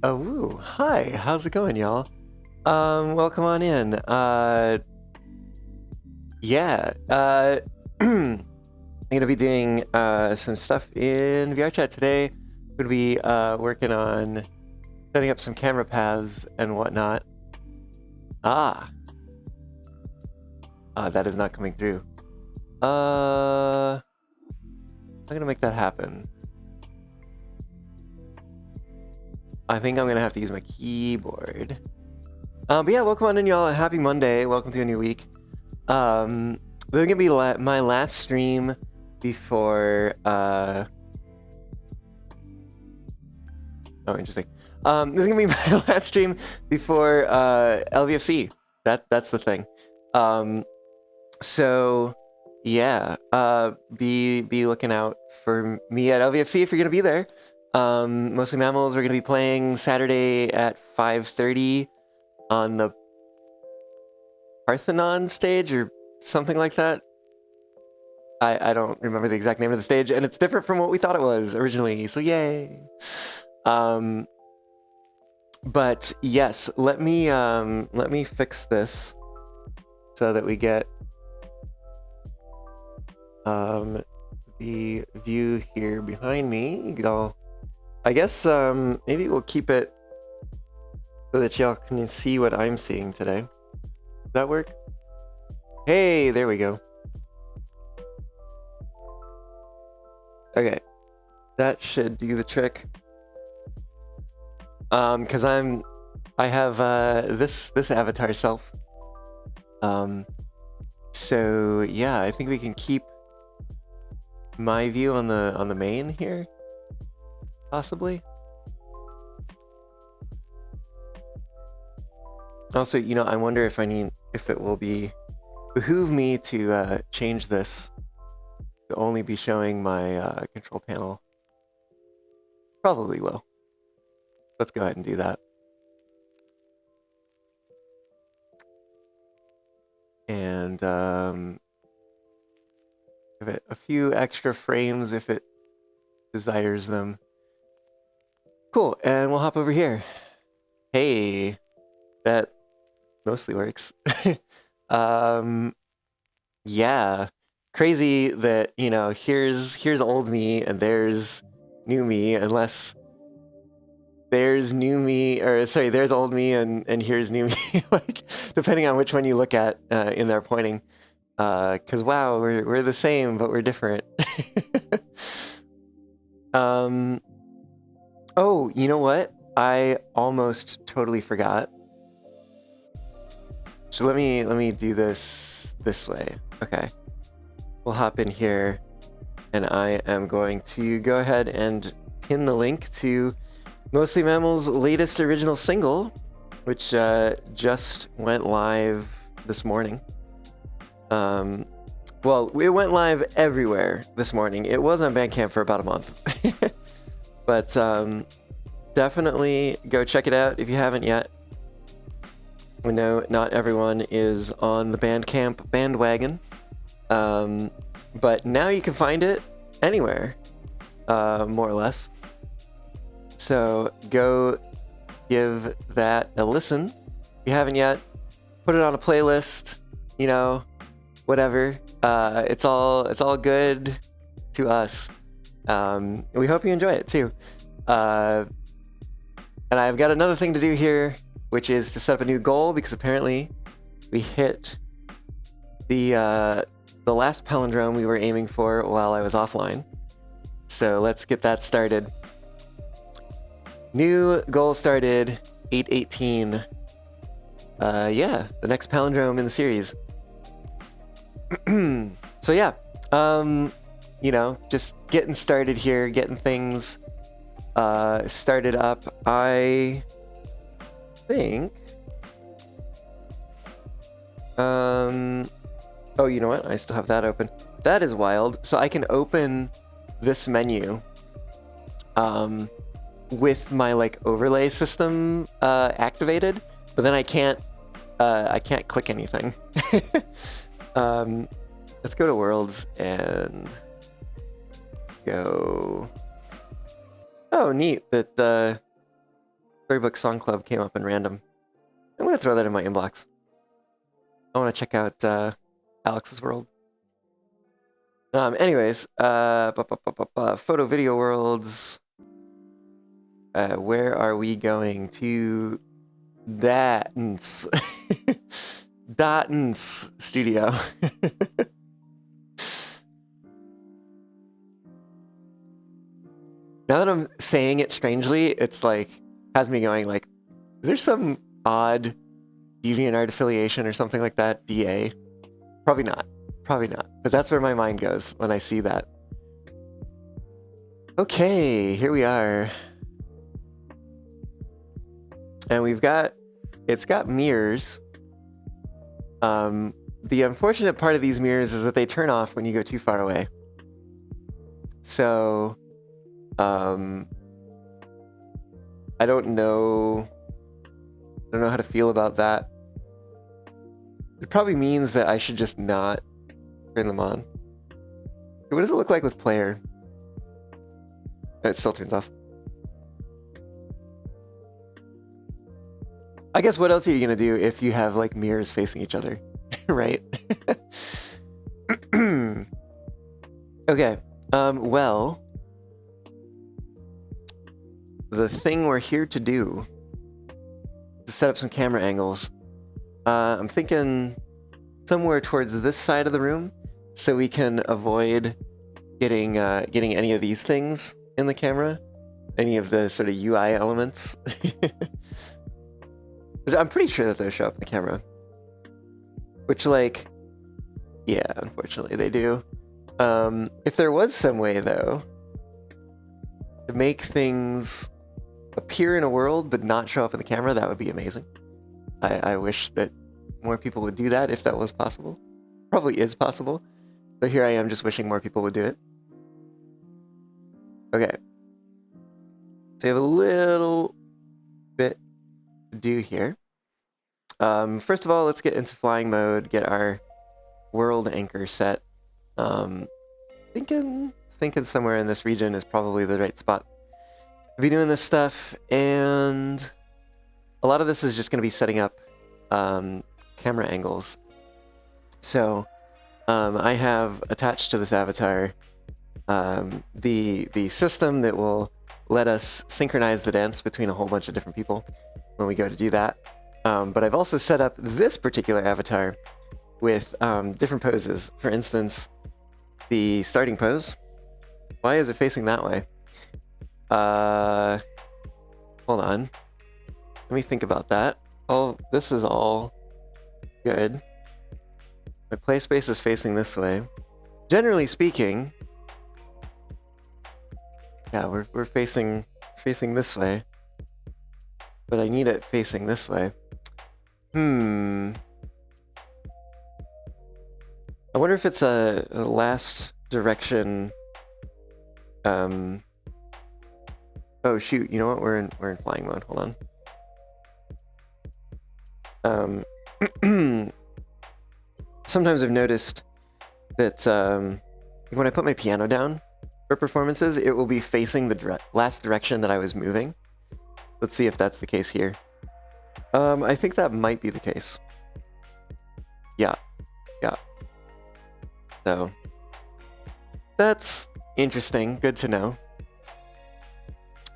Oh, woo. Hi, how's it going, y'all? Welcome on in. Yeah, I'm gonna be doing some stuff in VRChat today. Gonna be working on setting up some camera paths and whatnot. Ah, that is not coming through. I'm gonna make that happen. I think I'm gonna have to use my keyboard. But yeah, welcome on in, y'all. Happy Monday. Welcome to a new week. This is gonna be my last stream before. Oh, interesting. This is gonna be my last stream before LVFC. That's the thing. So yeah, be looking out for me at LVFC if you're gonna be there. Mostly Mammals. We're gonna be playing Saturday at 5:30 on the Parthenon stage or something like that. I don't remember the exact name of the stage, and it's different from what we thought it was originally, so yay. But yes, let me fix this so that we get the view here behind me. I guess maybe we'll keep it so that y'all can see what I'm seeing today. Does that work? Hey, there we go. Okay, that should do the trick. Because I have this avatar self. So yeah, I think we can keep my view on the main here, possibly. Also, I wonder if it will behoove me to change this to only be showing my control panel. Probably will. Let's go ahead and do that. And give it a few extra frames if it desires them. Cool, and we'll hop over here. Hey, that mostly works. Yeah, crazy that here's old me and there's new me, unless there's new me, or sorry, there's old me and here's new me, like depending on which one you look at in there pointing. Because wow, we're the same but we're different. Oh, you know what? I almost totally forgot. So let me do this way. Okay. We'll hop in here and I am going to go ahead and pin the link to Mostly Mammals' latest original single, which just went live this morning. Well, it went live everywhere this morning. It was on Bandcamp for about a month. But definitely go check it out if you haven't yet. I know not everyone is on the Bandcamp bandwagon, but now you can find it anywhere, more or less. So go give that a listen. If you haven't yet, put it on a playlist, whatever. It's all good to us. We hope you enjoy it too. And I've got another thing to do here, which is to set up a new goal, because apparently we hit the last palindrome we were aiming for while I was offline. So let's get that started. New goal started, 818. Yeah, the next palindrome in the series. So yeah, just getting started here, getting things started up. I think oh, you know what? I still have that open. That is wild. So I can open this menu with my overlay system activated, but then I can't click anything. Let's go to Worlds and go. Oh, neat that Storybook Song Club came up in random. I'm gonna throw that in my inbox. I want to check out Alex's world. Anyways, photo video worlds. Where are we going to? Dance. Dance studio. Now that I'm saying it strangely, it's like, has me going like, is there some odd DeviantArt affiliation or something like that? DA? Probably not. Probably not. But that's where my mind goes when I see that. Okay, here we are. And it's got mirrors. The unfortunate part of these mirrors is that they turn off when you go too far away. So, I don't know how to feel about that. It probably means that I should just not turn them on. What does it look like with player? It still turns off. I guess what else are you gonna do if you have like mirrors facing each other, right? Okay. Well, the thing we're here to do is to set up some camera angles. I'm thinking somewhere towards this side of the room, so we can avoid getting any of these things in the camera, any of the sort of UI elements. I'm pretty sure that those show up in the camera. Which, like, yeah, unfortunately they do. If there was some way, though, to make things appear in a world but not show up in the camera, that would be amazing. I wish that more people would do that if that was possible. Probably is possible. But here I am just wishing more people would do it. Okay. So we have a little bit to do here. First of all, let's get into flying mode, get our world anchor set. Thinking somewhere in this region is probably the right spot to be doing this stuff, and a lot of this is just going to be setting up camera angles. So I have attached to this avatar the system that will let us synchronize the dance between a whole bunch of different people when we go to do that. But I've also set up this particular avatar with different poses. For instance, the starting pose. Why is it facing that way? Hold on. Let me think about that. Oh, this is all good. My play space is facing this way. Generally speaking, yeah, we're facing this way. But I need it facing this way. I wonder if it's a last direction. Oh shoot! You know what? We're in flying mode. Hold on. Sometimes I've noticed that when I put my piano down for performances, it will be facing the last direction that I was moving. Let's see if that's the case here. I think that might be the case. Yeah. So that's interesting. Good to know.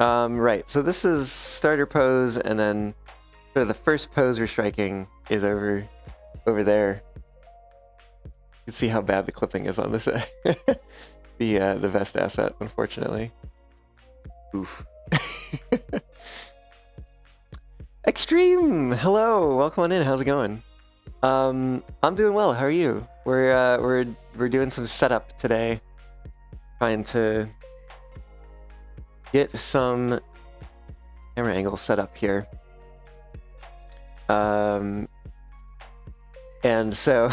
Right. So this is starter pose, and then sort of the first pose we're striking is over there. You can see how bad the clipping is on this the vest asset, unfortunately. Oof. Extreme, hello, welcome on in. How's it going? I'm doing well. How are you? We're doing some setup today, trying to get some camera angles set up here. And so,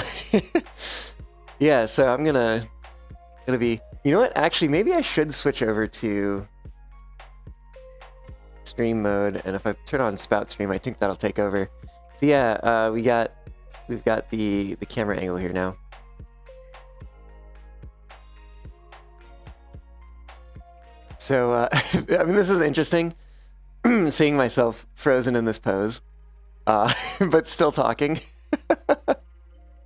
yeah. So I'm gonna be. You know what? Actually, maybe I should switch over to stream mode, and if I turn on spout stream, I think that'll take over. So yeah, we've got the camera angle here now. So I mean, this is interesting. seeing myself frozen in this pose, but still talking.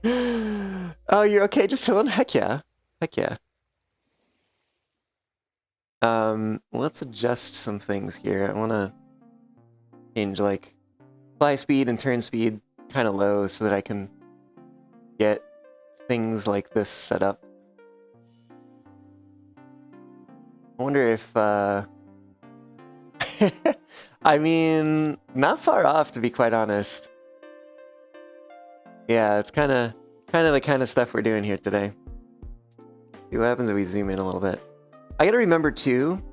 Oh, you're okay, just chilling? Heck yeah. Heck yeah. Let's adjust some things here. I want to change like fly speed and turn speed kind of low so that I can get things like this set up. I wonder if, I mean, not far off, to be quite honest. Yeah, it's kind of the kind of stuff we're doing here today. See what happens if we zoom in a little bit. I gotta remember too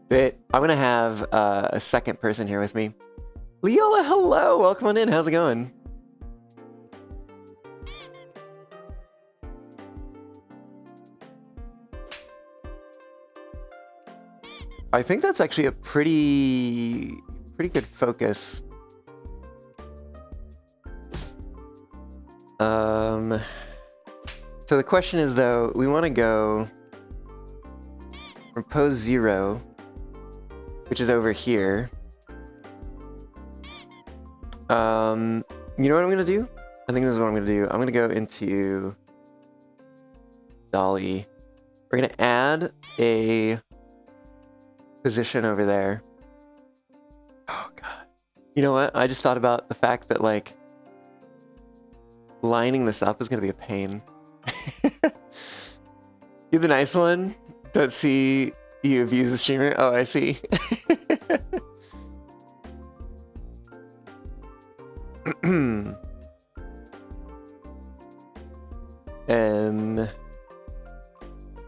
that I'm gonna have a second person here with me. Leola, hello, welcome on in. How's it going? I think that's actually a pretty good focus. So the question is though, we want to go from pose 0, which is over here. You know what I'm gonna do? I think this is what I'm gonna do. I'm gonna go into Dolly. We're gonna add a position over there. Oh god. You know what? I just thought about the fact that like lining this up is gonna be a pain. You're the nice one. Don't see you abuse the streamer. Oh, I see.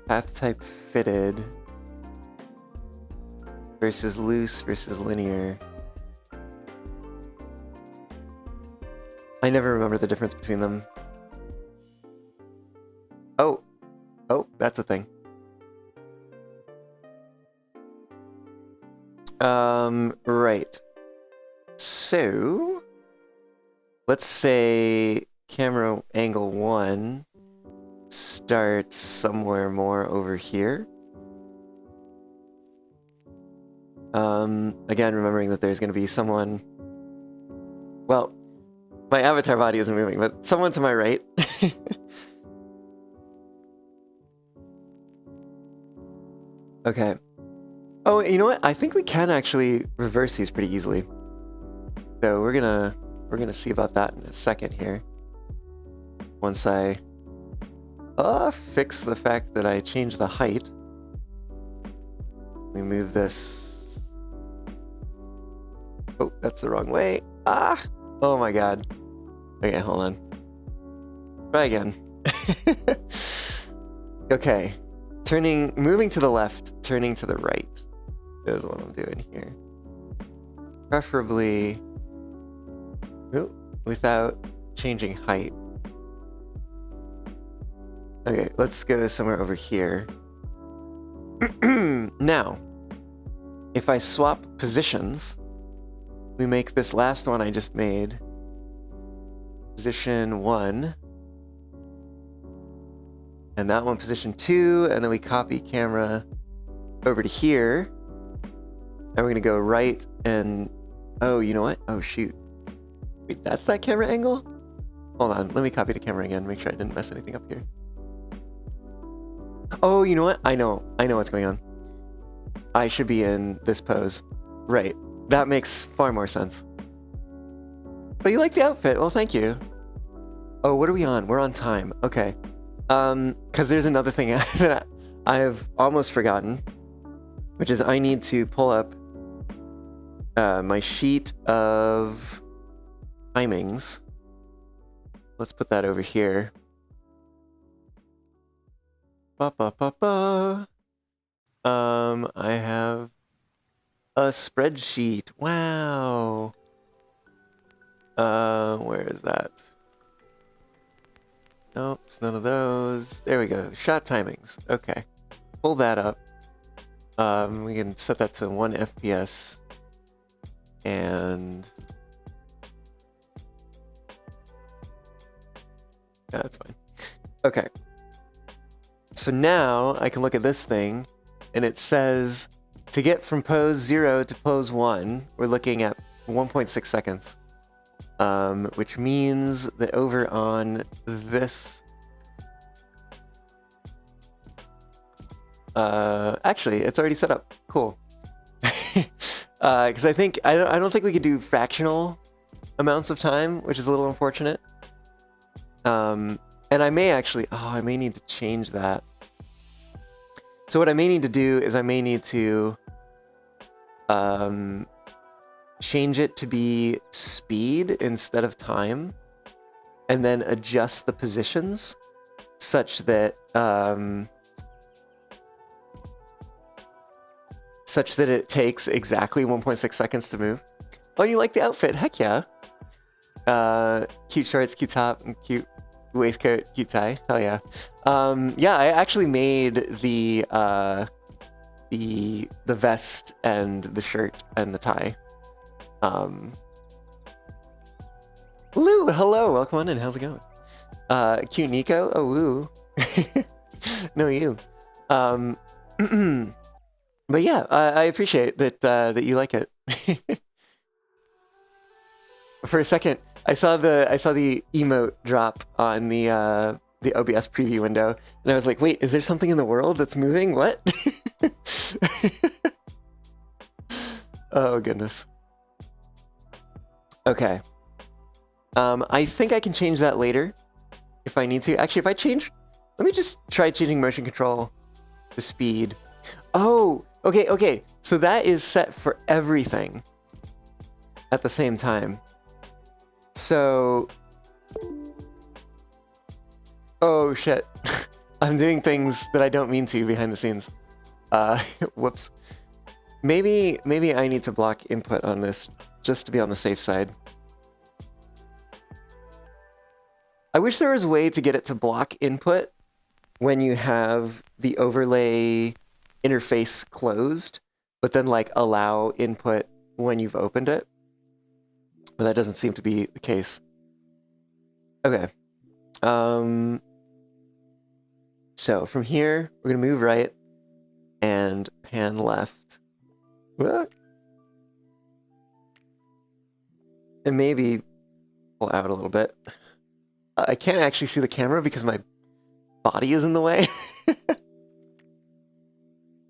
Path type fitted versus loose versus linear. I never remember the difference between them. Oh, that's a thing. Right. So, let's say camera angle 1 starts somewhere more over here. Again, remembering that there's going to be someone... Well, my avatar body isn't moving, but someone to my right. Okay. Oh, you know what? I think we can actually reverse these pretty easily. So we're gonna see about that in a second here. Once I fix the fact that I changed the height. We move this. Oh, that's the wrong way. Ah! Oh my god. Okay, hold on. Try again. Okay. Moving to the left, turning to the right is what I'm doing here. Preferably without changing height. Okay, let's go somewhere over here. Now, if I swap positions, we make this last one I just made position 1. And that one position 2, and then we copy camera over to here. And we're gonna go right and... Oh, you know what? Oh, shoot. Wait, that's that camera angle? Hold on, let me copy the camera again, make sure I didn't mess anything up here. Oh, you know what? I know what's going on. I should be in this pose. Right, that makes far more sense. But you like the outfit, well thank you. Oh, what are we on? We're on time, okay. Because there's another thing that I have almost forgotten, which is I need to pull up my sheet of timings. Let's put that over here. I have a spreadsheet. Wow. Where is that? Nope, it's none of those. There we go. Shot timings. Okay. Pull that up. We can set that to 1 FPS. And... yeah, that's fine. Okay. So now I can look at this thing, and it says to get from pose 0 to pose 1, we're looking at 1.6 seconds. Which means that over on this... actually, it's already set up. Cool. Because I don't think we could do fractional amounts of time, which is a little unfortunate. And I may actually... Oh, I may need to change that. So what I may need to do is I may need to change it to be speed instead of time, and then adjust the positions such that it takes exactly 1.6 seconds to move. Oh, you like the outfit? Heck yeah. Cute shorts, cute top, and cute waistcoat, cute tie. Hell yeah. Yeah, I actually made the vest and the shirt and the tie. Lou, hello, welcome on in. How's it going? Cute Nico. Oh, Lou. No, you. But yeah, I appreciate that you like it. For a second, I saw the emote drop on the OBS preview window, and I was like, wait, is there something in the world that's moving? What? Oh goodness. Okay. I think I can change that later if I need to. Actually, if I change, let me just try changing motion control to speed. Oh, okay. So that is set for everything at the same time. So, oh shit. I'm doing things that I don't mean to behind the scenes. Whoops. Maybe I need to block input on this just to be on the safe side. I wish there was a way to get it to block input when you have the overlay interface closed, but then like allow input when you've opened it. But that doesn't seem to be the case. Okay. So from here, we're gonna move right and pan left. What? And maybe pull out a little bit. I can't actually see the camera because my body is in the way.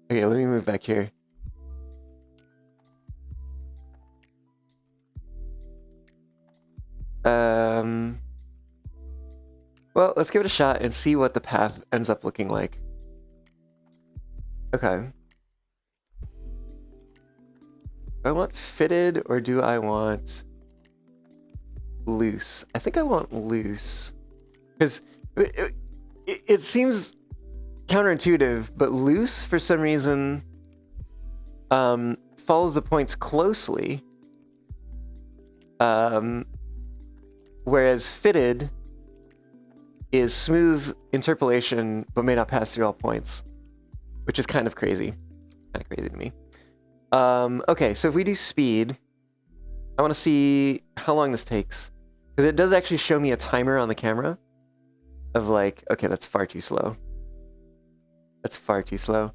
Okay, let me move back here. Well, let's give it a shot and see what the path ends up looking like. Okay. Do I want fitted or do I want loose? I think I want loose. Because it seems counterintuitive, but loose for some reason follows the points closely. Whereas fitted is smooth interpolation, but may not pass through all points, which is kind of crazy. Kind of crazy to me. Okay, so if we do speed, I want to see how long this takes. Because it does actually show me a timer on the camera of like, okay, that's far too slow. That's far too slow.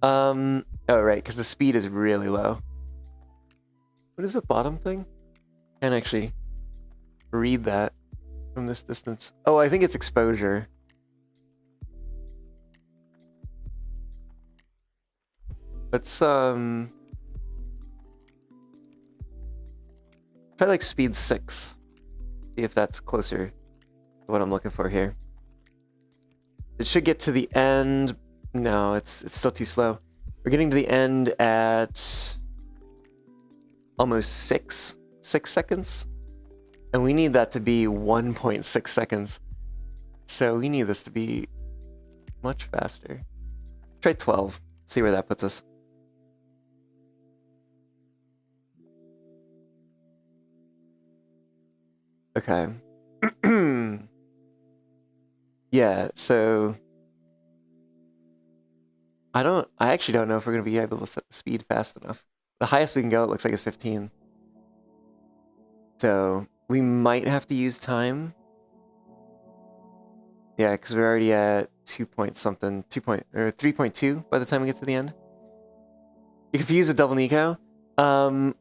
Oh, right, because the speed is really low. What is the bottom thing? Can't actually read that from this distance. Oh, I think it's exposure. Let's try like speed 6. See if that's closer to what I'm looking for here. It should get to the end. No, it's still too slow. We're getting to the end at almost 6 seconds. And we need that to be 1.6 seconds. So we need this to be much faster. Try 12. See where that puts us. Okay. Yeah, so I actually don't know if we're going to be able to set the speed fast enough. The highest we can go, it looks like, is 15. So we might have to use time. Yeah, because we're already at 2 point something, 3.2 by the time we get to the end. You confused with Double Nico?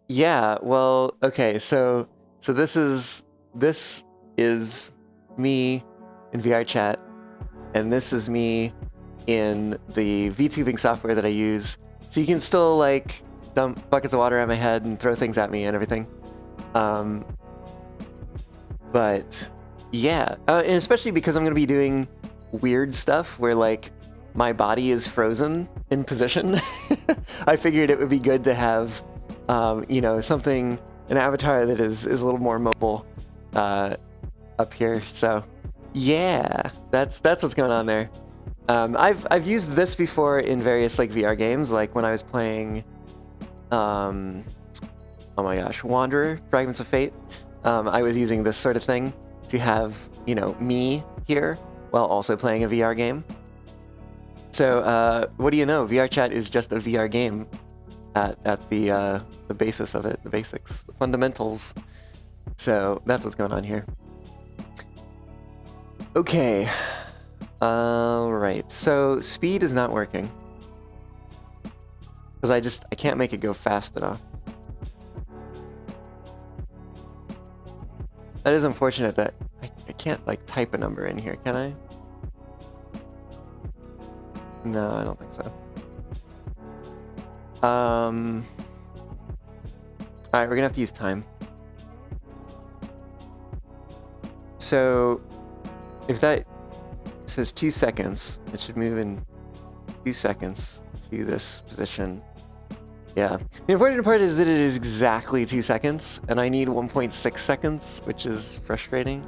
Yeah, well, okay, so this is me in VR chat, and this is me in the VTubing software that I use. So you can still like dump buckets of water on my head and throw things at me and everything. But yeah, and especially because I'm gonna be doing weird stuff where like my body is frozen in position. I figured it would be good to have, you know, something, an avatar that is a little more mobile up here. So yeah, that's what's going on there. I've used this before in various like VR games, like when I was playing, oh my gosh, Wanderer, Fragments of Fate. I was using this sort of thing to have, you know, me here while also playing a VR game. So what do you know? VR chat is just a VR game at the basis of it, the basics, the fundamentals. So that's what's going on here. Okay. All right. So speed is not working because I can't make it go fast enough. That is unfortunate that I can't like type a number in here, can I? No, I don't think so. Alright, we're gonna have to use time. So if that says 2 seconds, it should move in 2 seconds to this position. Yeah. The unfortunate part is that it is exactly 2 seconds, and I need 1.6 seconds, which is frustrating.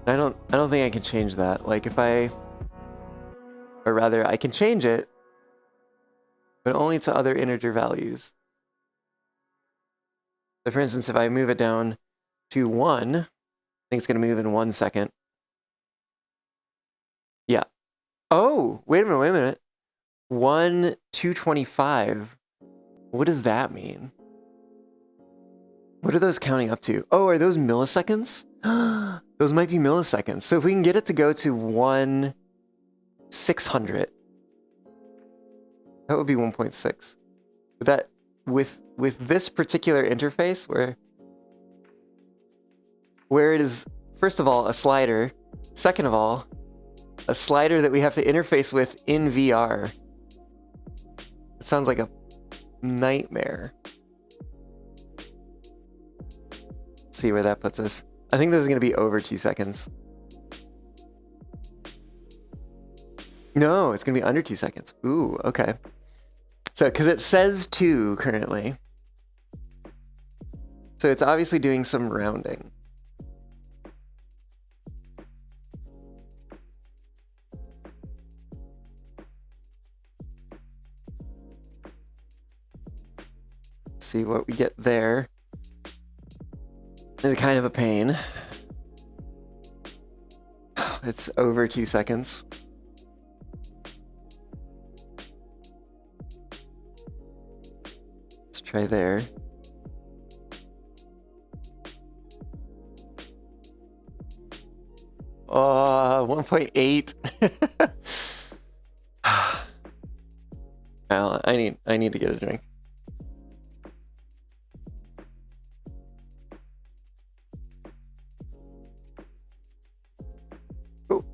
I don't think I can change that. Like or rather, I can change it, but only to other integer values. So for instance, if I move it down to 1, I think it's going to move in 1 second. Yeah. Oh, wait a minute. 1/225. What does that mean? What are those counting up to? Oh, are those milliseconds? Those might be milliseconds. So if we can get it to go to 1/600, that would be 1.6. But that with this particular interface where it is, first of all, a slider, second of all, a slider that we have to interface with in VR. It sounds like a nightmare. Let's see where that puts us. I think this is going to be over 2 seconds. No, it's going to be under 2 seconds. Ooh, okay. So, because it says 2 currently. So it's obviously doing some rounding. Let's see what we get there. It's kind of a pain. It's over 2 seconds. Let's try there. Oh, 1.8. Well, I need to get a drink. Ooh.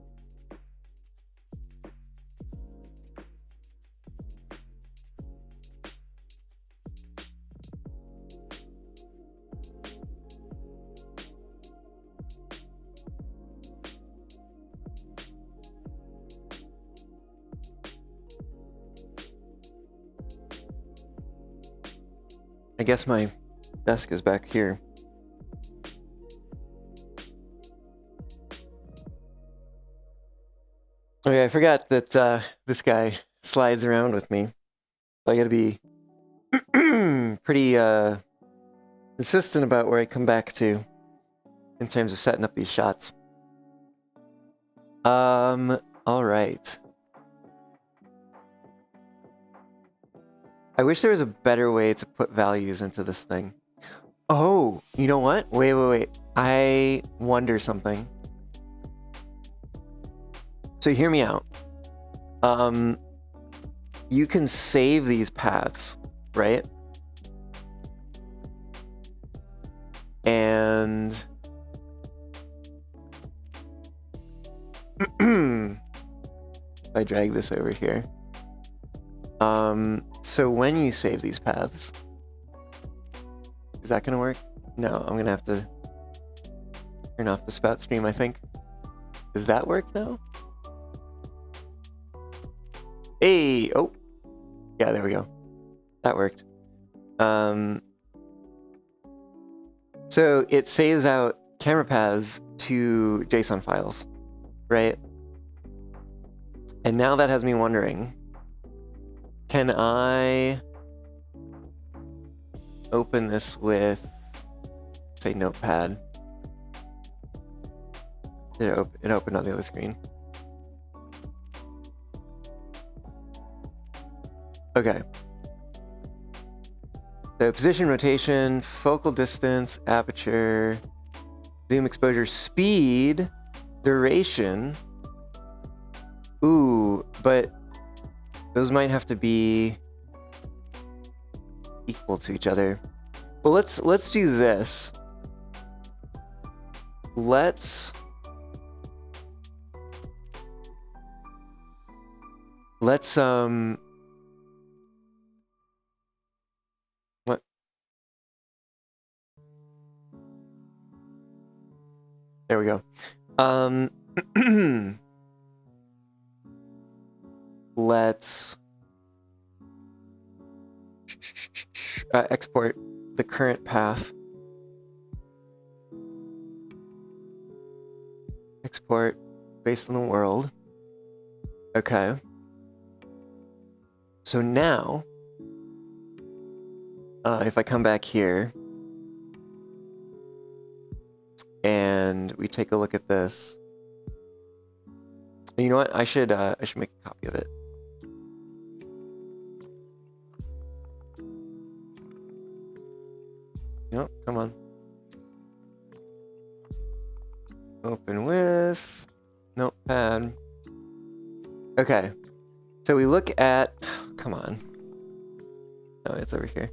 I guess my desk is back here. Okay, I forgot that this guy slides around with me. So I gotta be pretty insistent about where I come back to in terms of setting up these shots. All right. I wish there was a better way to put values into this thing. Oh, you know what? Wait. I wonder something. So hear me out. You can save these paths, right? And if I drag this over here. So when you save these paths, is that gonna work? No, I'm gonna have to turn off the spout stream, I think. Does that work now? Hey, oh, yeah, there we go. That worked. So it saves out camera paths to JSON files, right? And now that has me wondering, can I open this with, say, Notepad? It opened on the other screen. Okay. So position, rotation, focal distance, aperture, zoom, exposure, speed, duration. Ooh, but those might have to be equal to each other. Well, let's do this. Let's what? There we go. Let's export the current path. Export based on the world. Okay. So now, if I come back here and we take a look at this, you know what? I should make a copy of it. Nope, come on. Open with Notepad. Okay. So we look at, come on. Oh, it's over here.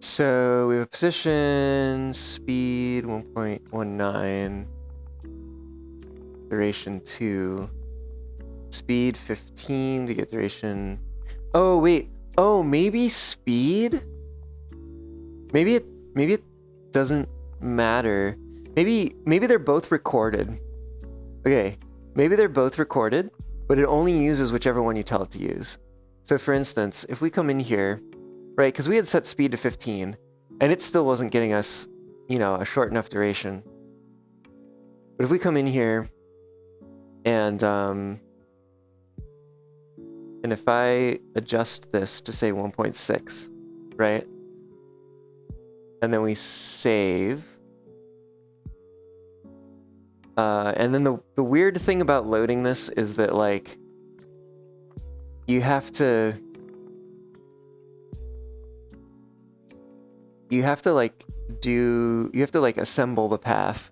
So we have position, speed 1.19, duration 2, speed 15 to get duration. Oh wait. Oh, maybe speed? Maybe it doesn't matter. Maybe they're both recorded. Okay, maybe they're both recorded, but it only uses whichever one you tell it to use. So for instance, if we come in here, right, because we had set speed to 15, and it still wasn't getting us, you know, a short enough duration. But if we come in here and if I adjust this to say 1.6, right? And then we save. And then the weird thing about loading this is that, like, you have to assemble the path.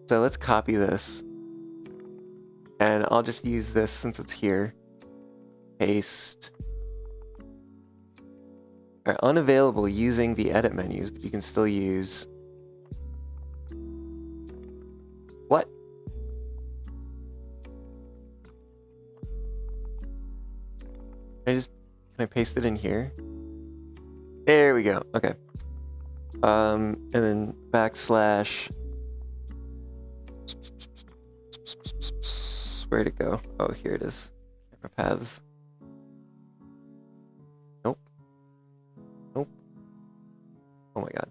So let's copy this. And I'll just use this since it's here. Paste. Are unavailable using the edit menus, but you can still use. What? Can I paste it in here? There we go. Okay. And then backslash. Where'd it go? Oh, here it is. Camera paths. Nope. Nope. Oh my god.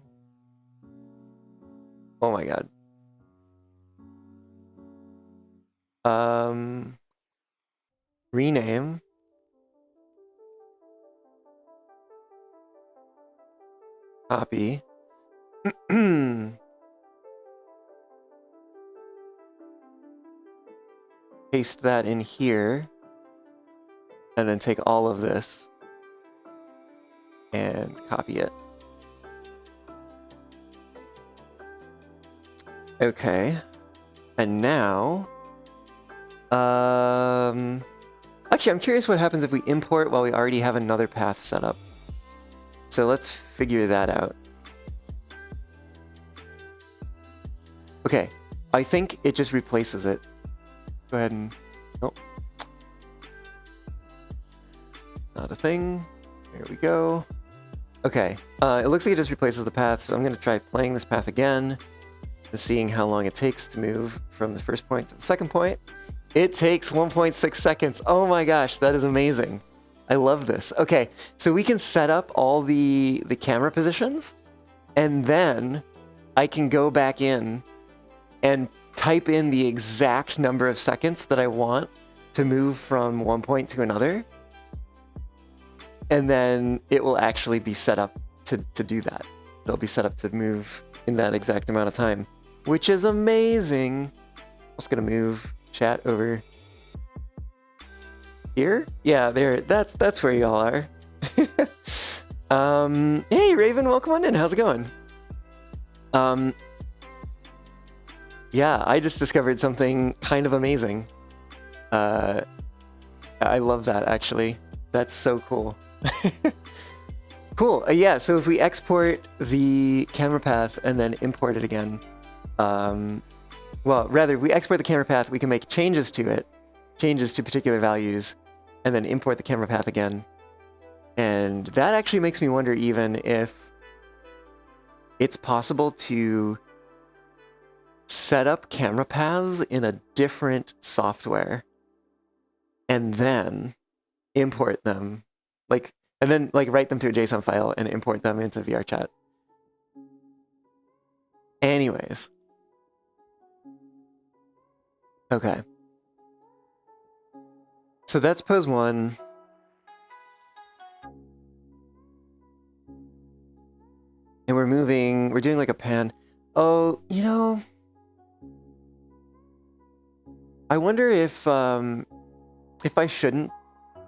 Oh my god. Rename. Copy. Paste that in here. And then take all of this and copy it. Okay. And now... Actually, I'm curious what happens if we import while we already have another path set up. So let's figure that out. Okay, I think it just replaces it. Go ahead and... Nope. Not a thing. There we go. Okay, it looks like it just replaces the path, so I'm going to try playing this path again and seeing how long it takes to move from the first point to the second point. It takes 1.6 seconds. Oh my gosh, that is amazing. I love this. Okay, so we can set up all the camera positions, and then I can go back in and type in the exact number of seconds that I want to move from one point to another. And then it will actually be set up to do that. It'll be set up to move in that exact amount of time, which is amazing. I'm just gonna move chat over here. Yeah, there. That's where y'all are. Hey Raven, welcome on in. How's it going? Yeah, I just discovered something kind of amazing. I love that actually. That's so cool. Cool. Yeah, so if we export the camera path and then import it again, well, rather, we export the camera path, we can make changes to it, changes to particular values, and then import the camera path again. And that actually makes me wonder even if it's possible to set up camera paths in a different software and then import them, and then write them to a JSON file and import them into VRChat. Anyways. Okay. So that's pose one. And we're doing like a pan. Oh, you know, I wonder if I shouldn't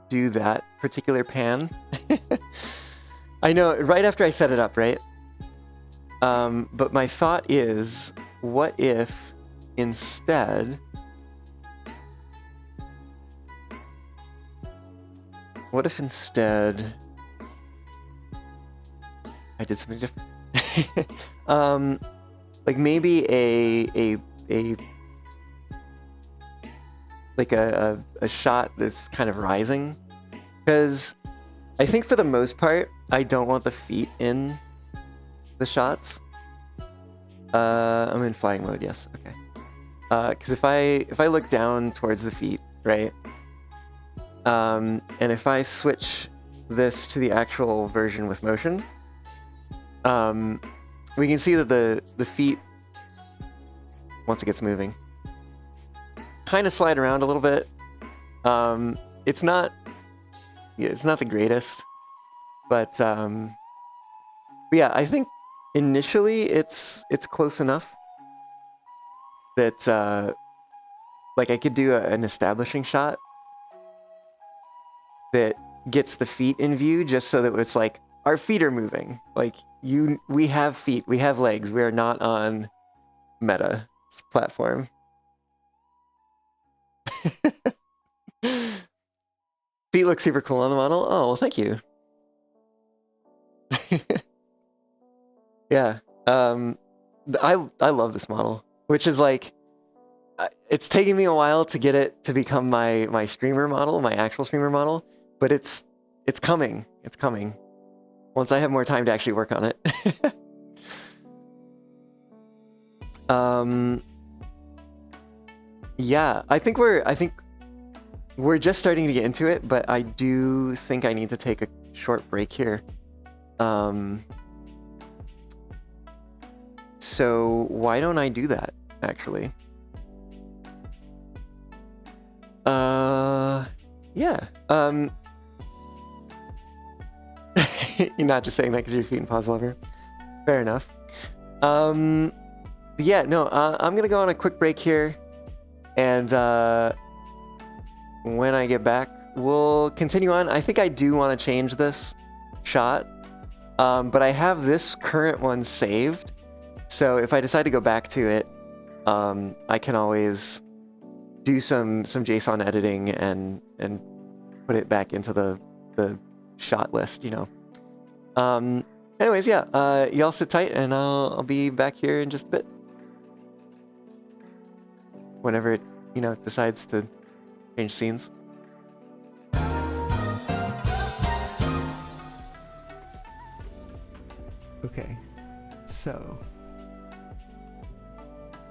do that particular pan. I know, right after I set it up, right? But my thought is, what if instead... What if instead I did something different? Like maybe a shot that's kind of rising, because I think for the most part I don't want the feet in the shots. I'm in flying mode, yes, okay. Because if I look down towards the feet, right? And if I switch this to the actual version with motion, we can see that the feet, once it gets moving, kind of slide around a little bit. It's not the greatest, but yeah, I think initially it's close enough that like I could do an establishing shot that gets the feet in view, just so that it's like our feet are moving. Like we have feet, we have legs. We are not on Meta's platform. Feet look super cool on the model. Oh, well, thank you. Yeah. I love this model, which is like, it's taking me a while to get it to become my streamer model, my actual streamer model, but it's coming. It's coming. Once I have more time to actually work on it. Yeah, I think we're just starting to get into it, but I do think I need to take a short break here. So why don't I do that, actually? Yeah. You're not just saying that because you're a feet and paws lover. Fair enough. Yeah, no, I'm gonna go on a quick break here, and when I get back, we'll continue on. I think I do want to change this shot, but I have this current one saved, so if I decide to go back to it, I can always do some JSON editing and put it back into the shot list, you know. Anyways, yeah, y'all sit tight, and I'll be back here in just a bit. Whenever it, you know, decides to change scenes. Okay, so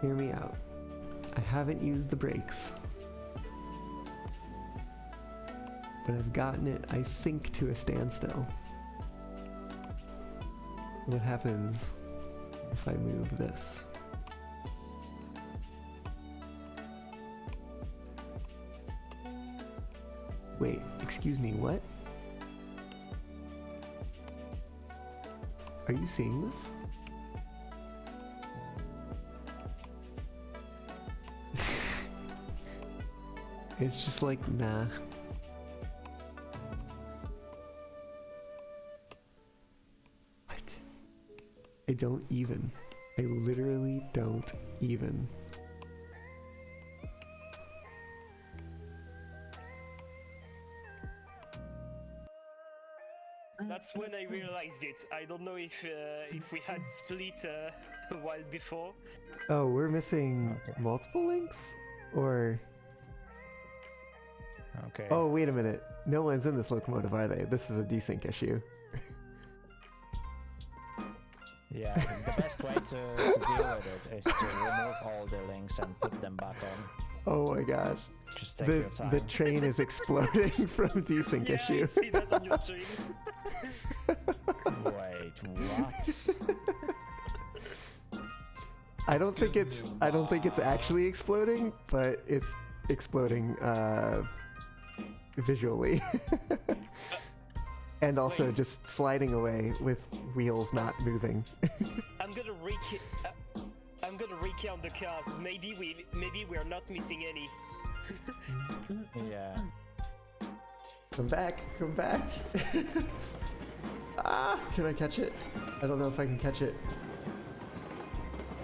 hear me out. I haven't used the brakes, but I've gotten it, I think, to a standstill. What happens if I move this? Wait, excuse me, what? Are you seeing this? It's just like, nah. What? I don't even. I literally don't even. That's when I realized it. I don't know if we had split a while before. Oh, we're missing multiple links? Or... Okay. Oh, wait a minute. No one's in this locomotive, are they? This is a desync issue. Yeah, the best way to deal with it is to remove all the links and put them back on. Oh my gosh. Just take your time. The train is exploding from desync issue. Yeah, I see that on your stream. Wait, what? I don't think it's actually exploding, but it's exploding visually. And also Wait. just sliding away with wheels not moving. I'm gonna recount the cars. Maybe we're not missing any. Yeah. Come back, come back. Ah, can I catch it? I don't know if I can catch it.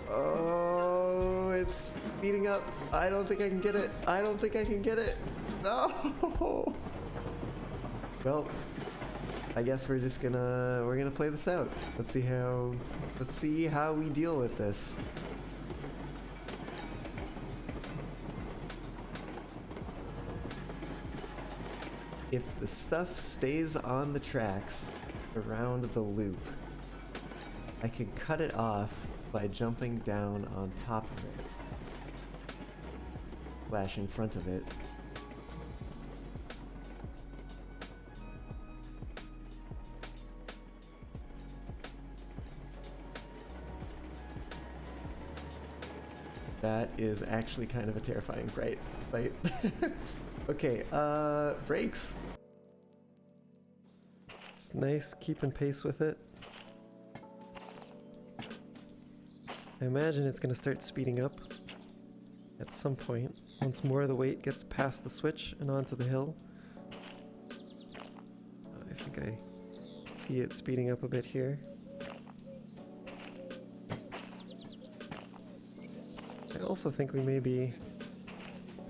Oh, it's speeding up. I don't think I can get it. I don't think I can get it. No. Well, I guess we're gonna play this out. Let's see how we deal with this. If the stuff stays on the tracks around the loop, I can cut it off by jumping down on top of it, flash in front of it. That is actually kind of a terrifying sight. Okay, brakes. It's nice keeping pace with it. I imagine it's gonna start speeding up at some point once more of the weight gets past the switch and onto the hill. I think I see it speeding up a bit here. I also think we may be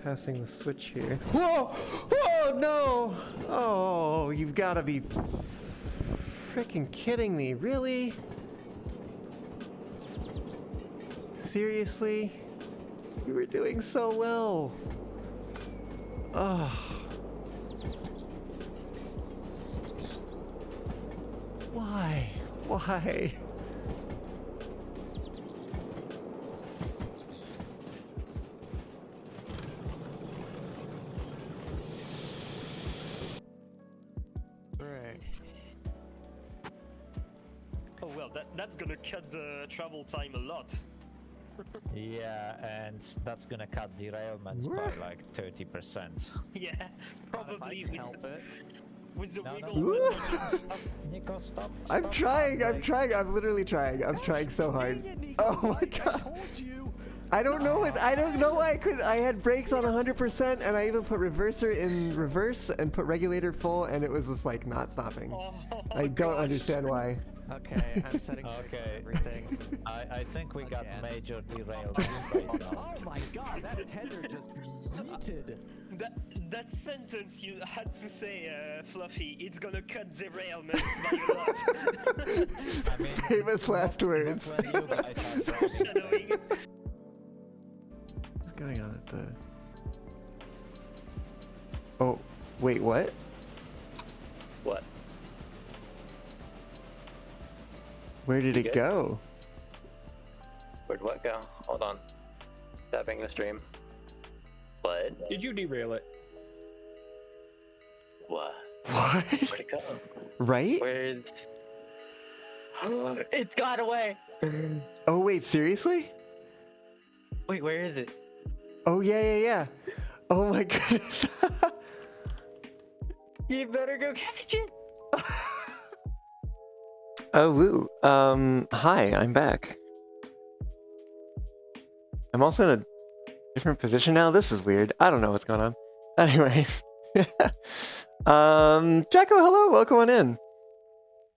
passing the switch here. Whoa! Whoa, no! Oh, you've got to be freaking kidding me. Really? Seriously? You were doing so well. Oh. Why? Why? Oh well, that's gonna cut the travel time a lot. Yeah, and that's gonna cut derailments by like 30%. Yeah, probably with the No, wiggle. no. Stop, Nico, stop. I'm stop. trying, I'm Like, trying, I'm literally trying. I'm trying so hard. Oh my god. I don't know why I had brakes on 100% and I even put reverser in reverse and put regulator full and it was just like not stopping. Oh, I don't gosh. understand why. Okay, I'm setting Okay. everything. I think we got Again. major derailed right now. Oh my god, that tender just yeeted. That sentence you had to say, Fluffy, it's gonna cut derailments by a lot. I mean, Famous last not words. when you guys have driving Foreshadowing. things. What's going on at the... Oh, wait, what? What? Where did You it good? go? Where'd what go? Hold on. Tapping the stream. What? Did you derail it? What? What? Where'd it go? Right? Where's... It's got away! Oh, wait, seriously? Wait, where is it? Oh, yeah. Oh my goodness. You better go catch it! Oh, woo. Hi, I'm back. I'm also in a different position now. This is weird. I don't know what's going on. Anyways. Jacko, hello, welcome on in.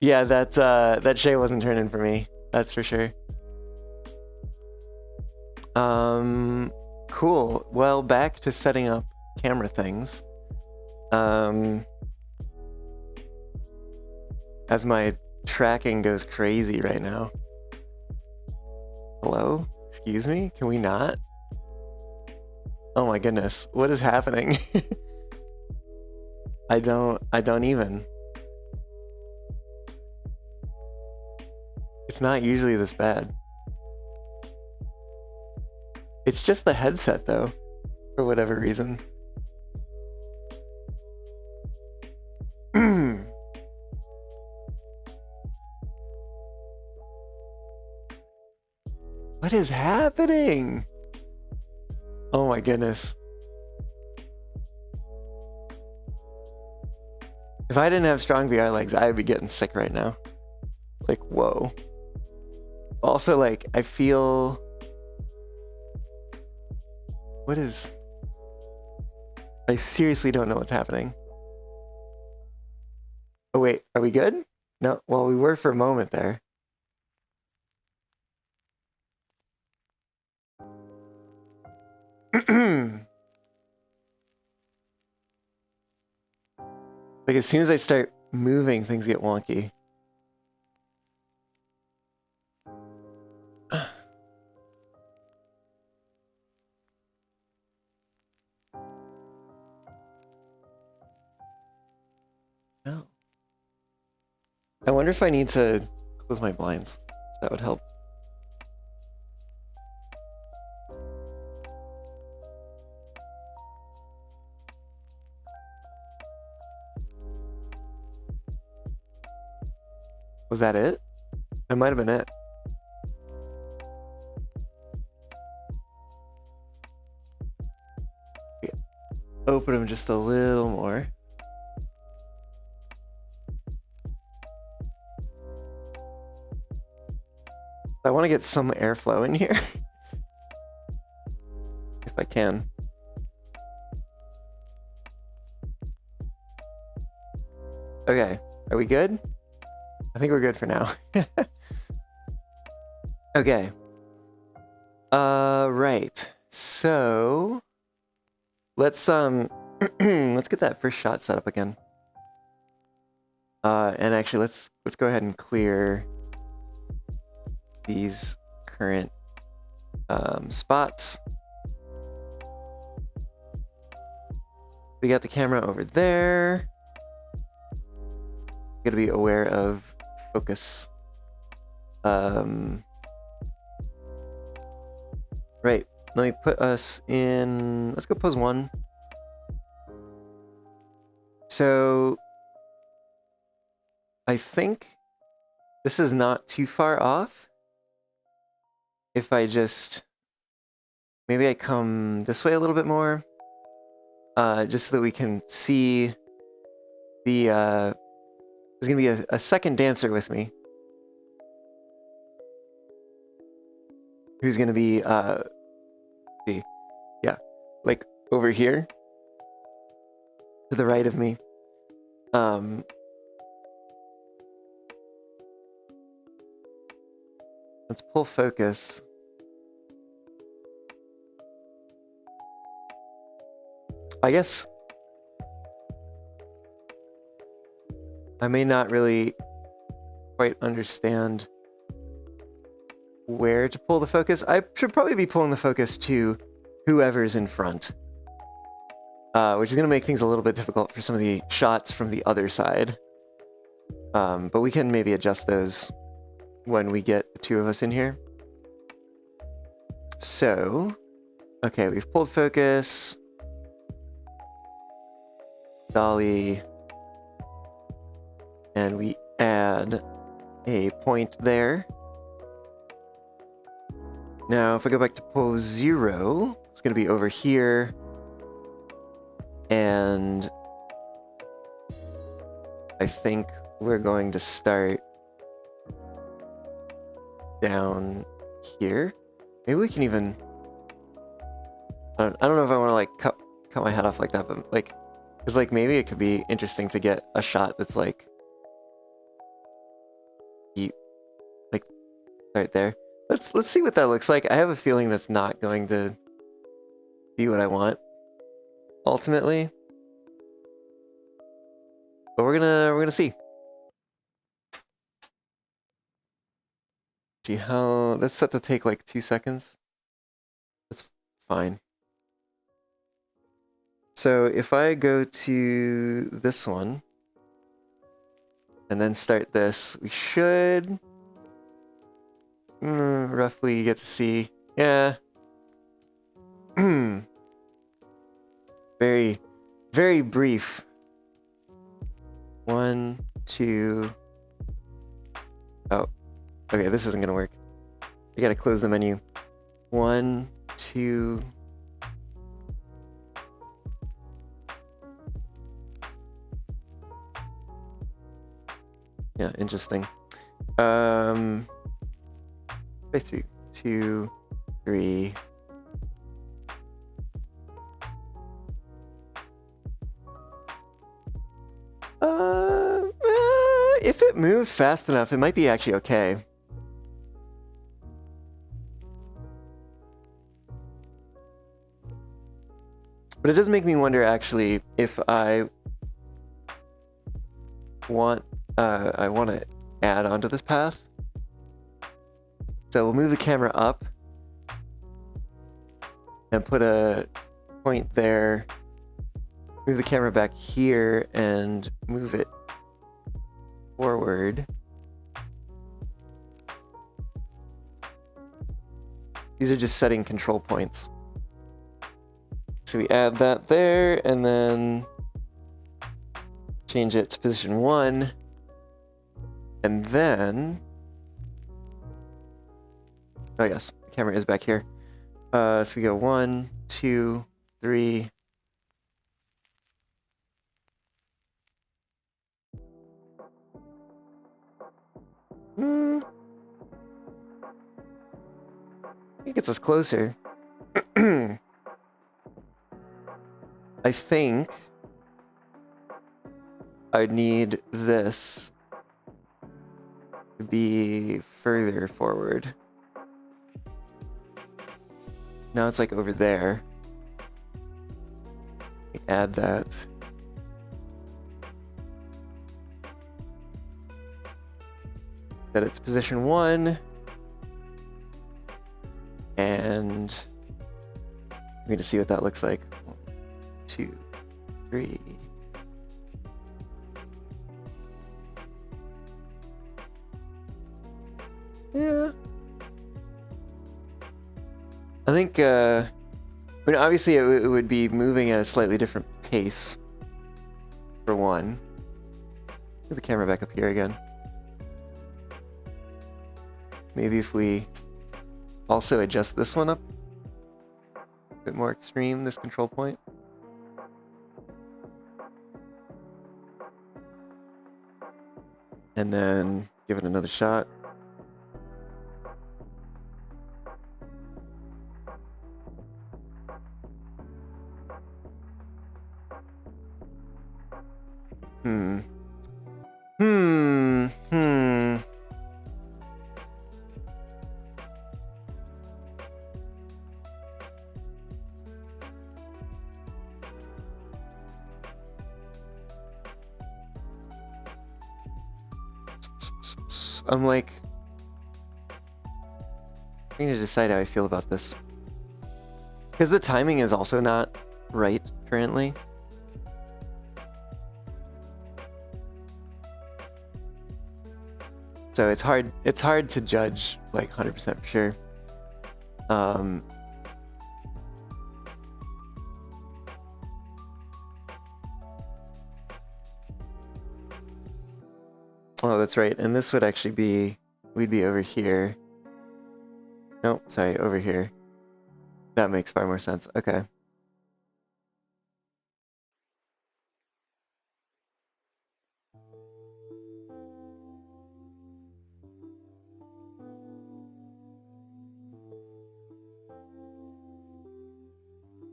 Yeah, that Shay wasn't turning for me. That's for sure. Cool. Well, back to setting up camera things. As my tracking goes crazy right now. Hello? Excuse me? Can we not? Oh my goodness. What is happening? I don't even. It's not usually this bad. It's just the headset though, for whatever reason. What is happening? Oh my goodness. If I didn't have strong VR legs, I would be getting sick right now. Like, whoa. Also, like, I feel... What is... I seriously don't know what's happening. Oh wait, are we good? No, well, we were for a moment there. Like, as soon as I start moving, things get wonky. No. I wonder if I need to close my blinds. That would help. Was that it? That might have been it. Yeah. Open them just a little more. I want to get some airflow in here. If I can. Okay, are we good? I think we're good for now. Okay. Right. So let's let's get that first shot set up again. And actually let's go ahead and clear these current spots. We got the camera over there. Gotta be aware of focus. Right, let me put us in, let's go pose 1. So I think this is not too far off. If I just, maybe I come this way a little bit more, just so that we can see the, there's gonna be a second dancer with me. Who's gonna be, see, yeah, like over here, to the right of me. Let's pull focus. I guess I may not really quite understand where to pull the focus. I should probably be pulling the focus to whoever's in front, which is going to make things a little bit difficult for some of the shots from the other side. But we can maybe adjust those when we get the two of us in here. So, okay, we've pulled focus. Dolly. And we add a point there. Now, if I go back to pose 0, it's going to be over here. And I think we're going to start down here. Maybe we can even... I don't know if I want to like cut my head off like that, but like, because like maybe it could be interesting to get a shot that's like right there. Let's see what that looks like. I have a feeling that's not going to be what I want ultimately, but we're gonna see. Gee, how that's set to take like 2 seconds. That's fine. So if I go to this one and then start this, we should roughly get to see. Yeah. Very, very brief. 1, 2. Oh, okay, this isn't gonna work. I gotta close the menu. 1, 2. Yeah, interesting. 3, 2, 3. If it moved fast enough, it might be actually okay. But it does make me wonder actually if I want to add onto this path. So we'll move the camera up and put a point there. Move the camera back here and move it forward. These are just setting control points. So we add that there and then change it to position 1. And then, oh yes, the camera is back here. So we go 1, 2, 3. It gets us closer. I think I'd need this to be further forward. Now it's like over there. Add that. Set it to position 1. And we need to see what that looks like. 1, 2, 3. Yeah. I think, I mean, obviously it would be moving at a slightly different pace, for one. Move the camera back up here again. Maybe if we also adjust this one up a bit more extreme, this control point. And then give it another shot. Hmm. I'm like trying to decide how I feel about this. Because the timing is also not right currently. So it's hard to judge like 100% for sure. Oh, that's right. And this would actually be, we'd be over here. Nope, sorry, over here. That makes far more sense. Okay.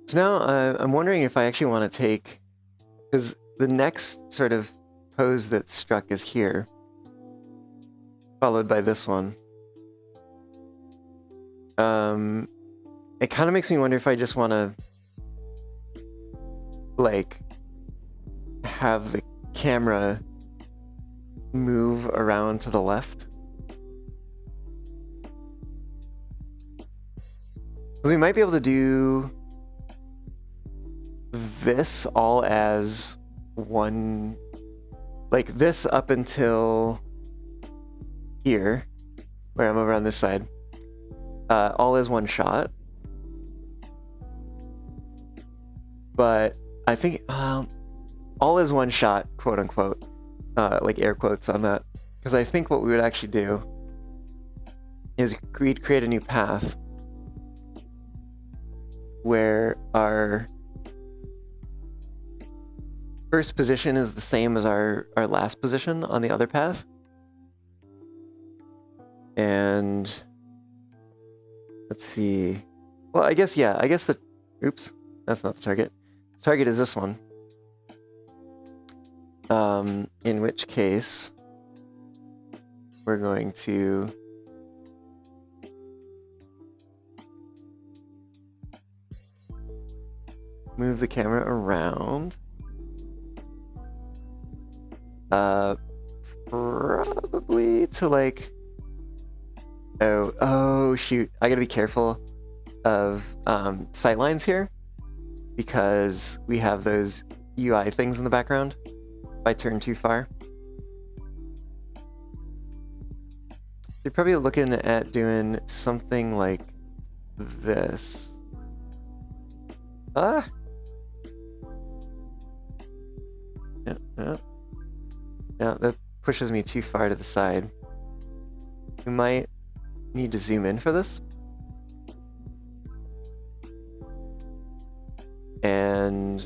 So now I'm wondering if I actually want to take, because the next sort of pose that struck is here, followed by this one. It kind of makes me wonder if I just want to like have the camera move around to the left. Because we might be able to do this all as one, like this up until here, where I'm over on this side, all as one shot. But I think all as one shot, quote unquote, like air quotes on that, because I think what we would actually do is we'd create a new path where our first position is the same as our last position on the other path. And let's see. Well, I guess, yeah, I guess the, oops, that's not the target. The target is this one. In which case, we're going to move the camera around. Probably to like, oh shoot, I gotta be careful of sight lines here because we have those UI things in the background if I turn too far. You're probably looking at doing something like this. Ah! Yeah. Yeah, that pushes me too far to the side. We might need to zoom in for this. And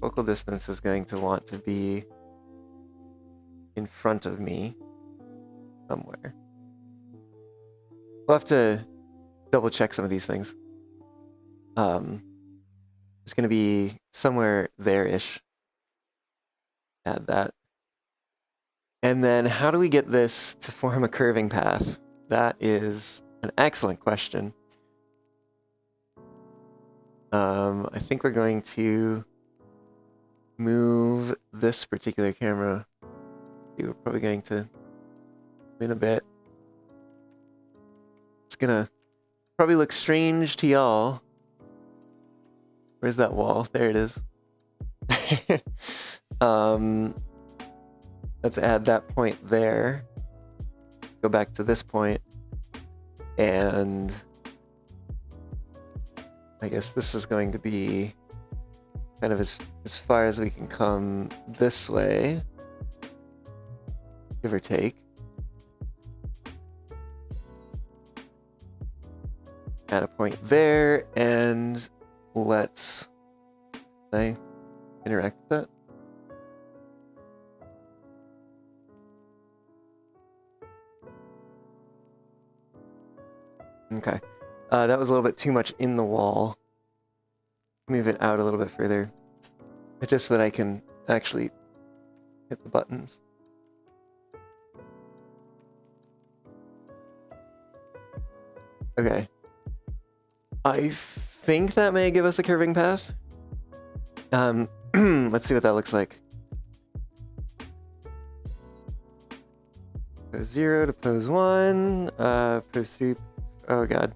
focal distance is going to want to be in front of me somewhere. We'll have to double check some of these things. It's going to be somewhere there-ish. Add that. And then how do we get this to form a curving path? That is an excellent question. I think we're going to move this particular camera. We're probably going to in a bit. It's gonna probably look strange to y'all. Where's that wall? There it is. Let's add that point there. Go back to this point. And I guess this is going to be kind of as far as we can come this way, give or take. Add a point there, and let's interact with that. Okay. That was a little bit too much in the wall. Move it out a little bit further. Just so that I can actually hit the buttons. Okay. I think that may give us a curving path. Let's see what that looks like. Pose 0 to pose 1. Pose 3. Oh god.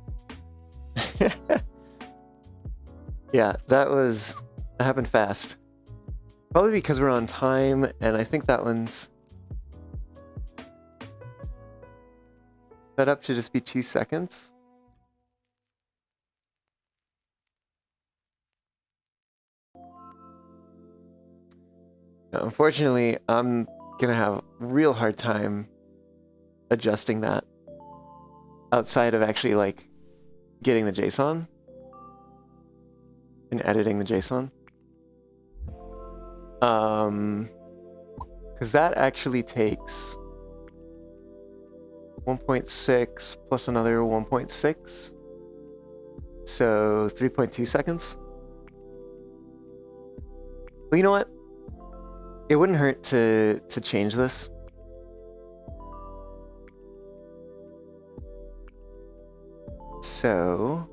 Yeah, that happened fast. Probably because we're on time, and I think that one's set up to just be 2 seconds. Now, unfortunately, I'm gonna have a real hard time adjusting that outside of actually like getting the JSON and editing the JSON. Because that actually takes 1.6 plus another 1.6, so 3.2 seconds. Well, you know what? It wouldn't hurt to change this. So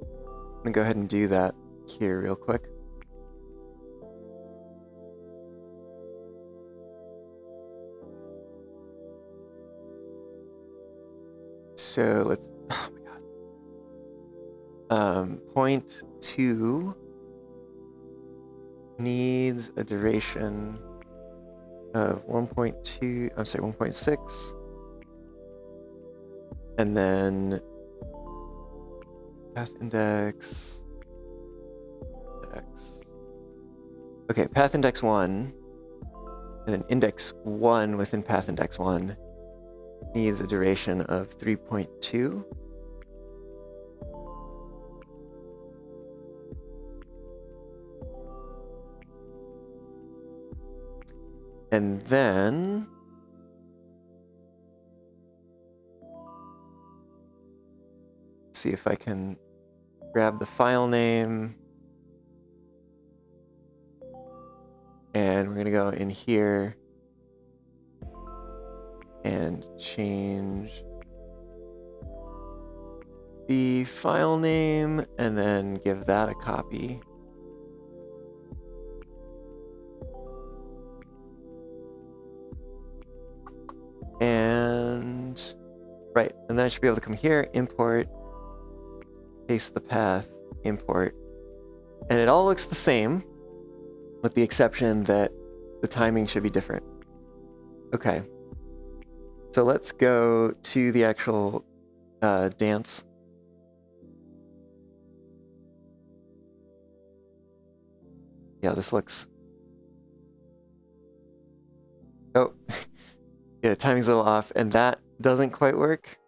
I'm gonna go ahead and do that here real quick. So let's, oh my god. Point 2 needs a duration of 1.2, I'm sorry, 1.6. And then path index. Okay, path index 1, and then index 1 within path index 1 needs a duration of 3.2. And then see if I can grab the file name, and we're gonna go in here and change the file name and then give that a copy. And right, and then I should be able to come here, import, paste the path, import, and it all looks the same with the exception that the timing should be different. Okay, so let's go to the actual dance. Yeah, this looks, oh yeah, timing's a little off, and that doesn't quite work.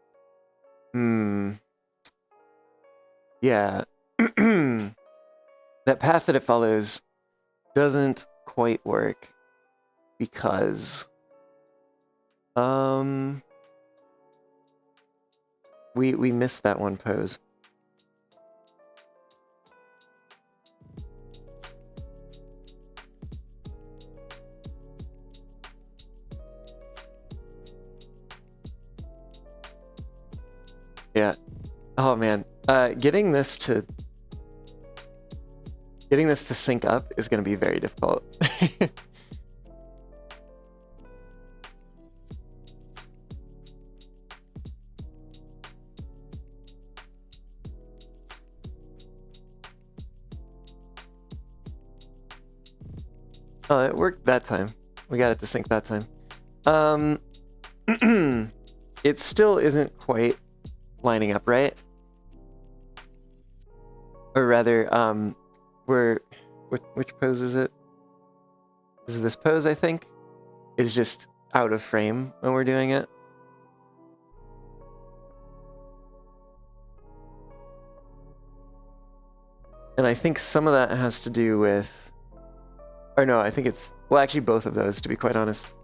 Yeah. That path that it follows doesn't quite work because we missed that one pose. Yeah. Oh man. Getting this to sync up is going to be very difficult. Oh, it worked that time. We got it to sync that time. It still isn't quite lining up right. Or rather, which pose is it? This is this pose, I think, is just out of frame when we're doing it. And I think some of that has to do with, or no, I think it's, well, actually both of those, to be quite honest,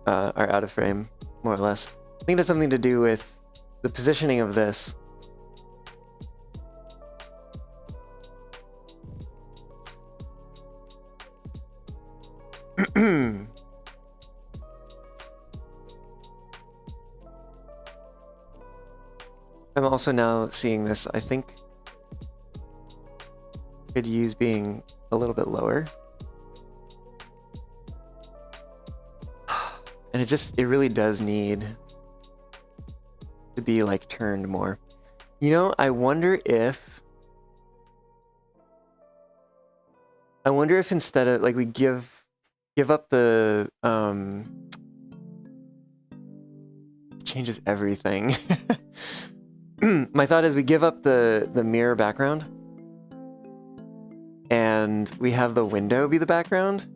are out of frame, more or less. I think it has something to do with the positioning of this. I'm also now seeing this, I think could use being a little bit lower. And it really does need to be like turned more. You know, I wonder if instead of like we give up the changes everything. My thought is we give up the mirror background and we have the window be the background.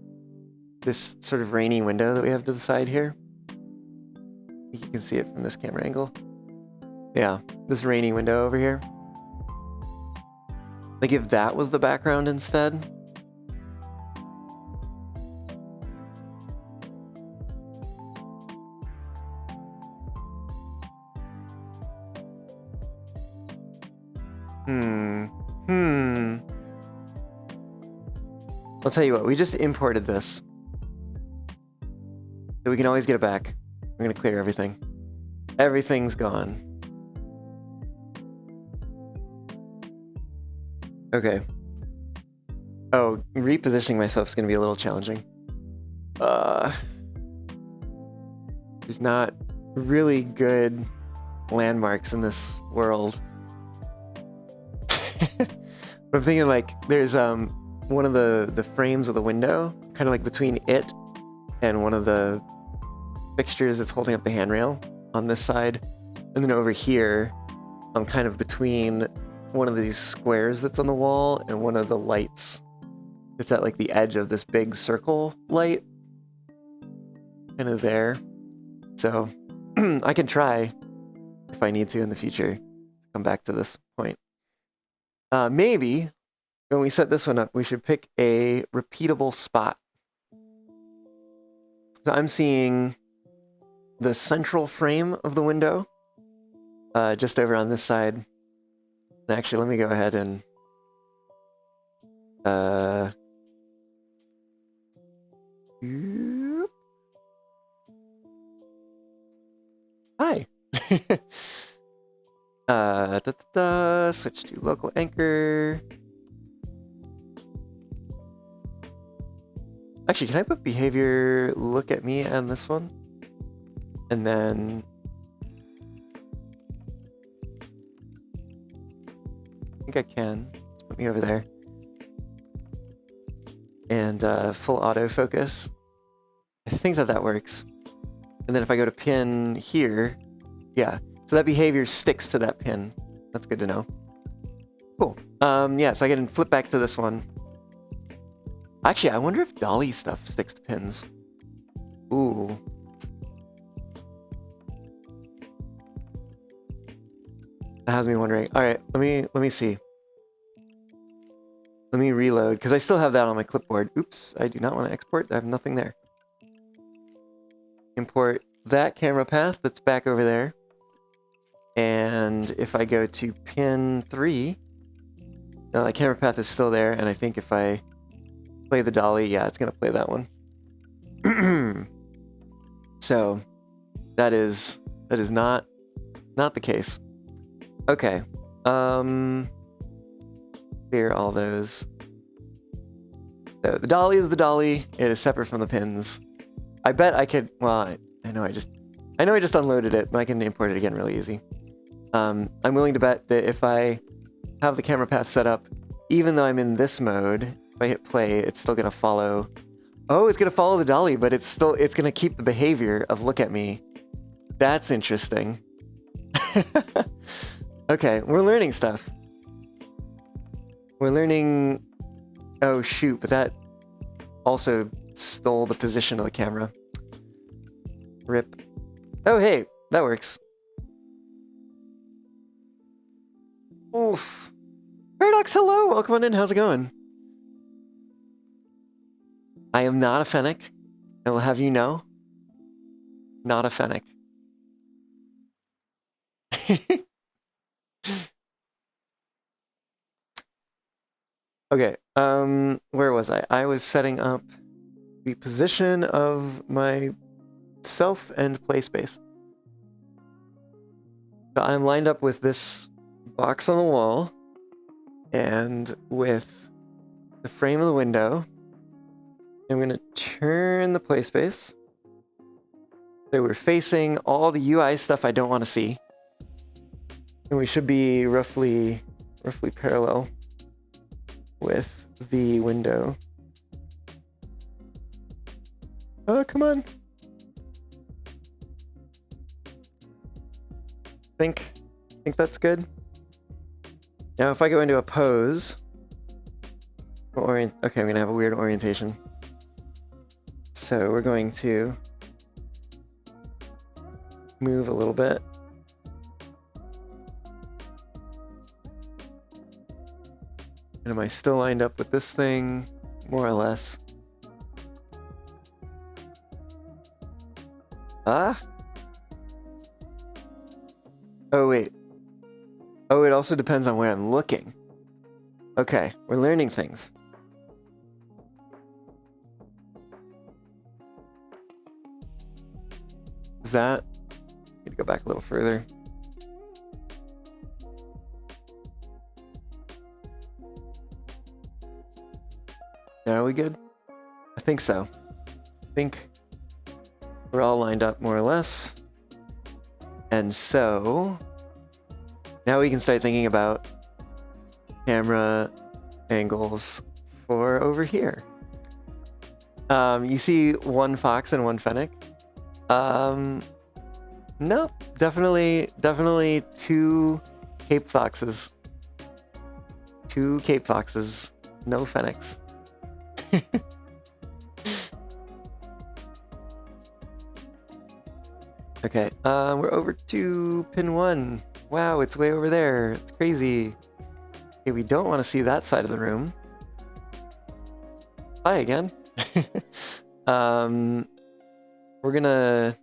This sort of rainy window that we have to the side here. You can see it from this camera angle. Yeah, this rainy window over here. Like if that was the background instead. I'll tell you what, we just imported this. So we can always get it back. We're gonna clear everything. Everything's gone. Okay. Oh, repositioning myself is gonna be a little challenging. There's not really good landmarks in this world. But I'm thinking like there's one of the frames of the window, kind of like between it and one of the fixtures that's holding up the handrail on this side. And then over here, I'm kind of between one of these squares that's on the wall and one of the lights. It's at like the edge of this big circle light. Kind of there. So I can try if I need to in the future come back to this point. Maybe when we set this one up, we should pick a repeatable spot. So I'm seeing the central frame of the window just over on this side. Actually, let me go ahead and hi. Switch to local anchor. Actually, can I put behavior look at me on this one? And then I think I can. Just put me over there. And full autofocus. I think that works. And then if I go to pin here, yeah. So that behavior sticks to that pin. That's good to know. Cool. Yeah, so I can flip back to this one. Actually, I wonder if dolly stuff sticks to pins. Ooh. That has me wondering. All right, let me see. Let me reload because I still have that on my clipboard. Oops, I do not want to export. I have nothing there. Import that camera path that's back over there. And if I go to pin 3, no, that camera path is still there. And I think if I play the dolly, yeah, it's gonna play that one. So that is not the case. Okay. Clear all those. So the dolly is the dolly. It is separate from the pins. I bet I could. Well, I know I just unloaded it, but I can import it again really easy. I'm willing to bet that if I have the camera path set up, even though I'm in this mode, if I hit play, it's still gonna follow. Oh, it's gonna follow the dolly, but it's gonna keep the behavior of look at me. That's interesting. Okay, we're learning stuff. We're learning. Oh shoot, but that also stole the position of the camera. Rip. Oh hey, that works. Oof. Paradox, hello! Welcome on in, how's it going? I am not a Fennec. I will have you know. Not a Fennec. Okay, where was I? I was setting up the position of my self and play space. So I'm lined up with this box on the wall and with the frame of the window. I'm going to turn the play space. So we're facing all the UI stuff I don't want to see. And we should be roughly parallel with the window. Oh, come on. Think that's good. Now if I go into a pose, okay, I'm gonna have a weird orientation. So we're going to move a little bit. And am I still lined up with this thing? More or less. Ah? Oh, wait. Oh, it also depends on where I'm looking. Okay, we're learning things. Is that? Need to go back a little further. Now are we good? I think so. I think we're all lined up more or less. And so now we can start thinking about camera angles for over here. You see one fox and one fennec. Nope, definitely two Cape foxes. Two Cape foxes, no fennecs. Okay, we're over to pin 1. Wow, it's way over there. It's crazy. Okay, we don't want to see that side of the room. Hi again. We're gonna...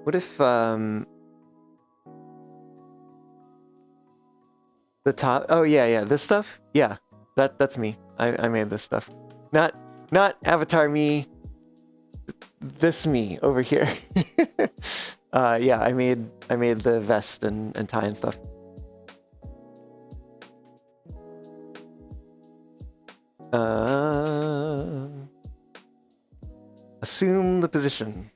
What if, the top... Oh, yeah, this stuff? Yeah, that's me. I made this stuff. Not Avatar me, this me over here. Yeah, I made the vest and tie and stuff. Assume the position.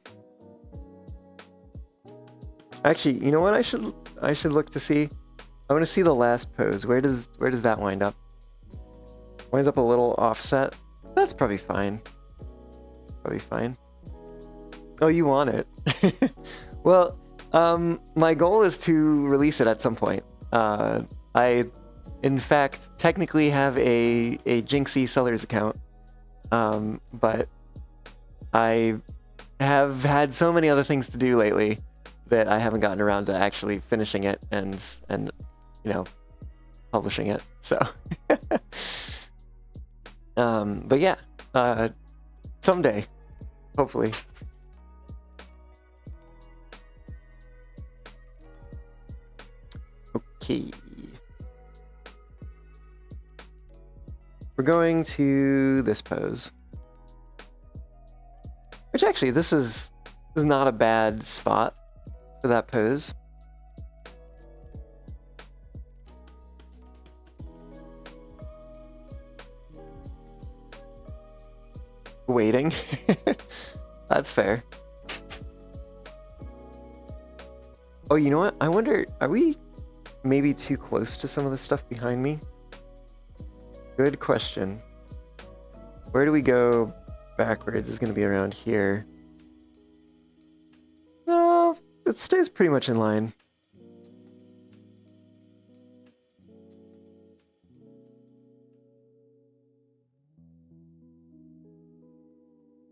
Actually, you know what I should look to see? I want to see the last pose. Where does that wind up? Winds up a little offset. That's probably fine. Probably fine. Oh, you want it? Well, my goal is to release it at some point. I, in fact, technically have a Jinxie Sellers account, but I have had so many other things to do lately that I haven't gotten around to actually finishing it and you know, publishing it. So, but yeah, someday, hopefully. Okay. We're going to this pose. Which actually, this is not a bad spot for that pose. Waiting. That's fair. Oh, you know what? I wonder, are we maybe too close to some of the stuff behind me? Good question. Where do we go backwards? Is going to be around here. No, it stays pretty much in line.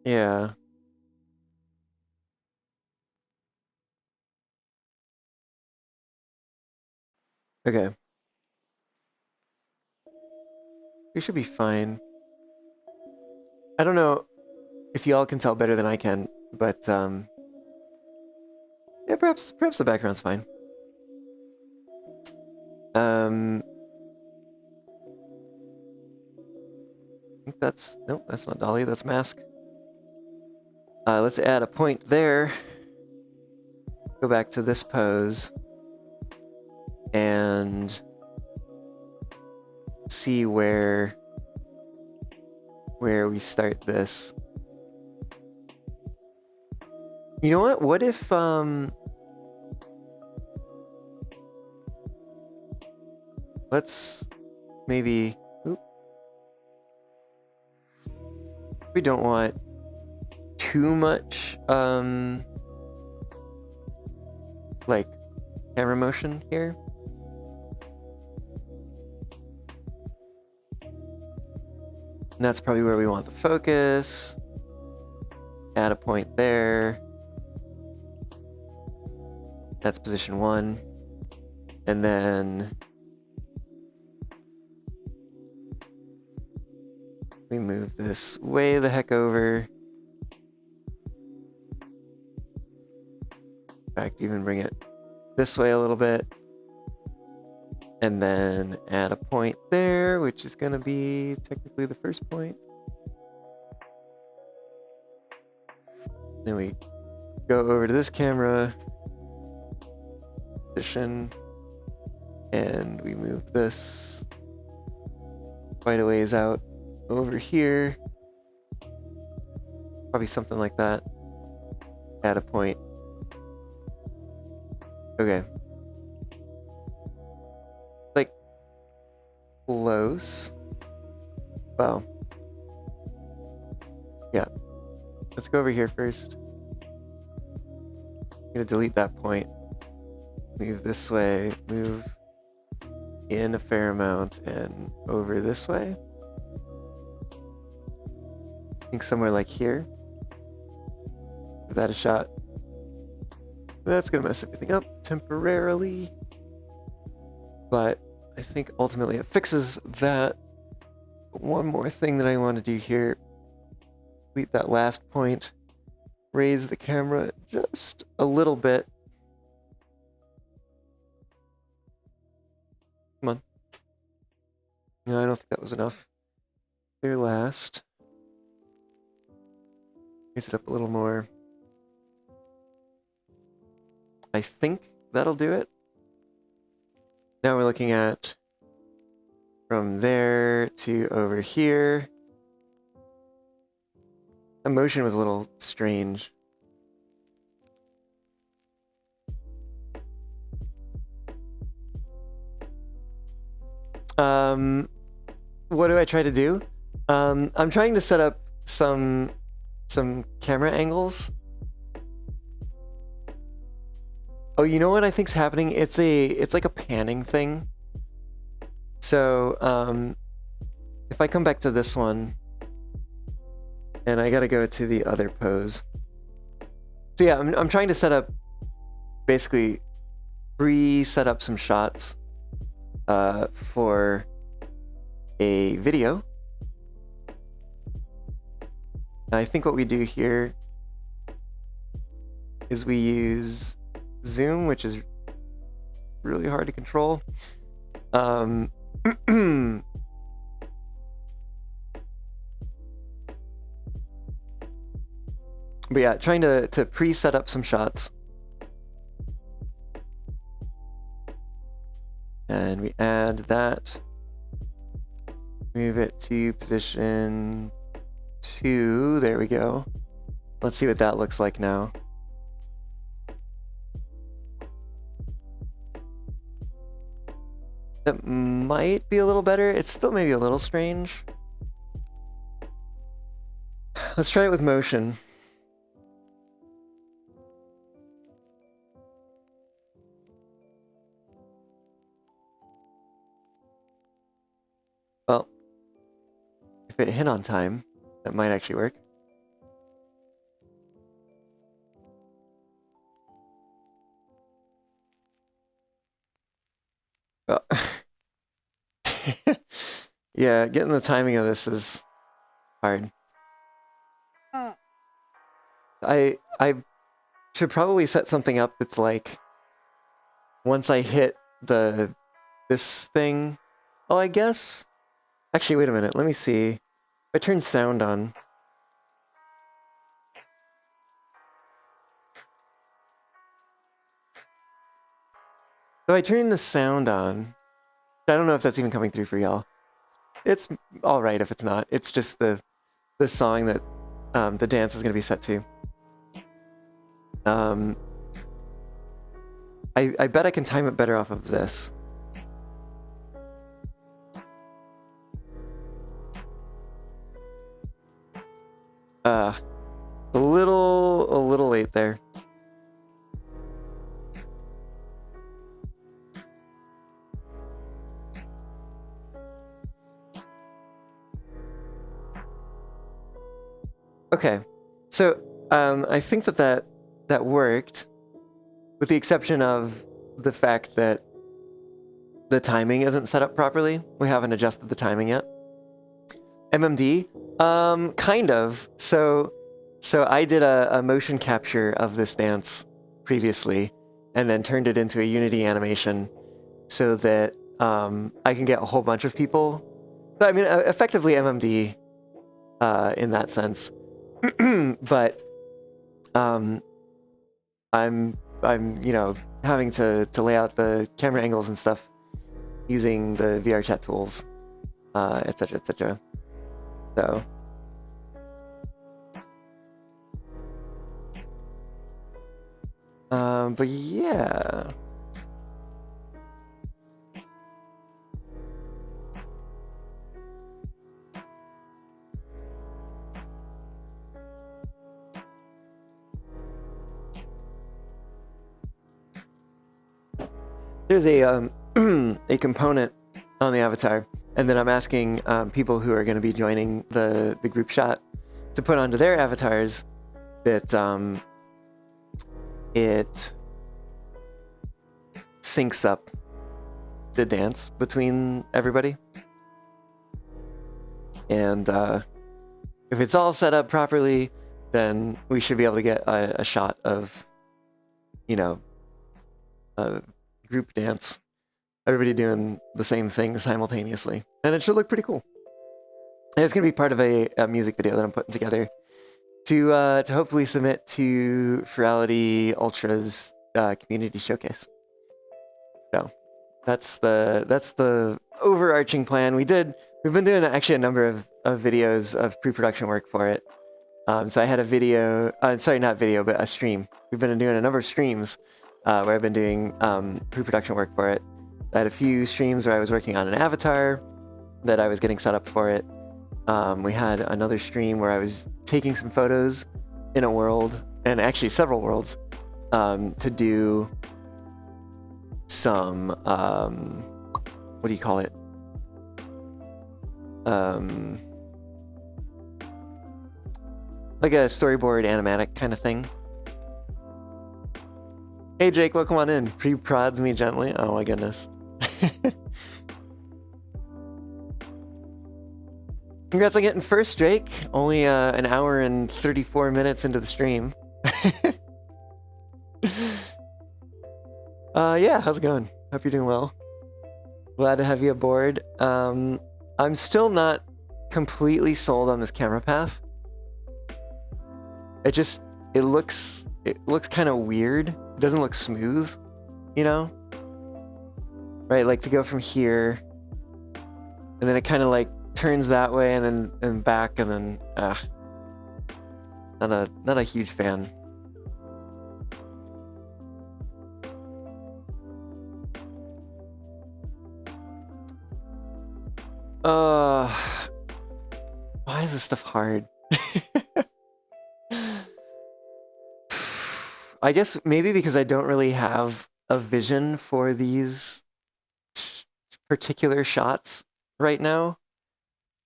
Yeah. Okay. We should be fine. I don't know if y'all can tell better than I can, but yeah, perhaps the background's fine. I think nope, that's not Dolly, that's Mask. Let's add a point there. Go back to this pose. and see where we start this. You know what? What if let's maybe we don't want too much like camera motion here. And that's probably where we want the focus. Add a point there. That's position 1. And then we move this way the heck over. In fact, even bring it this way a little bit. And then add a point there, which is going to be technically the first point. Then we go over to this camera position, and we move this quite a ways out over here. Probably something like that. Add a point. Okay. Like close. Wow. Yeah. Let's go over here first. I'm gonna delete that point. Move this way. Move in a fair amount and over this way. I think somewhere like here. Give that a shot. That's gonna mess everything up temporarily. But I think ultimately it fixes that. One more thing that I want to do here. Delete that last point. Raise the camera just a little bit. Come on. No, I don't think that was enough. Clear last. Raise it up a little more. I think that'll do it. Now we're looking at from there to over here. The motion was a little strange. What do I try to do? I'm trying to set up some camera angles. Oh, you know what I think's happening? It's like a panning thing. So, if I come back to this one, and I gotta go to the other pose. So yeah, I'm trying to set up, basically, set up some shots for a video. I think what we do here is we use zoom, which is really hard to control. But yeah, trying to pre-set up some shots. And we add that. Move it to position 2. There we go. Let's see what that looks like now. That might be a little better. It's still maybe a little strange. Let's try it with motion. Well, if it hit on time, that might actually work. Well, yeah, getting the timing of this is hard. I should probably set something up that's like, once I hit this thing. Oh, I guess. Actually, wait a minute. Let me see. If I turn sound on. So I turned the sound on. I don't know if that's even coming through for y'all. It's all right if it's not. It's just the song that the dance is going to be set to. I bet I can time it better off of this. A little late there. Okay, so I think that worked, with the exception of the fact that the timing isn't set up properly. We haven't adjusted the timing yet. MMD, kind of. So I did a motion capture of this dance previously, and then turned it into a Unity animation so that I can get a whole bunch of people. So, I mean, effectively MMD in that sense. But I'm having to lay out the camera angles and stuff using the VR chat tools, etc., etc. So but yeah. There's a a component on the avatar, and then I'm asking people who are going to be joining the group shot to put onto their avatars that it syncs up the dance between everybody. And if it's all set up properly, then we should be able to get a shot of, a group dance. Everybody doing the same thing simultaneously. And it should look pretty cool. And it's going to be part of a music video that I'm putting together to hopefully submit to Ferality Ultra's community showcase. So that's the overarching plan. We've been doing actually a number of videos of pre-production work for it. So I had a video, not video, but a stream. We've been doing a number of streams where I've been doing pre-production work for it. I had a few streams where I was working on an avatar that I was getting set up for it. We had another stream where I was taking some photos in a world, and actually several worlds, to do some, what do you call it? Like a storyboard animatic kind of thing. Hey Jake, welcome on in. Pre-prods me gently. Oh my goodness. Congrats on getting first, Drake. Only an hour and 34 minutes into the stream. Yeah, how's it going? Hope you're doing well. Glad to have you aboard. I'm still not completely sold on this camera path. It looks kind of weird. It doesn't look smooth, Right, like to go from here, and then it kind of like turns that way and then back, and then not a huge fan. Why is this stuff hard? I guess maybe because I don't really have a vision for these particular shots right now.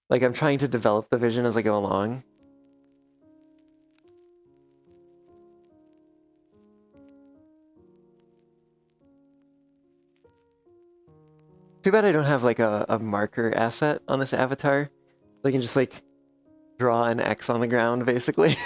Like, I'm trying to develop the vision as I go along. Too bad I don't have like a marker asset on this avatar. I can just like draw an X on the ground, basically.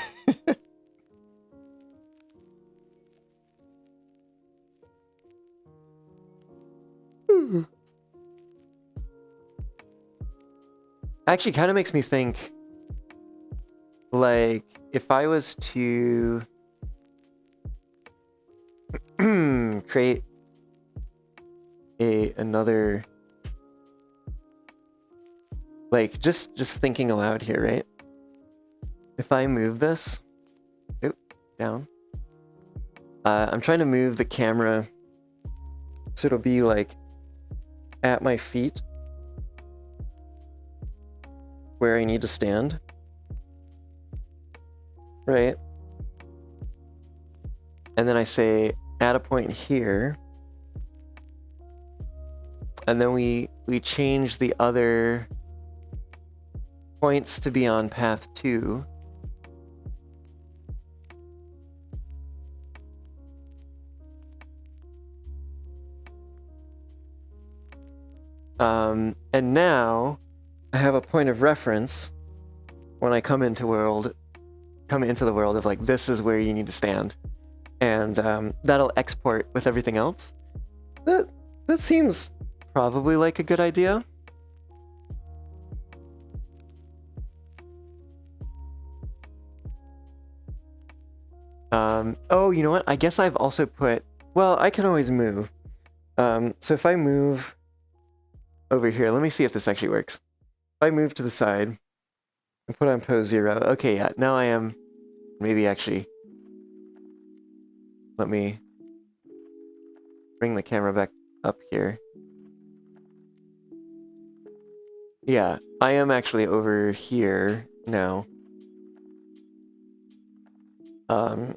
Actually, kind of makes me think, like, if I was to create another, like, just thinking aloud here, right? If I move this, down. I'm trying to move the camera so it'll be like at my feet where I need to stand. Right? And then I say at a point here. And then we change the other points to be on path 2. And now I have a point of reference when I come into the world of like, this is where you need to stand. And that'll export with everything else. That seems probably like a good idea. Oh, you know what? I guess I've also put, well, I can always move. So if I move over here, let me see if this actually works. If I move to the side and put on pose 0, okay, yeah, now I am, maybe actually, let me bring the camera back up here. Yeah, I am actually over here now.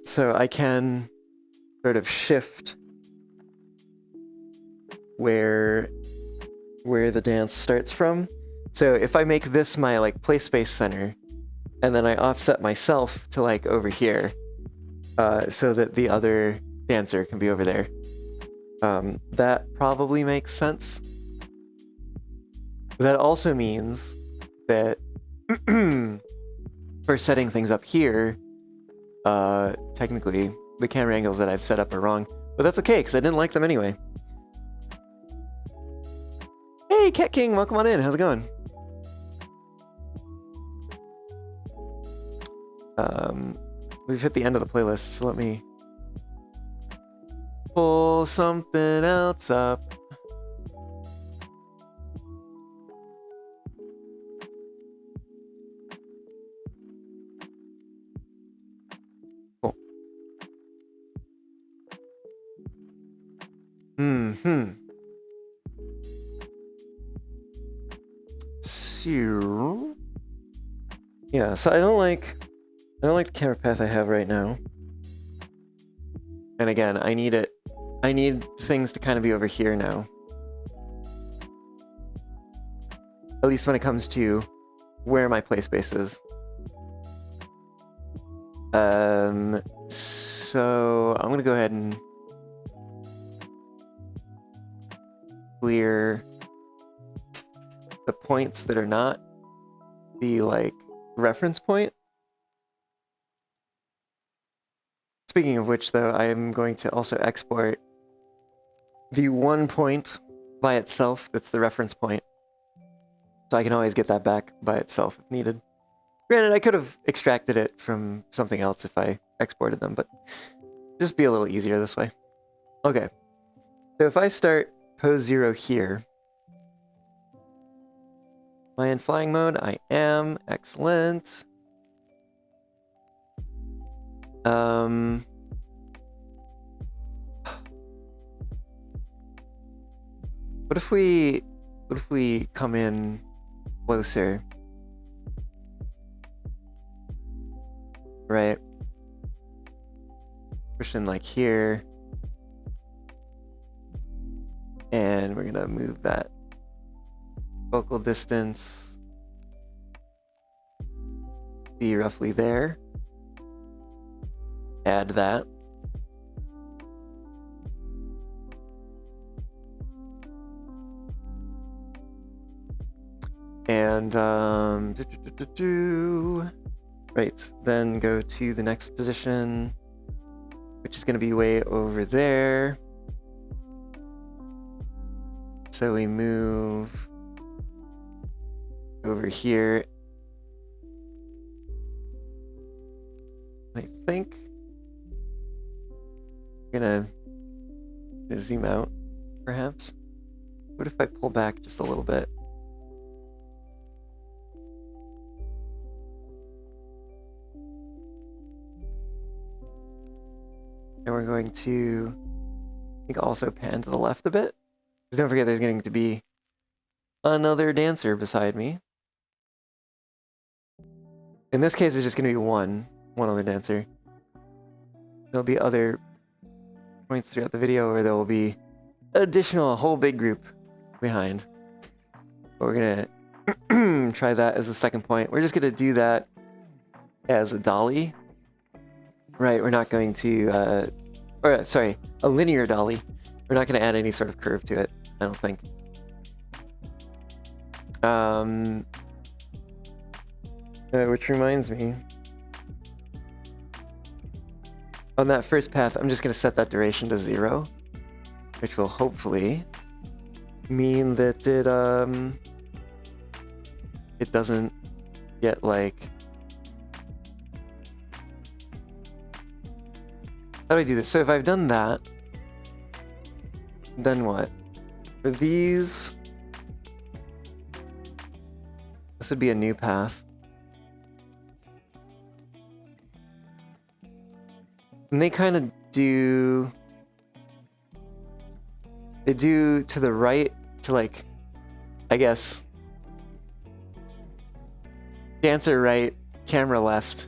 So I can sort of shift where the dance starts from. So if I make this my like play space center, and then I offset myself to like over here, so that the other dancer can be over there. That probably makes sense. That also means that for setting things up here, technically the camera angles that I've set up are wrong, but that's okay because I didn't like them anyway. Hey, Cat King, welcome on in. How's it going? We've hit the end of the playlist, so let me pull something else up. Cool. So, yeah, so I don't like the camera path I have right now. And again, I need things to kind of be over here now. At least when it comes to where my play space is. So I'm gonna go ahead and clear the points that are not the like reference point. Speaking of which, though, I am going to also export the one point by itself that's the reference point. So I can always get that back by itself if needed. Granted, I could have extracted it from something else if I exported them, but just be a little easier this way. Okay. So if I start pose 0 here, am I in flying mode? I am. Excellent. What if we come in closer? Right. Push in like here. And we're gonna move that focal distance. Be roughly there. Add that. And right, then go to the next position, which is going to be way over there. So we move over here. I think I'm gonna zoom out, perhaps. if I pull back just a little bit. And we're going to, I think, also pan to the left a bit. Because don't forget there's going to be another dancer beside me. In this case, it's just going to be one other dancer. There'll be other points throughout the video where there will be a whole big group behind. But we're going to try that as the second point. We're just going to do that as a dolly. Right, we're not going to, a linear dolly. We're not going to add any sort of curve to it, I don't think. Which reminds me, on that first path, I'm just going to set that duration to 0, which will hopefully mean that it doesn't get like, how do I do this? So if I've done that, then what? For these, this would be a new path. And they kind of do, they do to the right, to like, I guess, dancer right, camera left.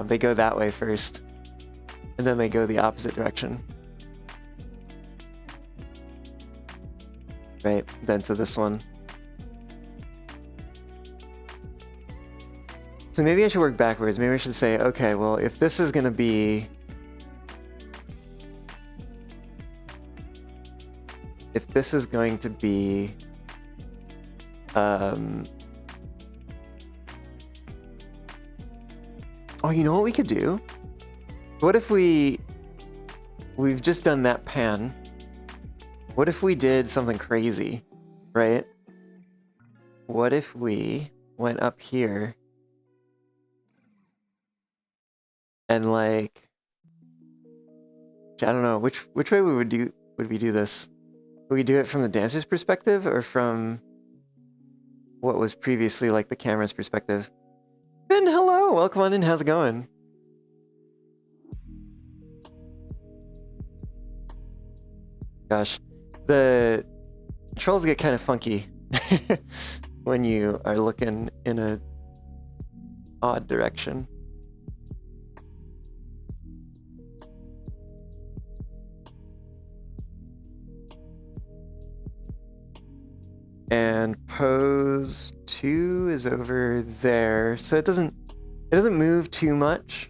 They go that way first. And then they go the opposite direction. Right, then to this one. So maybe I should work backwards. Maybe I should say, okay, well, if this is gonna be... If this is going to be... Oh, you know what we could do? What if we've just done that pan. What if we did something crazy, right? What if we went up here and like, I don't know, which way would we do this? Would we do it from the dancer's perspective or from what was previously like the camera's perspective? Ben, hello, welcome on in, how's it going? Gosh, the controls get kind of funky when you are looking in a odd direction. And pose 2 is over there, so it doesn't move too much.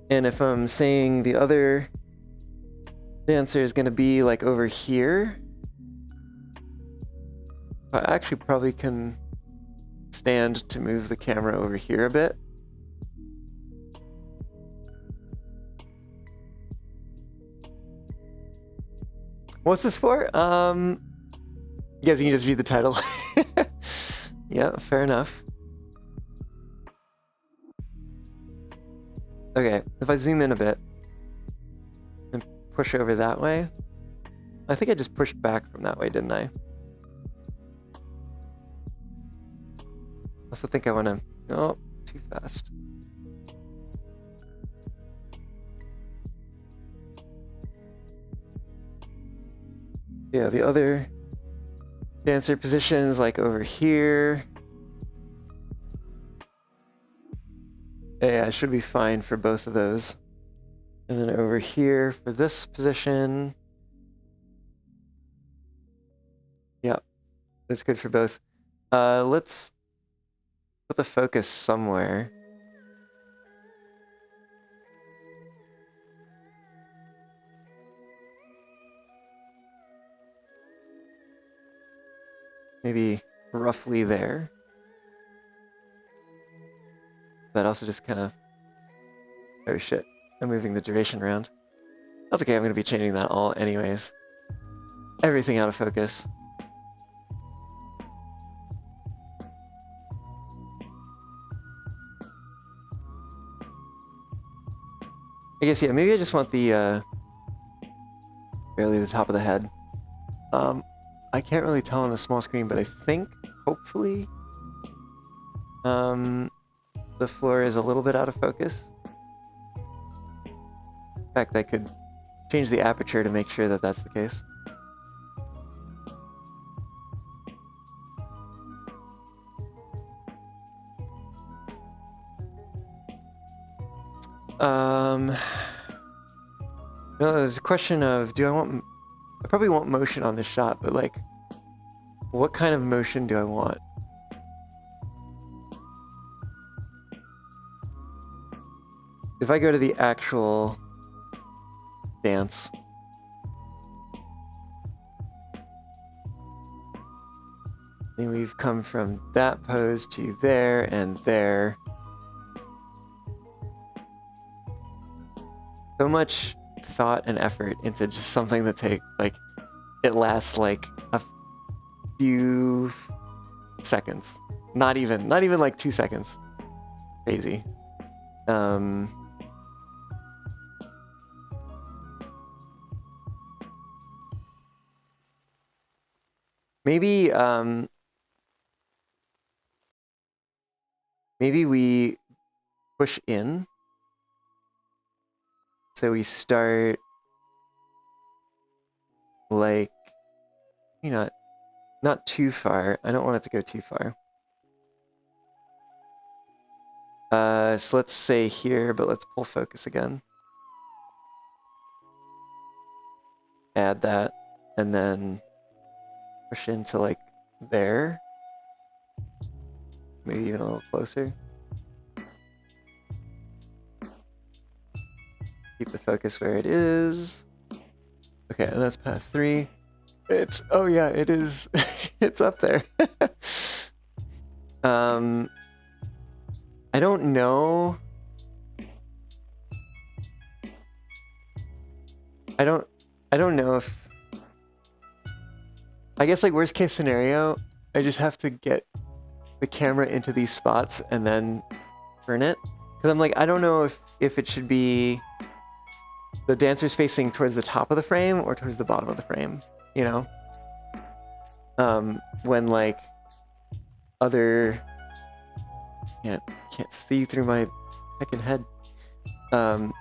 And if I'm saying the other dancer is going to be like over here, I actually probably can stand to move the camera over here a bit. What's this for? You guys can just read the title. Yeah, fair enough. Okay, if I zoom in a bit and push over that way, I think I just pushed back from that way, didn't I? I also think I want to... Oh, too fast. Yeah, the other dancer positions like over here. Yeah, I should be fine for both of those. And then over here for this position. Yep, that's good for both. Let's put the focus somewhere. Maybe roughly there. But also just kind of... Oh shit, I'm moving the duration around. That's okay, I'm going to be changing that all anyways. Everything out of focus. I guess, yeah, maybe I just want the barely the top of the head. I can't really tell on the small screen, but I think, hopefully, the floor is a little bit out of focus. In fact, I could change the aperture to make sure that that's the case. No, there's a question of, I probably want motion on this shot, but like, what kind of motion do I want? If I go to the actual dance, then we've come from that pose to there and there. So much thought and effort into just something that it lasts like a few seconds. Not even like 2 seconds. Crazy. Maybe we push in. So we start like, not too far. I don't want it to go too far. So let's say here, but let's pull focus again. Add that, and then push into like there. Maybe even a little closer. Keep the focus where it is. Okay, and that's path 3. Oh yeah, it is. It's up there. I don't know. I don't know if, I guess like worst case scenario, I just have to get the camera into these spots and then turn it. Because I'm like, I don't know if it should be the dancer's facing towards the top of the frame or towards the bottom of the frame, you know? When like other, can't see through my heckin' head.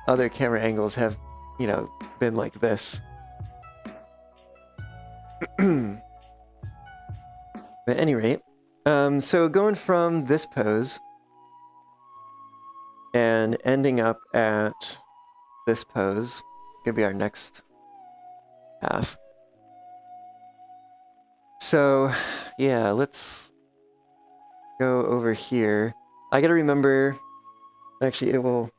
Other camera angles have, been like this. But at any rate, so going from this pose and ending up at this pose, gonna be our next path. So, yeah, let's go over here. I gotta remember, actually it will,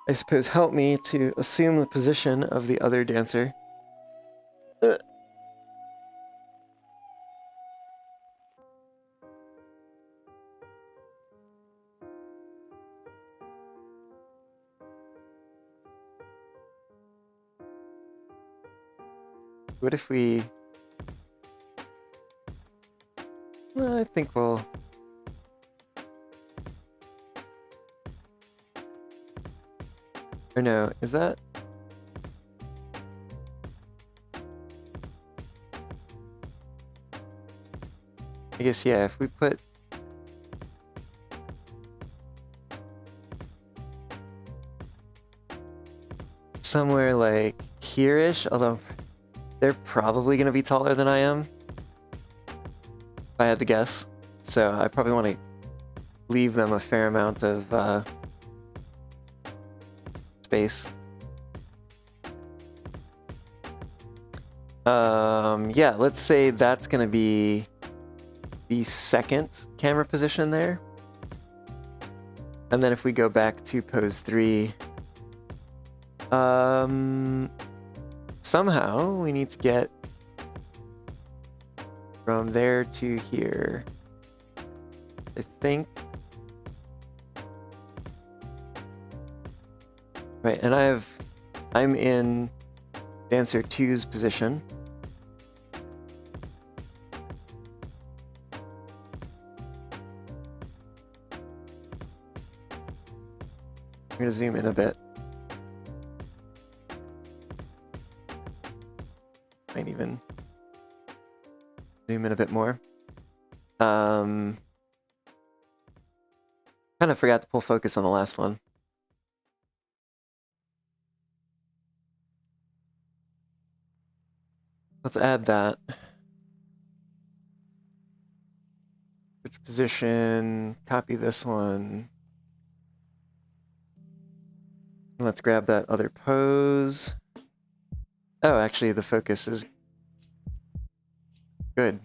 I suppose, help me to assume the position of the other dancer. What if we... I think we'll... Or no, is that... I guess, yeah, if we put... somewhere like here-ish, although they're probably going to be taller than I am, if I had to guess. So I probably want to leave them a fair amount of space. Yeah, let's say that's going to be the second camera position there. And then if we go back to pose 3, somehow we need to get from there to here. I think. Right, and I'm in dancer 2's position. I'm gonna zoom in a bit. zoom in a bit more. Kind of forgot to pull focus on the last one. Let's add that. Switch position, copy this one. Let's grab that other pose. Oh, actually, the focus is good.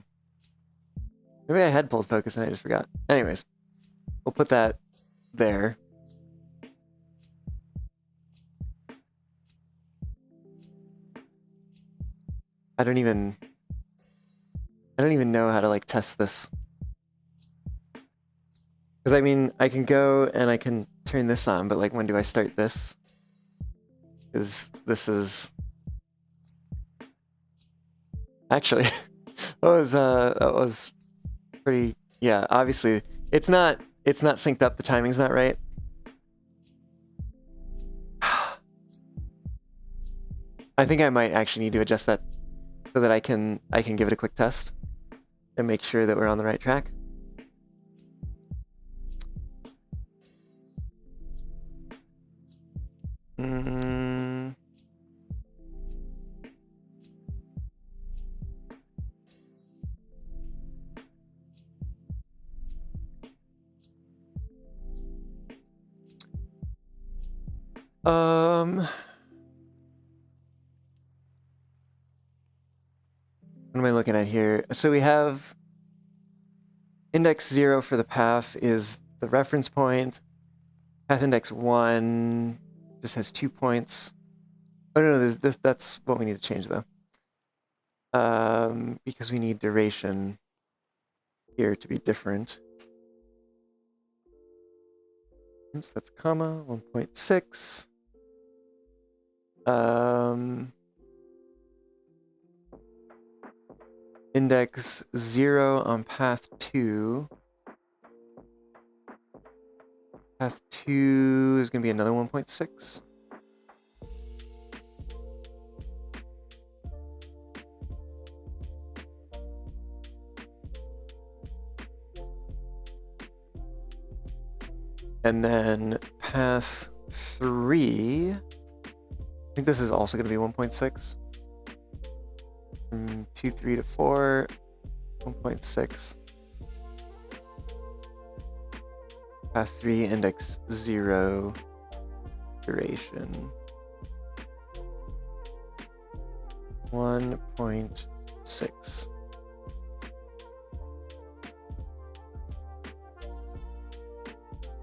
Maybe I had pulled focus and I just forgot. Anyways, we'll put that there. I don't even know how to like test this. Because I mean, I can go and I can turn this on, but like when do I start this? Because this is actually that was pretty, yeah, obviously it's not synced up, the timing's not right. I think I might actually need to adjust that so that I can give it a quick test and make sure that we're on the right track. What am I looking at here? So we have index 0 for the path is the reference point. Path index 1 just has 2 points. Oh no, that's what we need to change though. Because we need duration here to be different. Oops, that's a comma, 1.6. Index 0 on path 2. Path 2 is going to be another 1.6. And then path 3, I think this is also going to be 1.6. From 2, 3 to 4, 1.6. Path 3, index 0, duration. 1.6.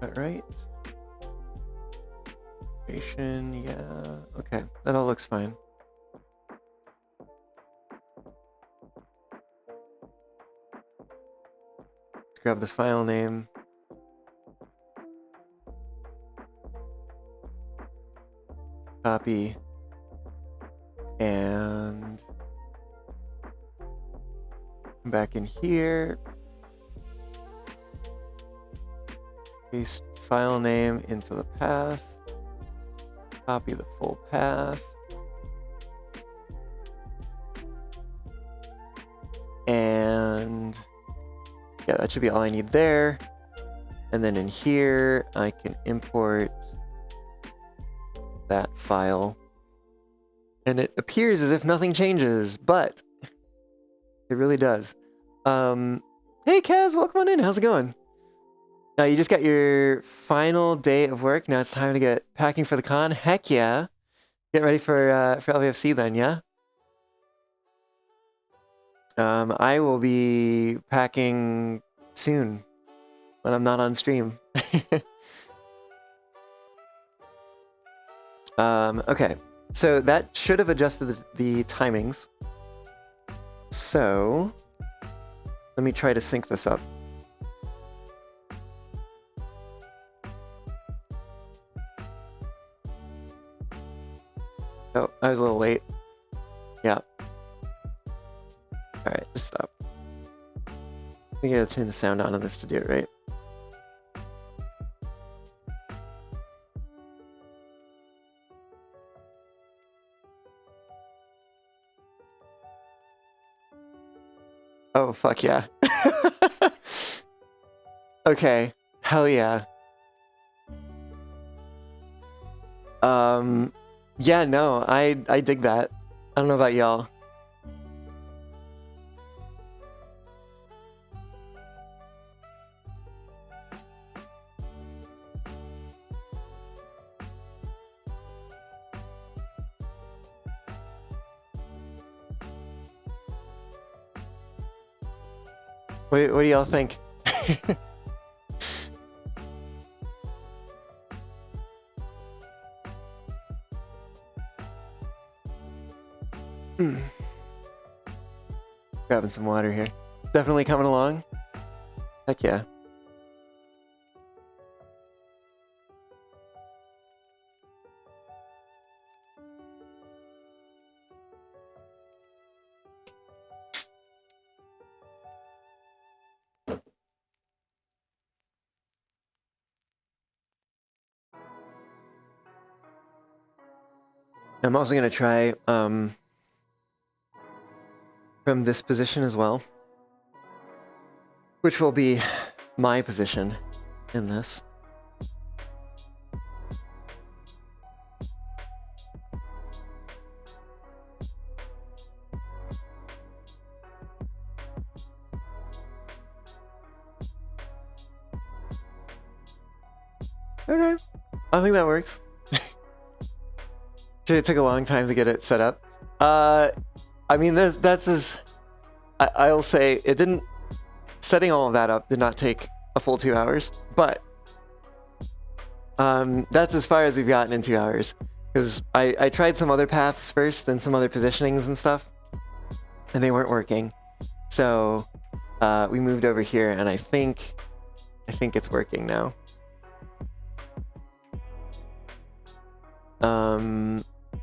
That right? Duration, yeah. Okay, that all looks fine. Let's grab the file name. Copy. And come back in here. Paste file name into the path. Copy the full path. And yeah, that should be all I need there. And then in here, I can import that file. And it appears as if nothing changes, but it really does. Hey Kaz, welcome on in. How's it going? You just got your final day of work. Now it's time to get packing for the con. Heck yeah. Get ready for LVFC then, yeah? I will be packing soon when I'm not on stream. Okay, so that should have adjusted the timings. So let me try to sync this up. Oh, I was a little late. Yeah. Alright, just stop. I think I gotta turn the sound on this to do it right. Oh, fuck yeah. Okay, hell yeah. Yeah, no, I dig that. I don't know about y'all. What do y'all think? Grabbing some water here. Definitely coming along. Heck yeah. I'm also gonna try from this position as well, which will be my position in this. Okay, I think that works. It took a long time to get it set up. I mean, that's as... I'll say it didn't... Setting all of that up did not take a full 2 hours, but that's as far as we've gotten in 2 hours. Because I tried some other paths first, then some other positionings and stuff, and they weren't working. So we moved over here, and I think it's working now.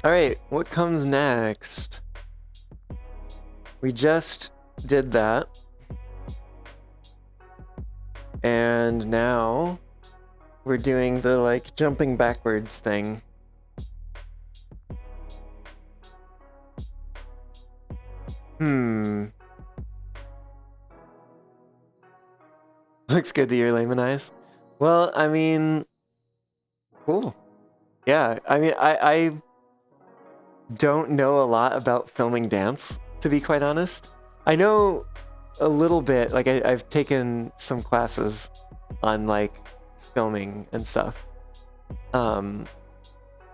All right, what comes next? We just did that. And now we're doing the like jumping backwards thing. Looks good to your layman eyes. Well, I mean, cool. Yeah, I mean, I don't know a lot about filming dance, to be quite honest. I know a little bit, like I've taken some classes on like filming and stuff.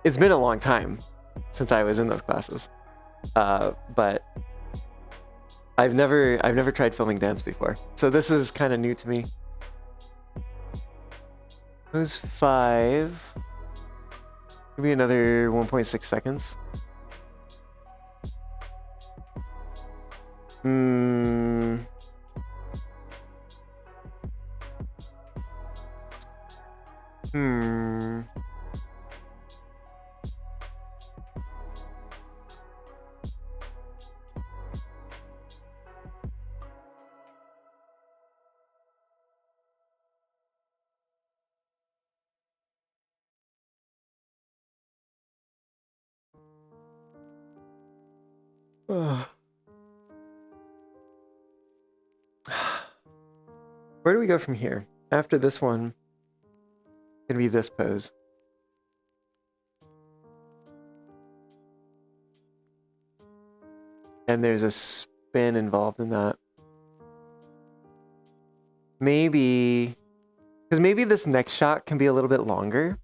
It's been a long time since I was in those classes, but I've never tried filming dance before, so this is kind of new to me. Pose 5. Maybe another 1.6 seconds. Where do we go from here? After this one, it's gonna be this pose. And there's a spin involved in that. Maybe, because maybe this next shot can be a little bit longer.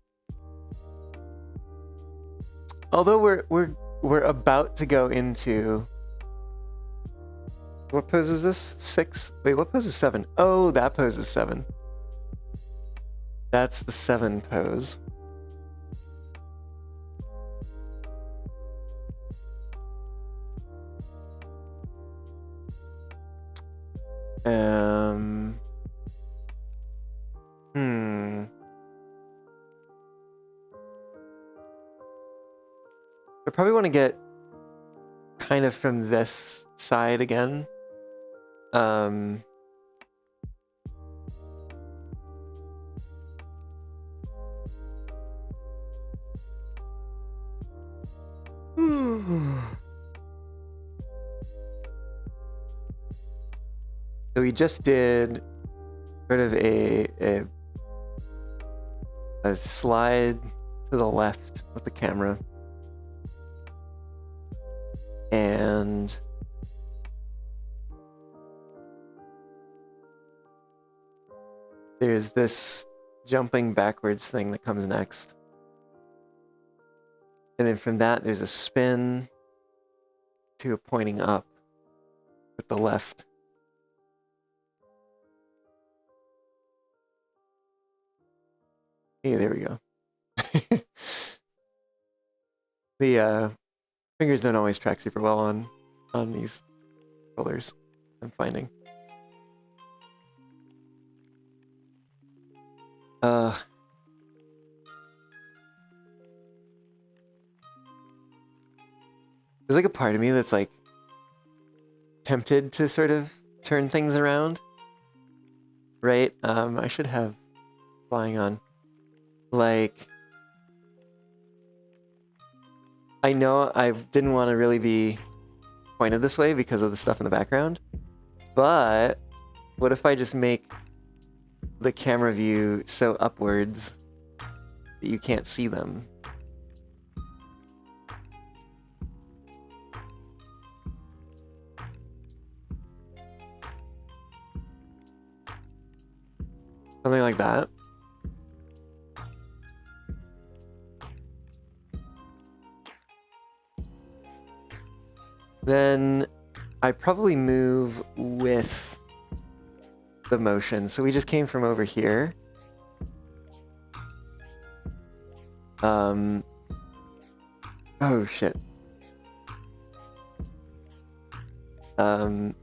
Although we're about to go into... What pose is this? 6? Wait, what pose is 7? Oh, that pose is 7. That's the 7 pose. I probably want to get kind of from this side again. So we just did sort of a slide to the left with the camera. And there's this jumping backwards thing that comes next. And then from that, there's a spin to a pointing up with the left. Hey, there we go. The fingers don't always track super well on these rollers, I'm finding. There's like a part of me that's like tempted to sort of turn things around, right? I should have flying on. Like, I know I didn't want to really be pointed this way because of the stuff in the background, but what if I just make the camera view so upwards that you can't see them? Something like that. Then I probably move with the motion. So we just came from over here. Oh shit. So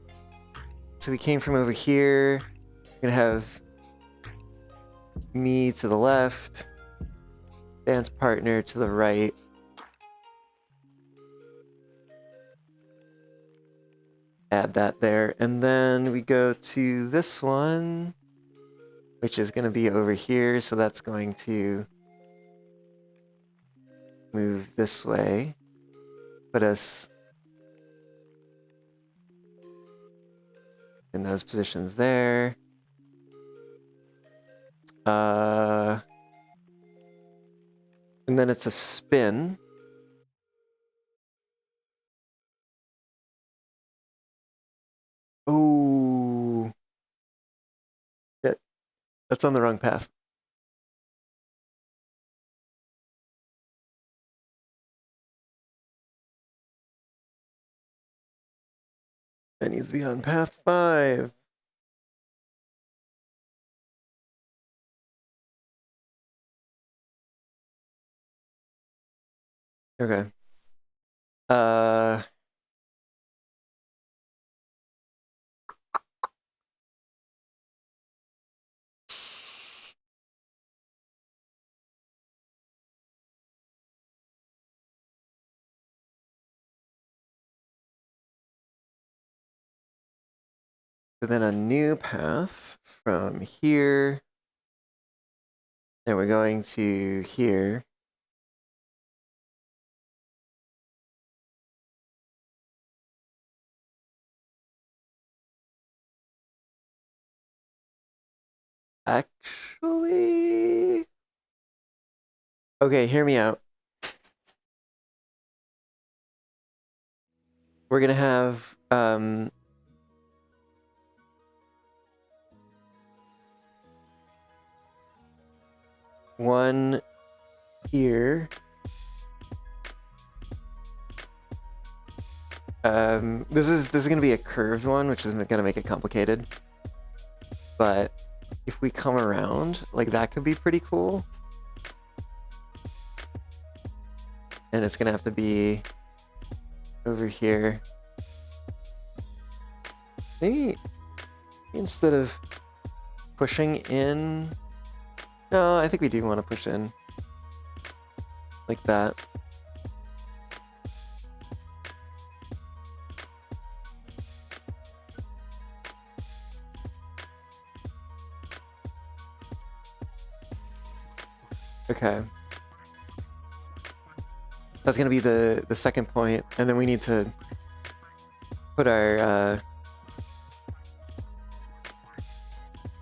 we came from over here. We're gonna have me to the left, dance partner to the right. Add that there, and then we go to this one, which is going to be over here, so that's going to move this way, put us in those positions there. And then it's a spin. Ooh. Shit. That's on the wrong path. That needs to be on path 5. Okay. So then a new path from here. And we're going to here. Actually... Okay, hear me out. We're gonna have one here. This is gonna be a curved one, which is gonna make it complicated. But if we come around, like that could be pretty cool. And it's gonna have to be over here. Maybe instead of pushing in, no, I think we do want to push in like that. Okay. That's gonna be the second point, and then we need to put our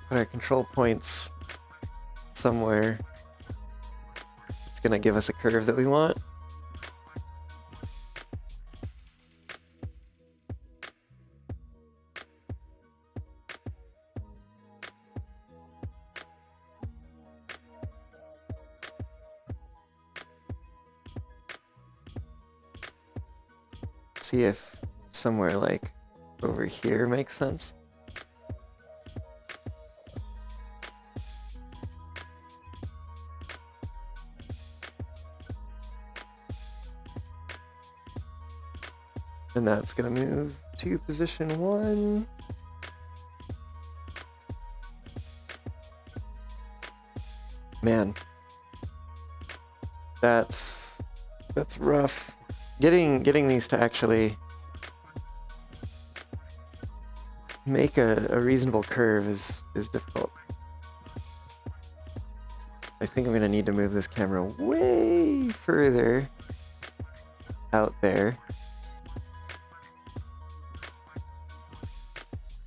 put our control points somewhere. It's gonna give us a curve that we want. See if somewhere like over here makes sense. And that's gonna move to position 1. Man, that's rough. Getting these to actually make a reasonable curve is difficult. I think I'm gonna need to move this camera way further out there.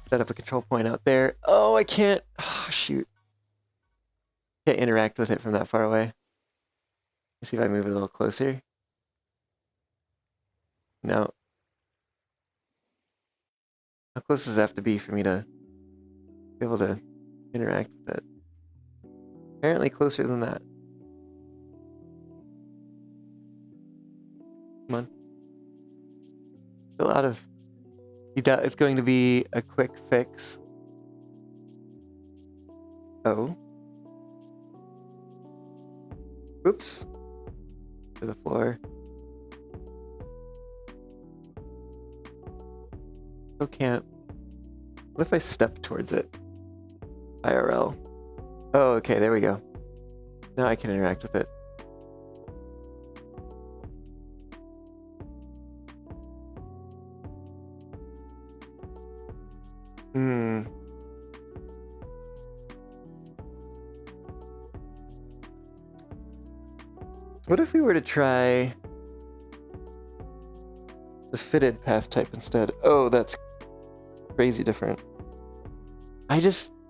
Set up a control point out there. Oh, I can't. Oh, shoot. Can't interact with it from that far away. Let's see if I move it a little closer. No. How close does it have to be for me to be able to interact with it? Apparently closer than that. Come on. Still out of... It's going to be a quick fix. Oh. Oops. To the floor. Still can't. What if I step towards it? IRL. Oh, okay, there we go. Now I can interact with it. What if we were to try the fitted path type instead? Oh, that's crazy different.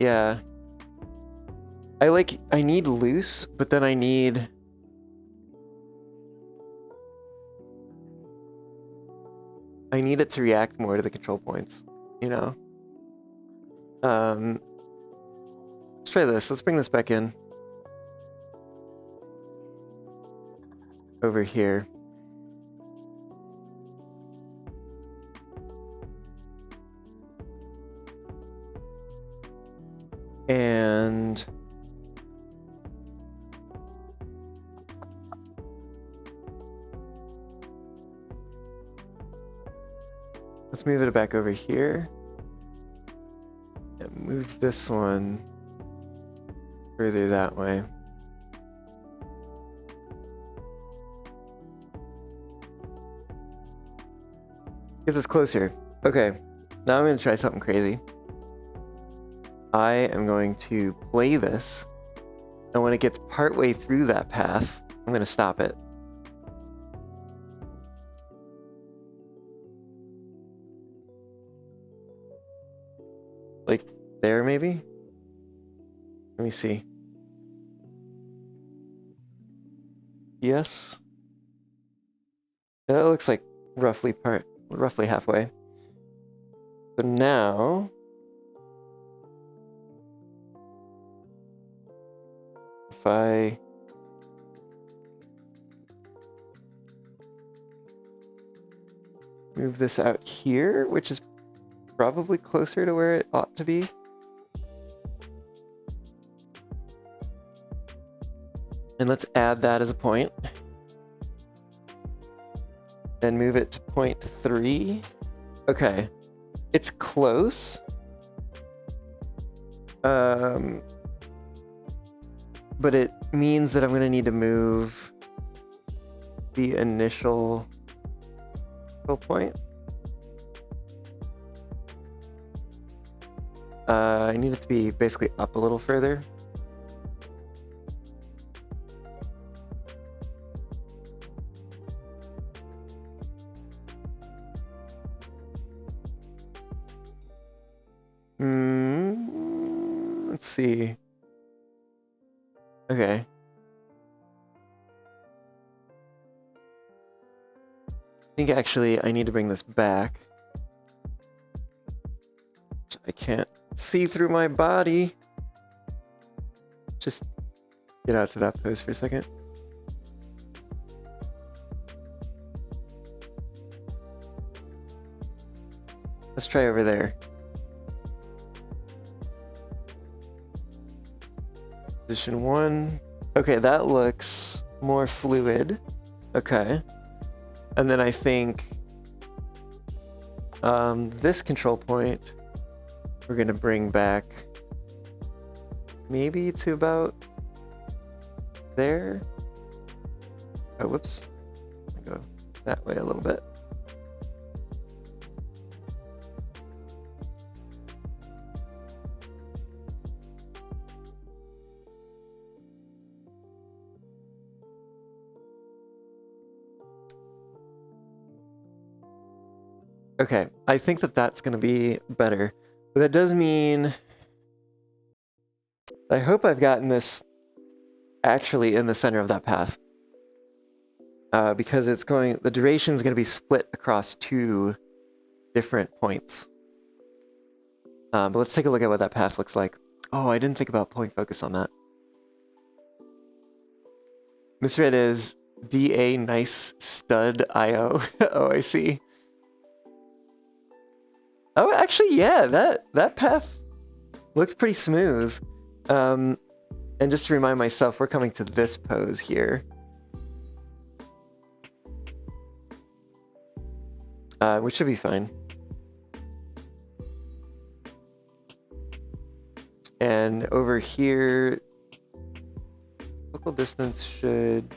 Yeah. I need loose, but then I need... I need it to react more to the control points, you know? Let's try this. Let's bring this back in. Over here. And let's move it back over here. And move this one further that way. Because it's closer. Okay, now I'm going to try something crazy. I am going to play this, and when it gets partway through that path, I'm going to stop it. Like there, maybe? Let me see. Yes. That looks like roughly halfway. So now, if I move this out here, which is probably closer to where it ought to be. And let's add that as a point. Then move it to 0.3. Okay. It's close. But it means that I'm going to need to move the initial point. I need it to be basically up a little further. Let's see. Okay. I think actually I need to bring this back. I can't see through my body. Just get out to that pose for a second. Let's try over there. Position 1. Okay, that looks more fluid. Okay. And then I think this control point we're going to bring back maybe to about there. Oh, whoops. Go that way a little bit. Okay, I think that that's going to be better. But that does mean... I hope I've gotten this actually in the center of that path. Because it's going... The duration is going to be split across 2 different points. But let's take a look at what that path looks like. Oh, I didn't think about pulling focus on that. Misread is DA nice stud IO. Oh, I see. Oh, actually, yeah, that path looks pretty smooth. And just to remind myself, we're coming to this pose here. Which should be fine. And over here, focal distance should...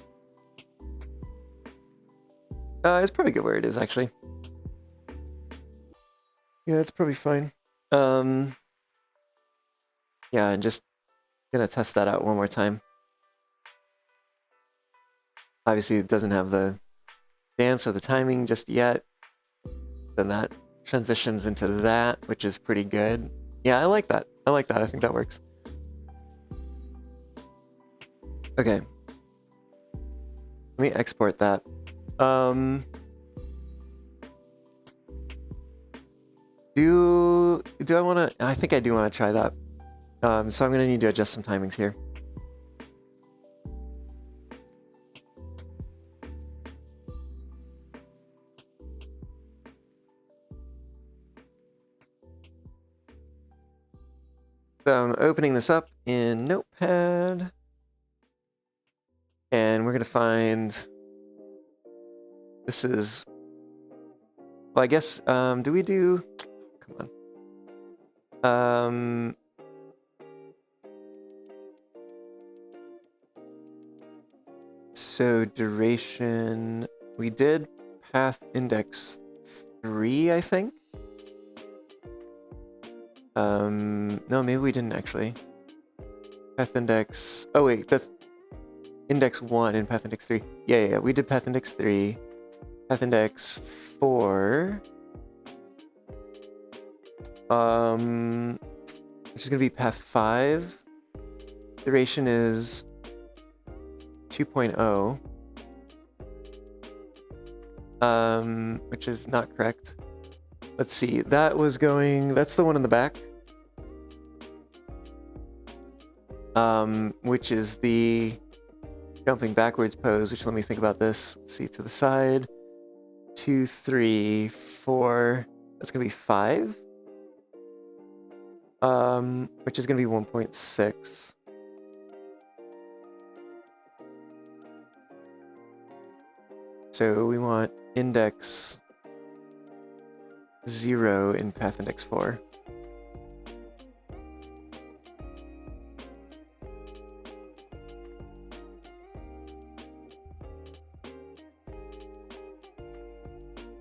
it's probably good where it is, actually. Yeah, it's probably fine. Yeah, and just gonna test that out one more time. Obviously, it doesn't have the dance or the timing just yet. Then that transitions into that, which is pretty good. Yeah, I like that. I like that. I think that works. Okay. Let me export that. Do I want to... I think I do want to try that. So I'm going to need to adjust some timings here. So I'm opening this up in Notepad. And we're going to find... This is... Well, I guess... do we do... Come on. So duration... We did path index 3, I think? No, maybe we didn't actually. Path index... Oh wait, that's index 1 in path index 3. Yeah, we did path index 3. Path index 4. Which is going to be path 5. Duration is 2.0. Which is not correct. Let's see, that was going... That's the one in the back. Which is the jumping backwards pose, which let me think about this. Let's see, to the side. 2, 3, 4. That's going to be 5. Which is going to be 1.6. So we want index 0 in path index 4.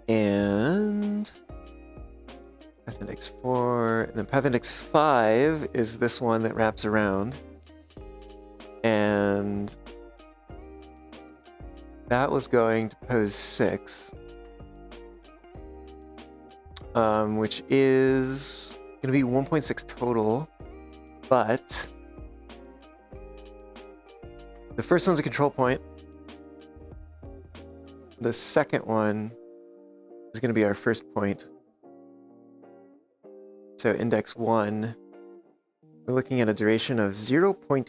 And path index 4, and then path index 5 is this one that wraps around. And that was going to pose 6. Which is going to be 1.6 total. but the first one's a control point. The second one is going to be our first point. So index 1, we're looking at a duration of 0.8.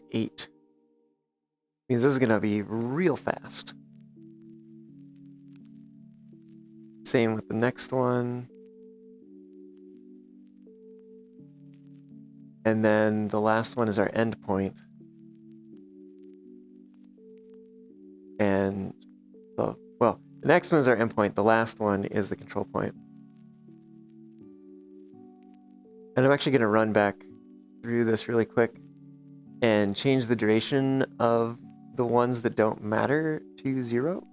Means this is going to be real fast. Same with the next one. And then the last one is our end point. And the next one is our endpoint. The last one is the control point. And I'm actually going to run back through this really quick and change the duration of the ones that don't matter to 0.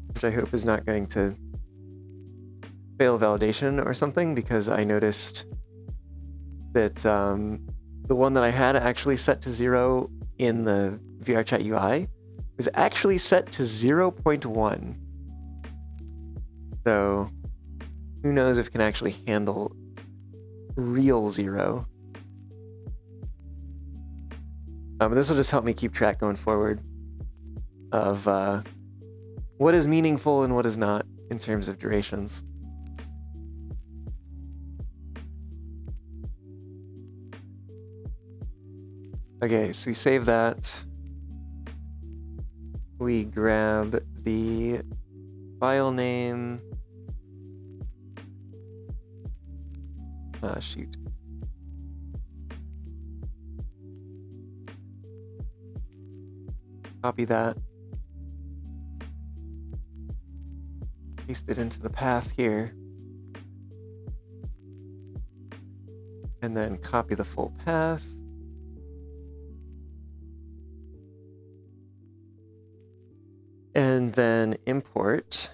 Which I hope is not going to fail validation or something, because I noticed that the one that I had actually set to 0 in the VRChat UI was actually set to 0.1. So who knows if it can actually handle real 0. But this will just help me keep track going forward of what is meaningful and what is not in terms of durations. Okay, so we save that. We grab the file name. Shoot. Copy that. Paste it into the path here. And then copy the full path. And then import.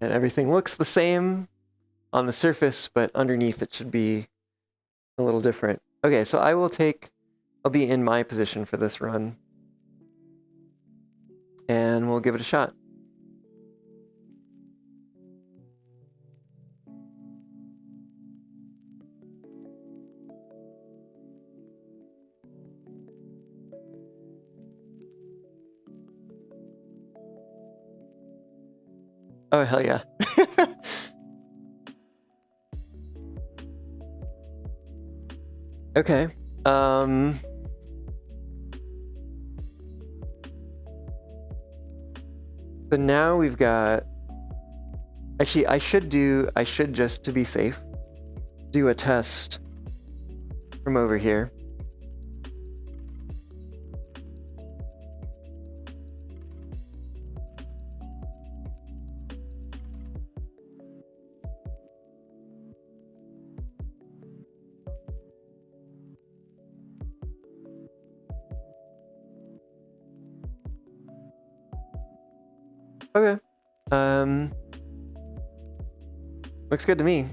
And everything looks the same on the surface, but underneath it should be a little different. Okay, so I'll be in my position for this run. And we'll give it a shot. Oh, hell yeah. Okay. So now we've got... Actually, I should just, to be safe, do a test from over here. Okay. Looks good to me.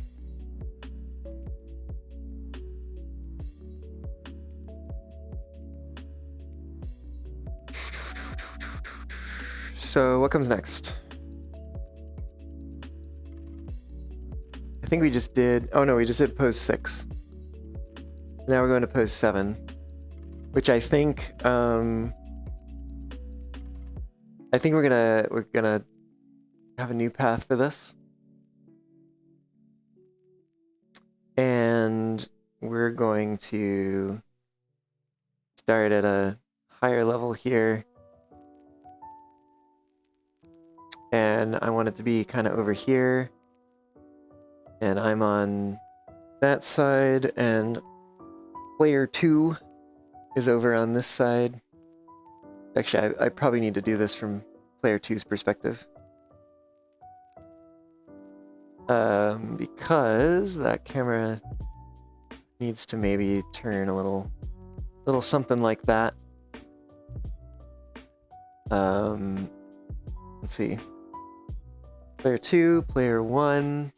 So what comes next? I think we just did... Oh no, we just did pose 6. Now we're going to pose 7, which I think we're gonna have a new path for this. And we're going to start at a higher level here. And I want it to be kind of over here. And I'm on that side, and player 2 is over on this side. Actually, I probably need to do this from player 2's perspective. Because that camera needs to maybe turn a little something like that. Let's see. Player 2, player 1.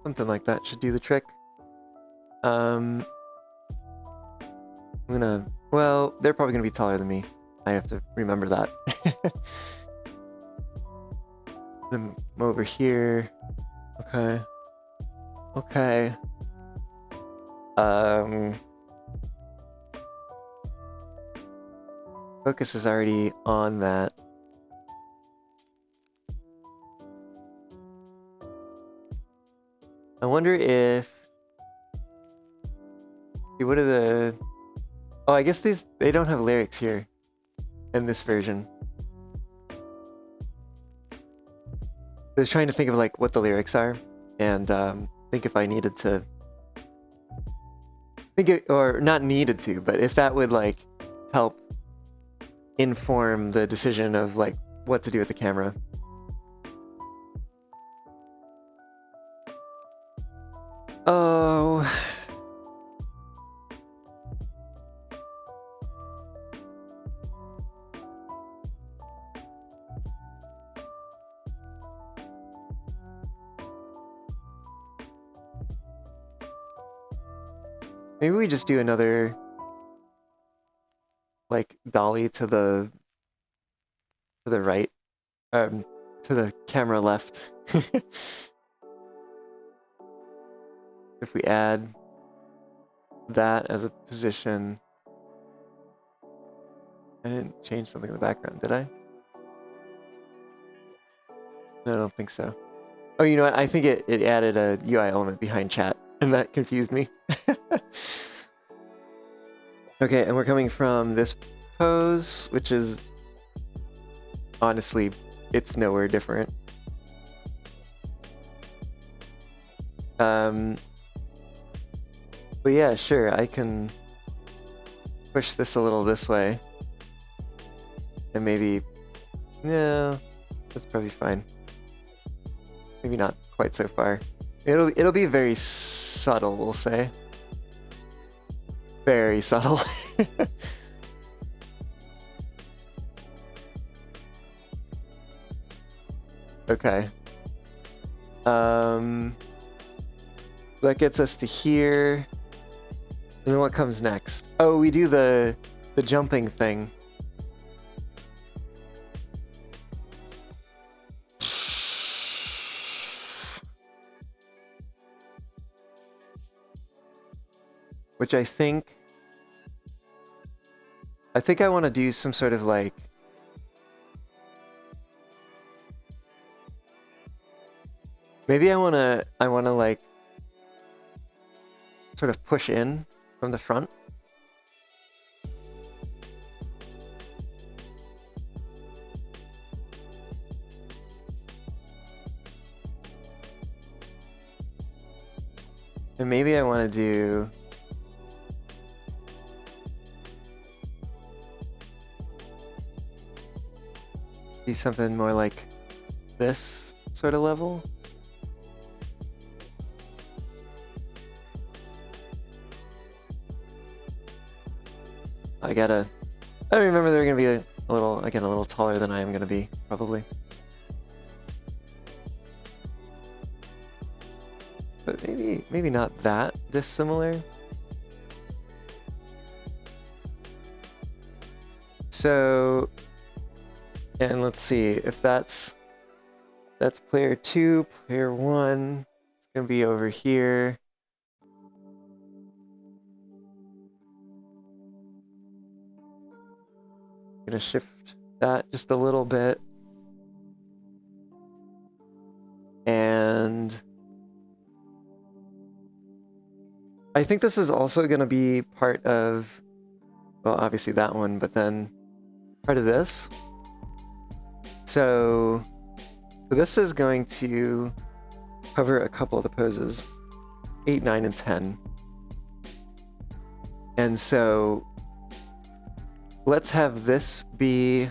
Something like that should do the trick. I'm gonna... Well, they're probably gonna be taller than me. I have to remember that. I'm over here. Okay. Okay. Focus is already on that. I wonder if... What are the... Oh, I guess they don't have lyrics here in this version. I was trying to think of like what the lyrics are, and think if I needed to or not needed to, but if that would like help inform the decision of like what to do with the camera. Oh. Maybe we just do another like dolly to the right, to the camera left. If we add that as a position, I didn't change something in the background, did I? No, I don't think so. Oh, you know what? I think it added a UI element behind chat, and that confused me. Okay, and we're coming from this pose, which is honestly, it's nowhere different. But yeah, sure, I can push this a little this way. And maybe, yeah, that's probably fine. Maybe not quite so far. It'll be very subtle, we'll say. Very subtle. Okay. That gets us to here. And then what comes next? Oh, we do the jumping thing. Which I think I want to do some sort of like maybe I want to like sort of push in from the front. And maybe I want to do something more like this sort of level. I remember they're gonna be a little taller than I am gonna be, probably. But maybe not that dissimilar. So, and let's see if that's player 2, player 1. It's gonna be over here. Gonna shift that just a little bit. And I think this is also gonna be part of, well, obviously that one, but then part of this. So this is going to cover a couple of the poses, 8, 9, and 10. And so let's have this be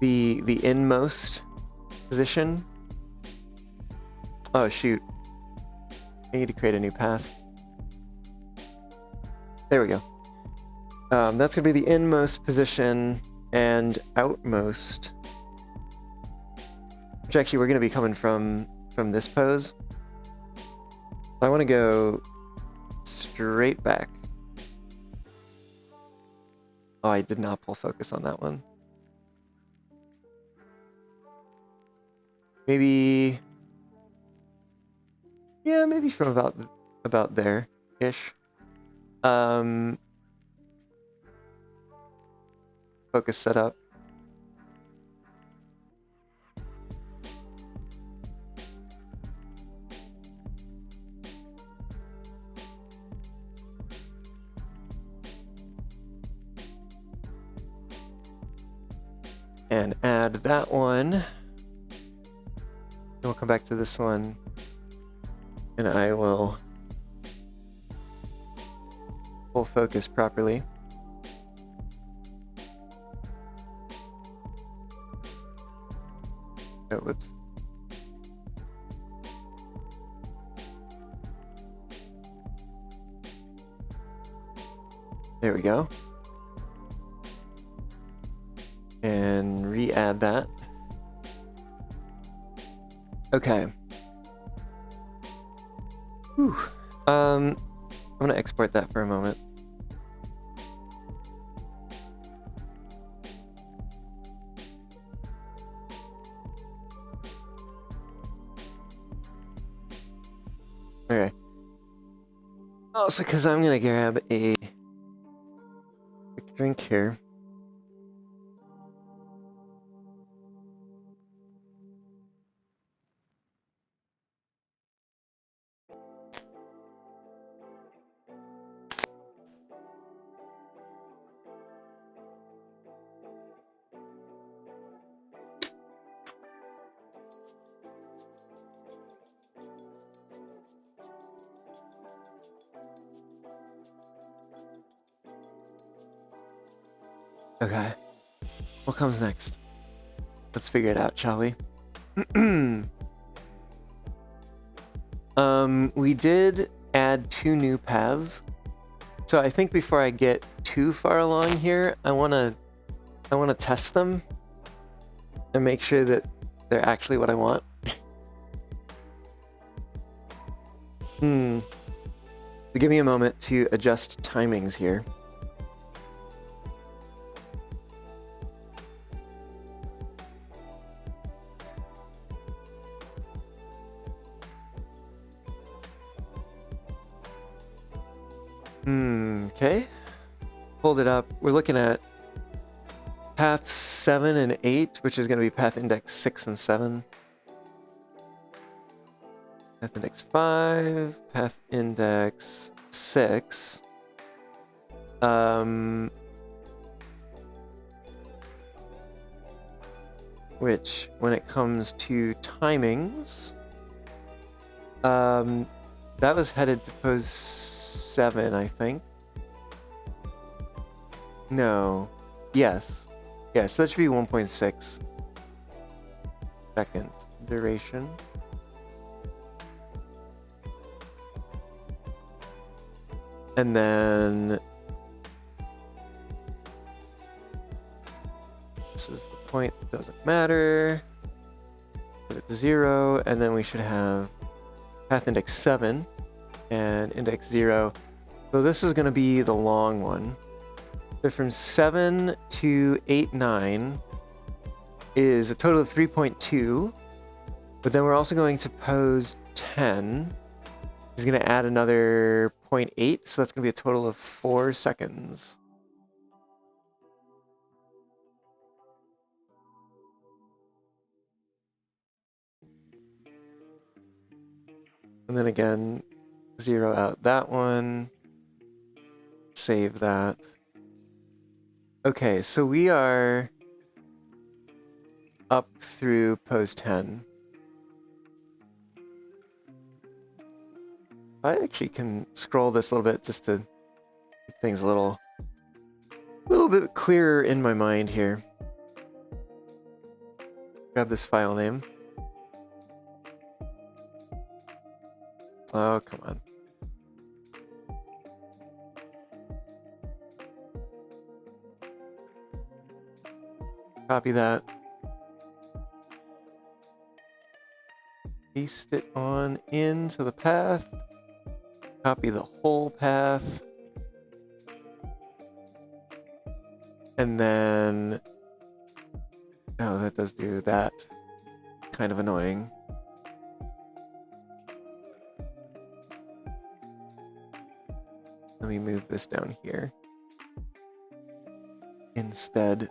the inmost position. Oh shoot. I need to create a new path. There we go. That's gonna be the inmost position and outmost. Which actually we're gonna be coming from this pose. I wanna go straight back. Oh, I did not pull focus on that one. Maybe... Yeah, maybe from about there-ish. Focus setup. And add that one. Then we'll come back to this one. And I will pull focus properly. Oh, whoops. There we go. And re-add that. Okay. Whew. I'm gonna export that for a moment. Okay. Also, because I'm gonna grab a quick drink here. Okay. What comes next? Let's figure it out, shall we? We did add 2 new paths. So I think before I get too far along here, I wanna test them and make sure that they're actually what I want. So give me a moment to adjust timings here. Okay. Pulled it up. We're looking at path 7 and 8, which is going to be path index 6 and 7. Path index 5, path index 6. Which, when it comes to timings, that was headed to pose 7, I think. No. Yes. Yes, that should be 1.6 seconds duration. And then this is the point that doesn't matter. Put it to 0, and then we should have path index 7 and index 0. So this is going to be the long one. So from 7 to 8, 9 is a total of 3.2. But then we're also going to pose 10. He's going to add another 0.8, so that's going to be a total of 4 seconds. And then again, 0 out that one. Save that. Okay, so we are up through pose 10. I actually can scroll this a little bit just to keep things a little bit clearer in my mind here. Grab this file name. Oh, come on. Copy that. Paste it on into the path. Copy the whole path. And then... Oh, that does do that. Kind of annoying. Let me move this down here. Instead,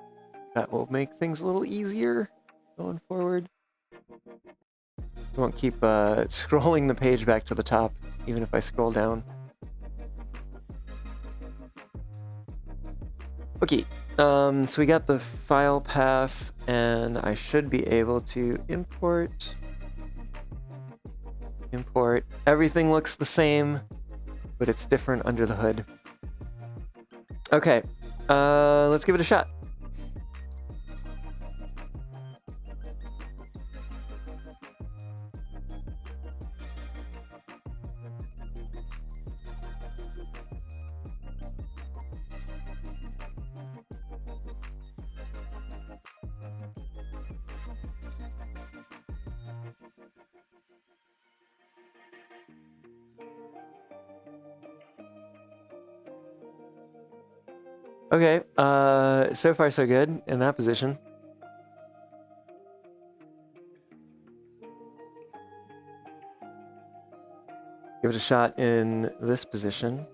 that will make things a little easier going forward. I won't keep scrolling the page back to the top, even if I scroll down. Okay, so we got the file path, and I should be able to import. Import. Everything looks the same, but it's different under the hood. Okay, let's give it a shot. Okay, so far so good in that position. Give it a shot in this position.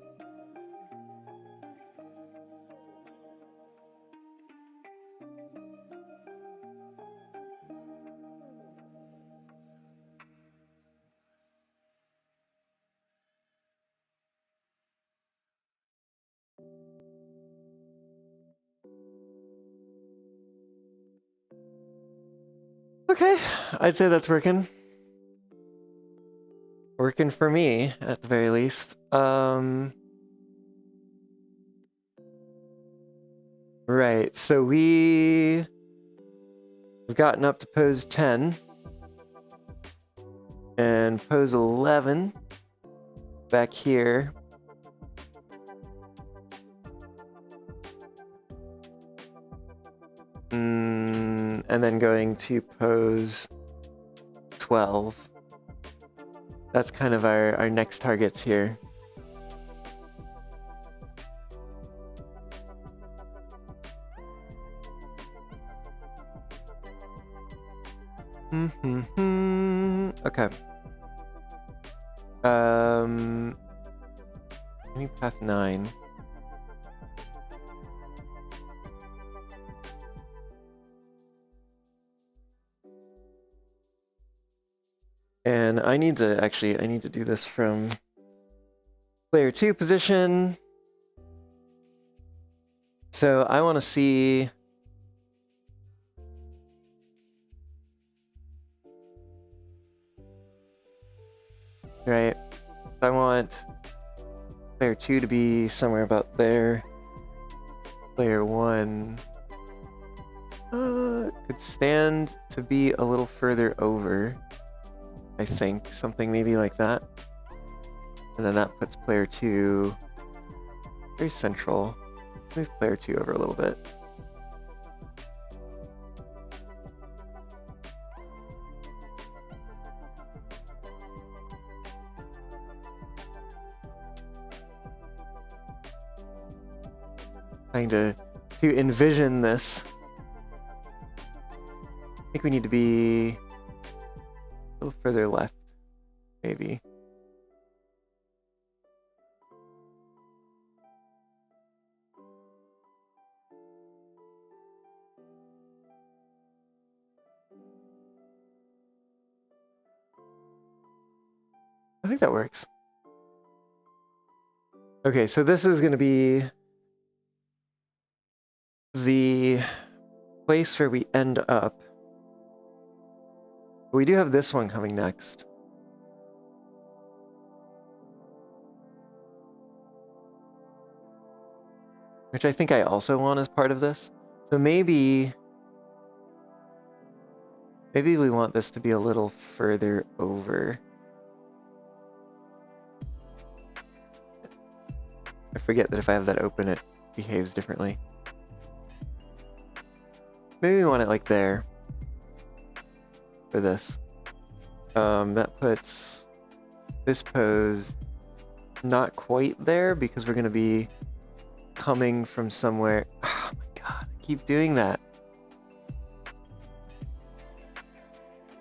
Okay, I'd say that's working. Working for me, at the very least. Right, so we've gotten up to pose 10. And pose 11 back here. And then going to pose 12. That's kind of our next targets here. Okay. Any path 9. And I need to do this from player 2 position. So I want to see right. I want player 2 to be somewhere about there. Player 1 could stand to be a little further over. I think something maybe like that, and then that puts player 2 very central. Move player 2 over a little bit. Trying to envision this. I think we need to be a little further left, maybe. I think that works. Okay, so this is going to be the place where we end up. We do have this one coming next. Which I think I also want as part of this. So maybe we want this to be a little further over. I forget that if I have that open, it behaves differently. Maybe we want it like there. For this. That puts this pose not quite there because we're going to be coming from somewhere. Oh my god. keep doing that.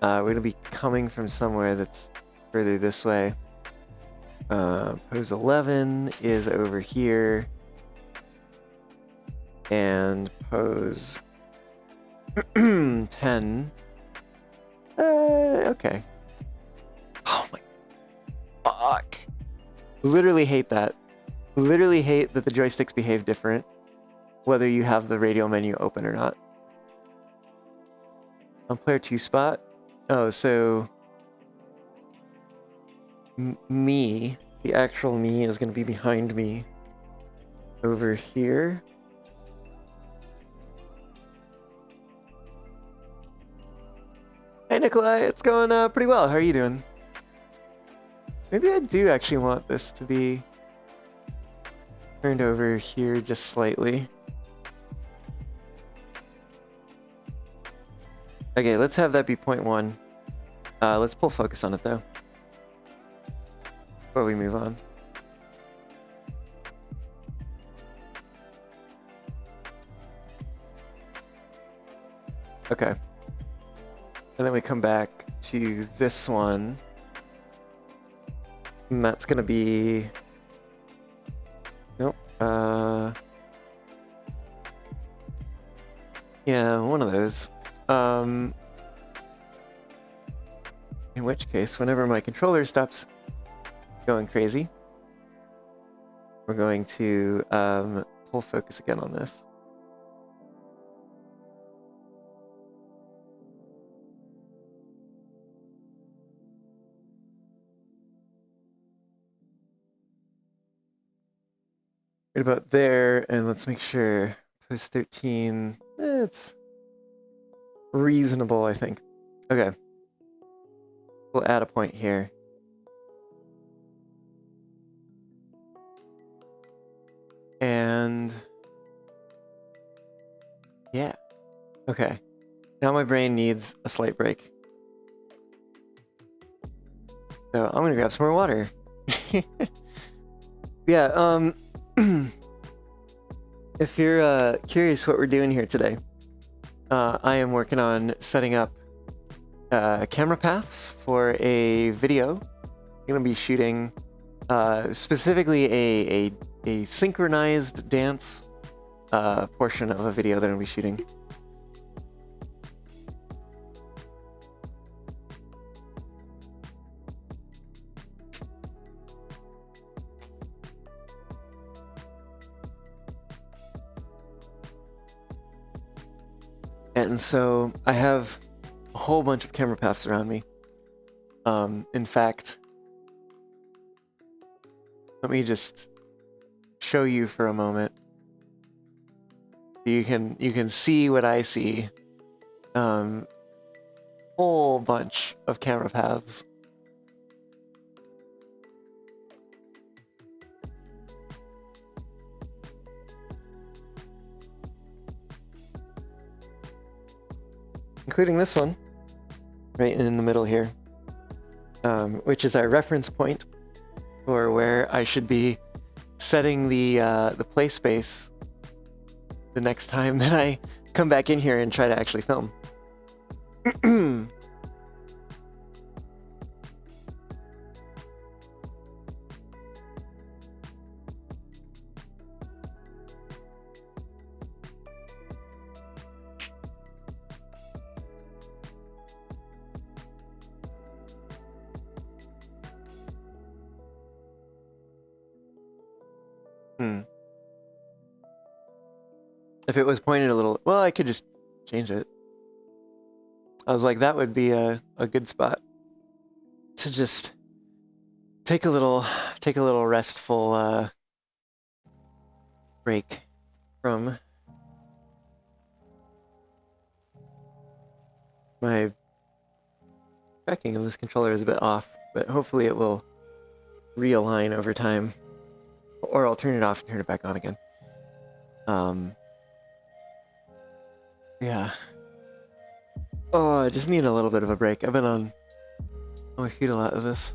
We're gonna be coming from somewhere that's further this way. Pose 11 is over here. And pose 10. Okay. Oh my fuck. Literally hate that. Literally hate that the joysticks behave different, whether you have the radial menu open or not. On player 2 spot. Oh, so me, the actual me, is going to be behind me over here. Hey Nikolai, it's going pretty well. How are you doing? Maybe I do actually want this to be turned over here just slightly. Okay, let's have that be 0.1. Let's pull focus on it though, before we move on. Okay. And then we come back to this one. And that's gonna be... Nope. Yeah, one of those. In which case, whenever my controller stops going crazy, we're going to pull focus again on this. Right about there, and let's make sure post 13, it's reasonable, I think. Okay. We'll add a point here. And yeah. Okay. Now my brain needs a slight break. So I'm gonna grab some more water. Yeah, if you're curious what we're doing here today, I am working on setting up camera paths for a video. I'm gonna be shooting specifically a synchronized dance portion of a video that I'm gonna be shooting. And so I have a whole bunch of camera paths around me. In fact, let me just show you for a moment. You can see what I see. Whole bunch of camera paths. Including this one, right in the middle here, which is our reference point for where I should be setting the play space the next time that I come back in here and try to actually film. If it was pointed a little, well, I could just change it. I was like, that would be a good spot to just take a little restful break from my tracking of this controller is a bit off, but hopefully it will realign over time, or I'll turn it off and turn it back on again. Yeah. Oh, I just need a little bit of a break. I've been on my feet a lot of this.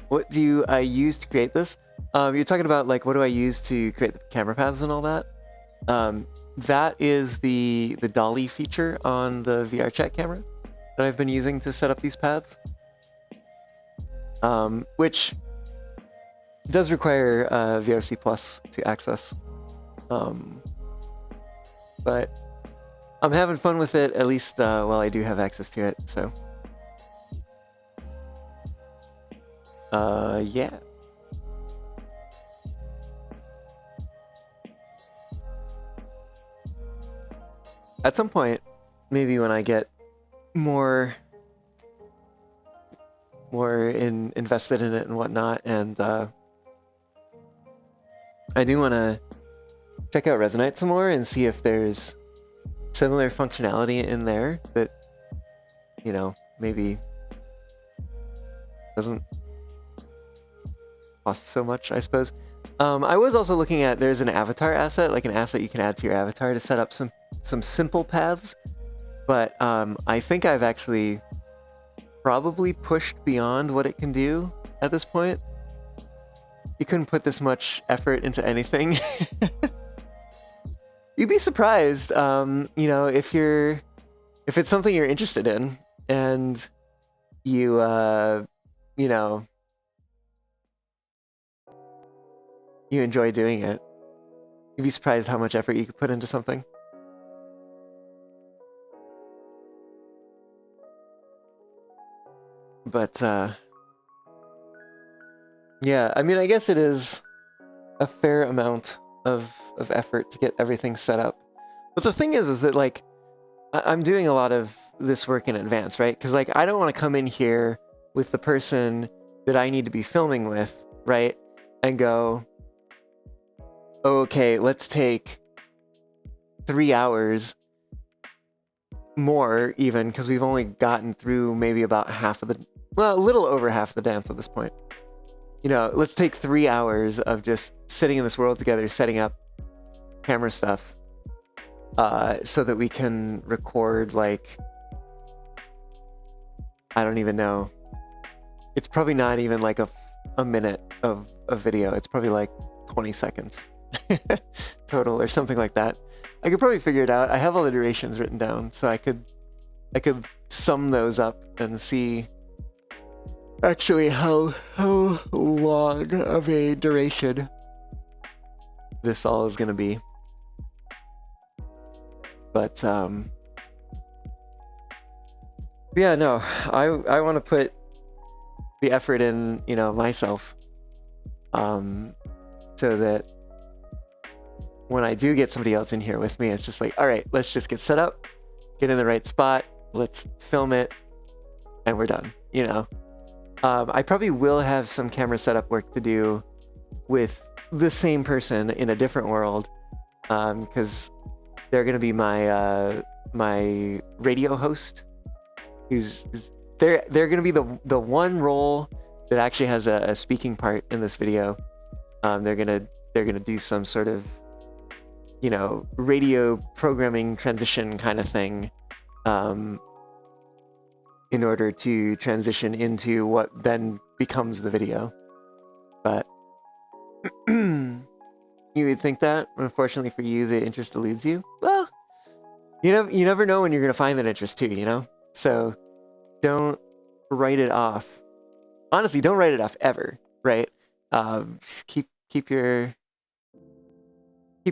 What do I use to create this? You're talking about, like, what do I use to create the camera paths and all that? that is the dolly feature on the VR chat camera that I've been using to set up these paths, which does require VRC Plus to access. But I'm having fun with it, at least while I do have access to it, so. Yeah. At some point, maybe when I get more invested in it and whatnot, and I do want to check out Resonate some more and see if there's similar functionality in there that, you know, maybe doesn't cost so much, I suppose. I was also looking at, there's an avatar asset, like an asset you can add to your avatar to set up some simple paths, but I think I've actually probably pushed beyond what it can do at this point. You couldn't put this much effort into anything. You'd be surprised, you know, if it's something you're interested in and you, you know, you enjoy doing it. You'd be surprised how much effort you could put into something. But, yeah, I mean, I guess it is a fair amount of effort to get everything set up. But the thing is that, like, I'm doing a lot of this work in advance, right? Because, like, I don't want to come in here with the person that I need to be filming with, right? And go, okay, let's take 3 hours more even, because we've only gotten through maybe about half of the, well, a little over half of the dance at this point. You know, let's take 3 hours of just sitting in this world together, setting up camera stuff, so that we can record, like, I don't even know. It's probably not even like a minute of video. It's probably like 20 seconds total or something like that. I could probably figure it out. I have all the durations written down, so I could sum those up and see actually how long of a duration this all is going to be. But yeah, no, I want to put the effort in, you know, myself, so that when I do get somebody else in here with me, it's just like, all right, let's just get set up, get in the right spot, let's film it, and we're done, you know. I probably will have some camera setup work to do with the same person in a different world, because they're going to be my my radio host. They're going to be the one role that actually has a speaking part in this video. They're gonna do some sort of, you know, radio programming transition kind of thing, in order to transition into what then becomes the video. But you would think that, unfortunately for you, the interest eludes you. Well, you never know when you're gonna find that interest too, you know? So don't write it off. Honestly, don't write it off ever, right? Keep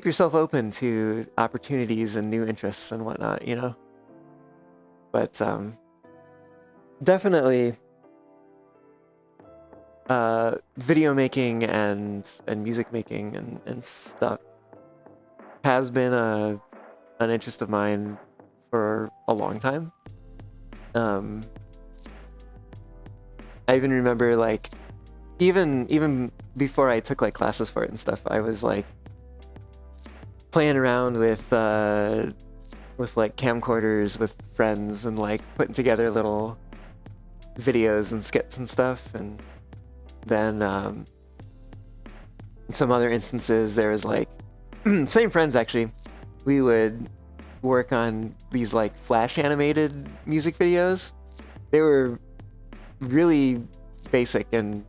yourself open to opportunities and new interests and whatnot, you know? But definitely video making and music making and stuff has been an interest of mine for a long time. I even remember, like, even before I took like classes for it and stuff, I was like playing around with like camcorders with friends and like putting together little videos and skits and stuff. And then in some other instances there was like same friends actually, we would work on these like flash animated music videos. They were really basic and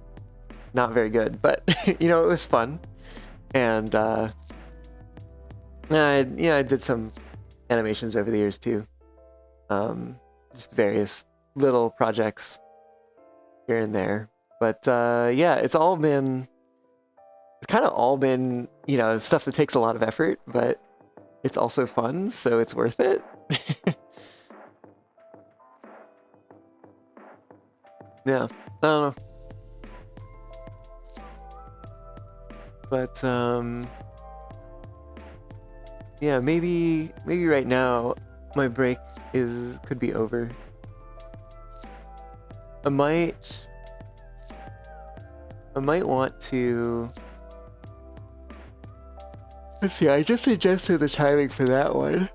not very good, but you know, it was fun. And I did some animations over the years too. Just various little projects here and there. But yeah, it's kind of all been, stuff that takes a lot of effort, but it's also fun, so it's worth it. Yeah, I don't know. But yeah, maybe right now my break could be over. I might want to. Let's see, I just adjusted the timing for that one.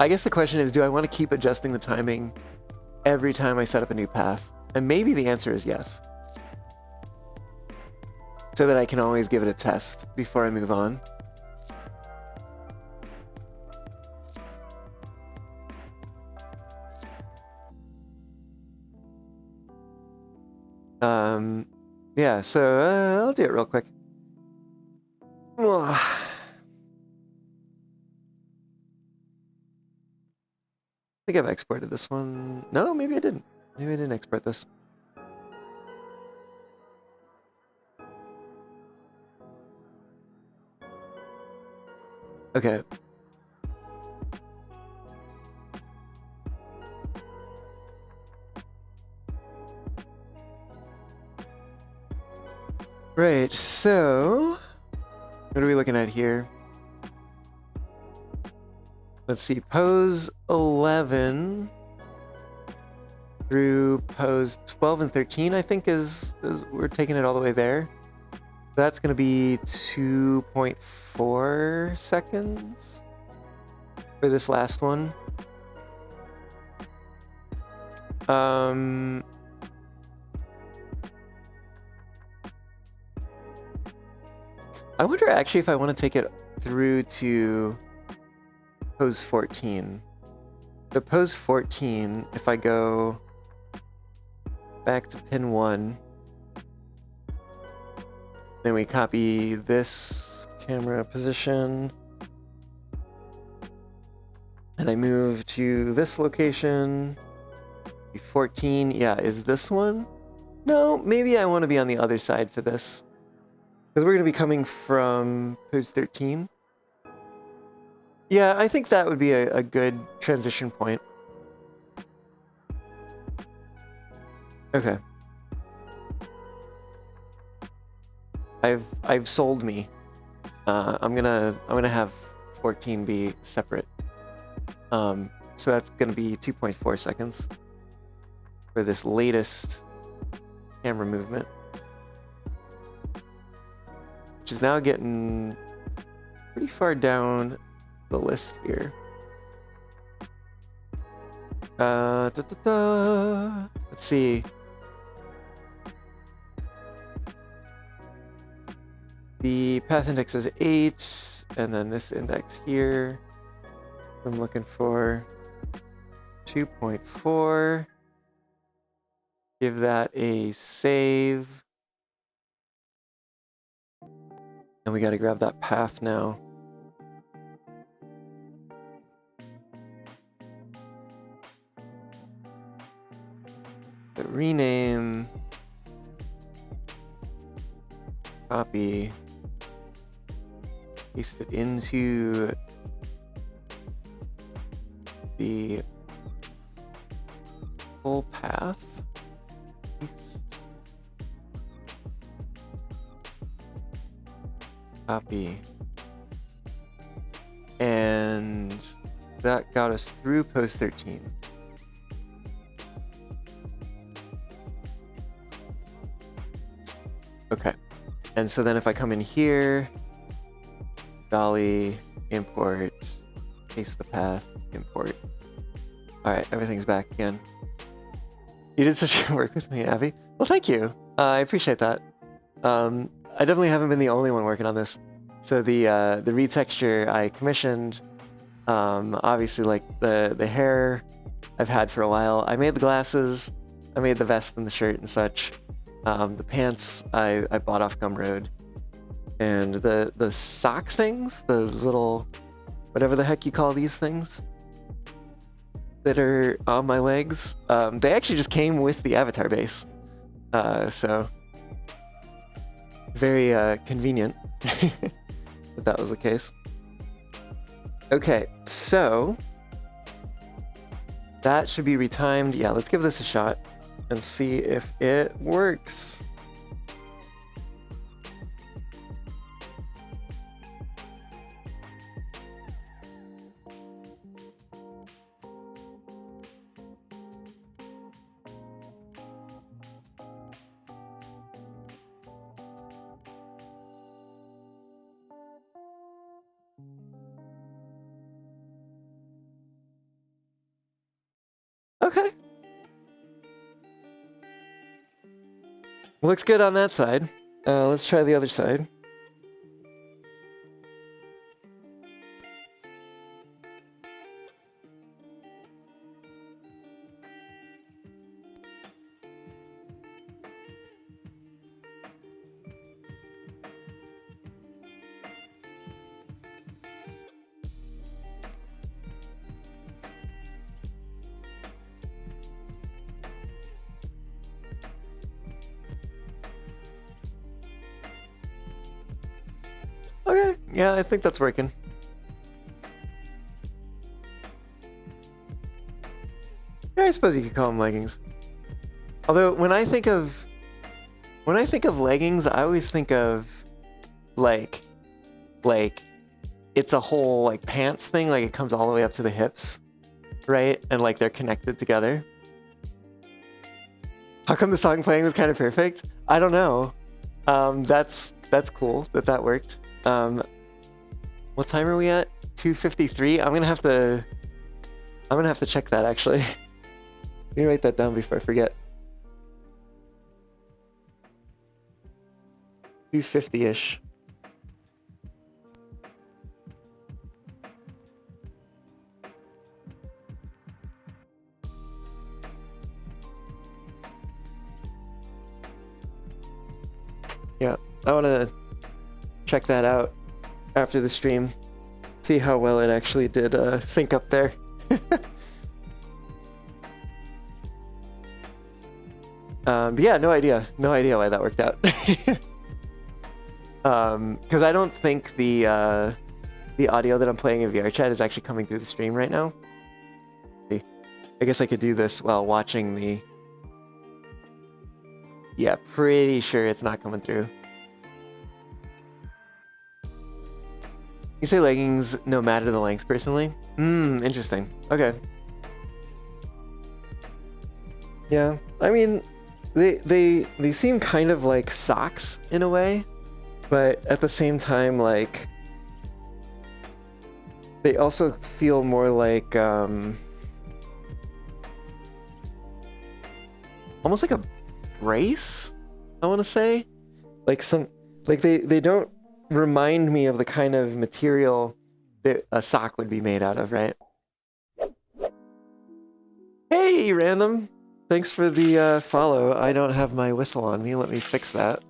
I guess the question is, do I want to keep adjusting the timing every time I set up a new path? And maybe the answer is yes. So that I can always give it a test before I move on. Yeah, so I'll do it real quick. I think I've exported this one. No, maybe I didn't. Maybe I didn't export this. Okay. Right, so what are we looking at here? Let's see, pose 11 through pose 12 and 13, I think is we're taking it all the way there. That's going to be 2.4 seconds for this last one. I wonder actually if I want to take it through to pose 14. So pose 14, if I go back to pin 1, then we copy this camera position, and I move to this location. 14, yeah, is this one? No, maybe I want to be on the other side to this. Because we're going to be coming from pose 13. Yeah, I think that would be a good transition point. Okay. I've sold me. I'm gonna have 14 be separate. So that's gonna be 2.4 seconds for this latest camera movement, which is now getting pretty far down the list here. Let's see. The path index is 8, and then this index here, I'm looking for 2.4. Give that a save. And we got to grab that path now. But rename, copy, paste it into the full path. Copy. And that got us through post 13. Okay. And so then if I come in here, dolly, import, paste the path, import. All right, everything's back again. You did such good work with me, Abby. Well, thank you. I appreciate that. I definitely haven't been the only one working on this. So the retexture I commissioned, obviously like the hair I've had for a while. I made the glasses, I made the vest and the shirt and such. The pants I bought off Gumroad. And the sock things, the little, whatever the heck you call these things that are on my legs, they actually just came with the avatar base. So very convenient that that was the case. Okay, so that should be retimed. Yeah, let's give this a shot and see if it works. Okay. Looks good on that side. Let's try the other side. Okay, yeah, I think that's working. Yeah, I suppose you could call them leggings. Although when I think of leggings, I always think of like it's a whole like pants thing, like it comes all the way up to the hips, right? And like they're connected together. How come the song playing was kind of perfect? I don't know. That's cool that worked. What time are we at? 2:53. I'm gonna have to check that actually. Let me write that down before I forget. 2:50-ish. Yeah, I want to check that out after the stream. See how well it actually did sync up there. But yeah, no idea why that worked out. Because I don't think the audio that I'm playing in VR chat is actually coming through the stream right now. I guess I could do this while watching the... Yeah, pretty sure it's not coming through. You say leggings no matter the length, personally? Interesting. Okay. Yeah, I mean, they seem kind of like socks in a way, but at the same time, like, they also feel more like almost like a brace, I want to say. Like they don't remind me of the kind of material that a sock would be made out of, right? Hey, random! Thanks for the follow. I don't have my whistle on me. Let me fix that.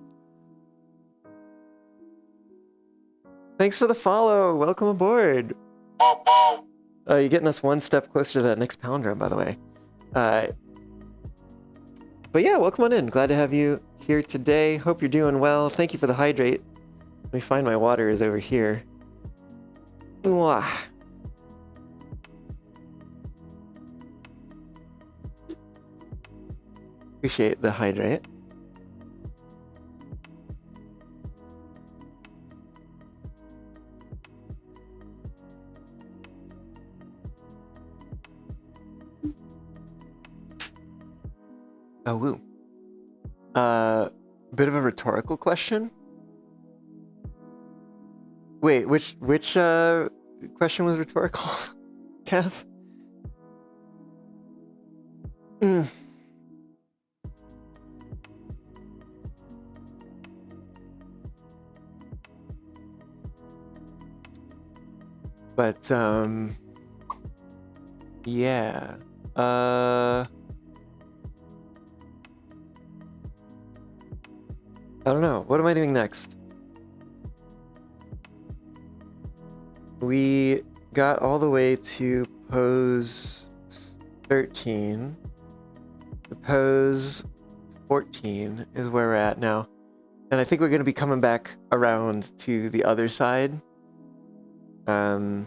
Thanks for the follow. Welcome aboard. You're getting us one step closer to that next palindrome, by the way. But yeah, welcome on in. Glad to have you here today. Hope you're doing well. Thank you for the hydrate. Let me find my water is over here. Mwah. Appreciate the hydrate. Oh, woo. Bit of a rhetorical question. Wait, which question was rhetorical? Cass? But yeah. I don't know. What am I doing next? we got all the way to pose 13. The pose 14 is where we're at now. And I think we're going to be coming back around to the other side. What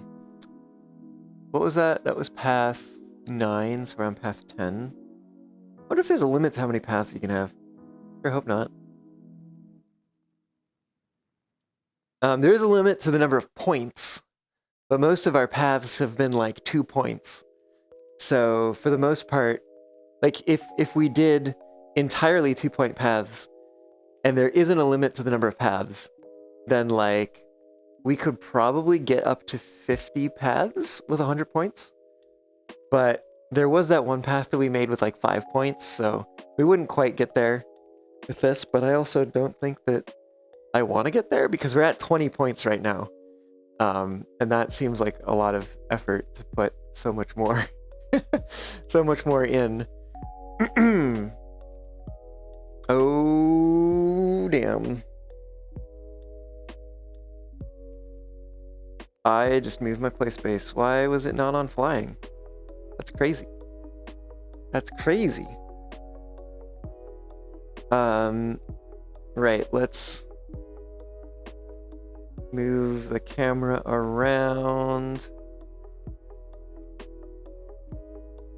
was that? That was path 9, so we're on path 10. I wonder if there's a limit to how many paths you can have. I hope not. There is a limit to the number of points, but most of our paths have been like 2 points. So for the most part, like if we did entirely 2-point paths, and there isn't a limit to the number of paths, then like we could probably get up to 50 paths with 100 points. But there was that one path that we made with like 5 points, so we wouldn't quite get there with this, but I also don't think that I want to get there because we're at 20 points right now. And that seems like a lot of effort to put so much more, so much more in. Oh, damn. I just moved my play space. Why was it not on flying? That's crazy. That's crazy. Right, let's move the camera around.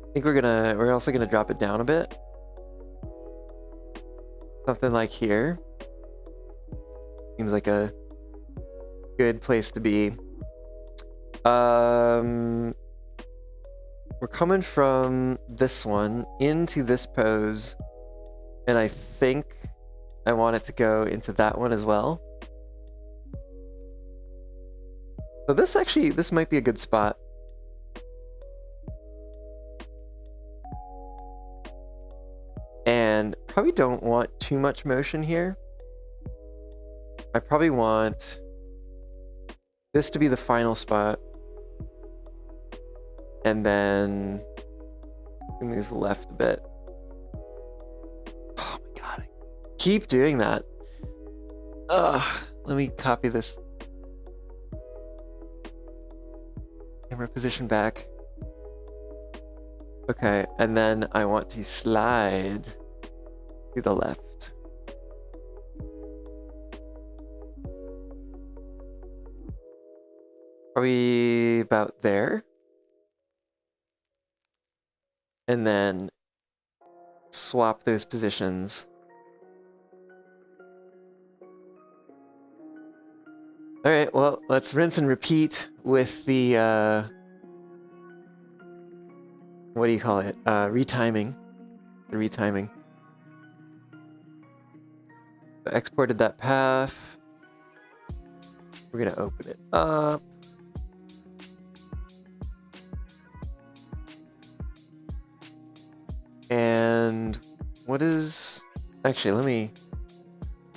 I think we're also gonna drop it down a bit. Something like here. Seems like a good place to be. We're coming from this one into this pose, and I think I want it to go into that one as well. So this might be a good spot. And probably don't want too much motion here. I probably want this to be the final spot. And then we move left a bit. Oh my god. I keep doing that. Ugh. Let me copy this. Camera position back. Okay, and then I want to slide to the left. Probably about there. And then swap those positions. All right, well, let's rinse and repeat with the, what do you call it? Retiming. The retiming. So exported that path. We're gonna open it up. And what is... Actually, let me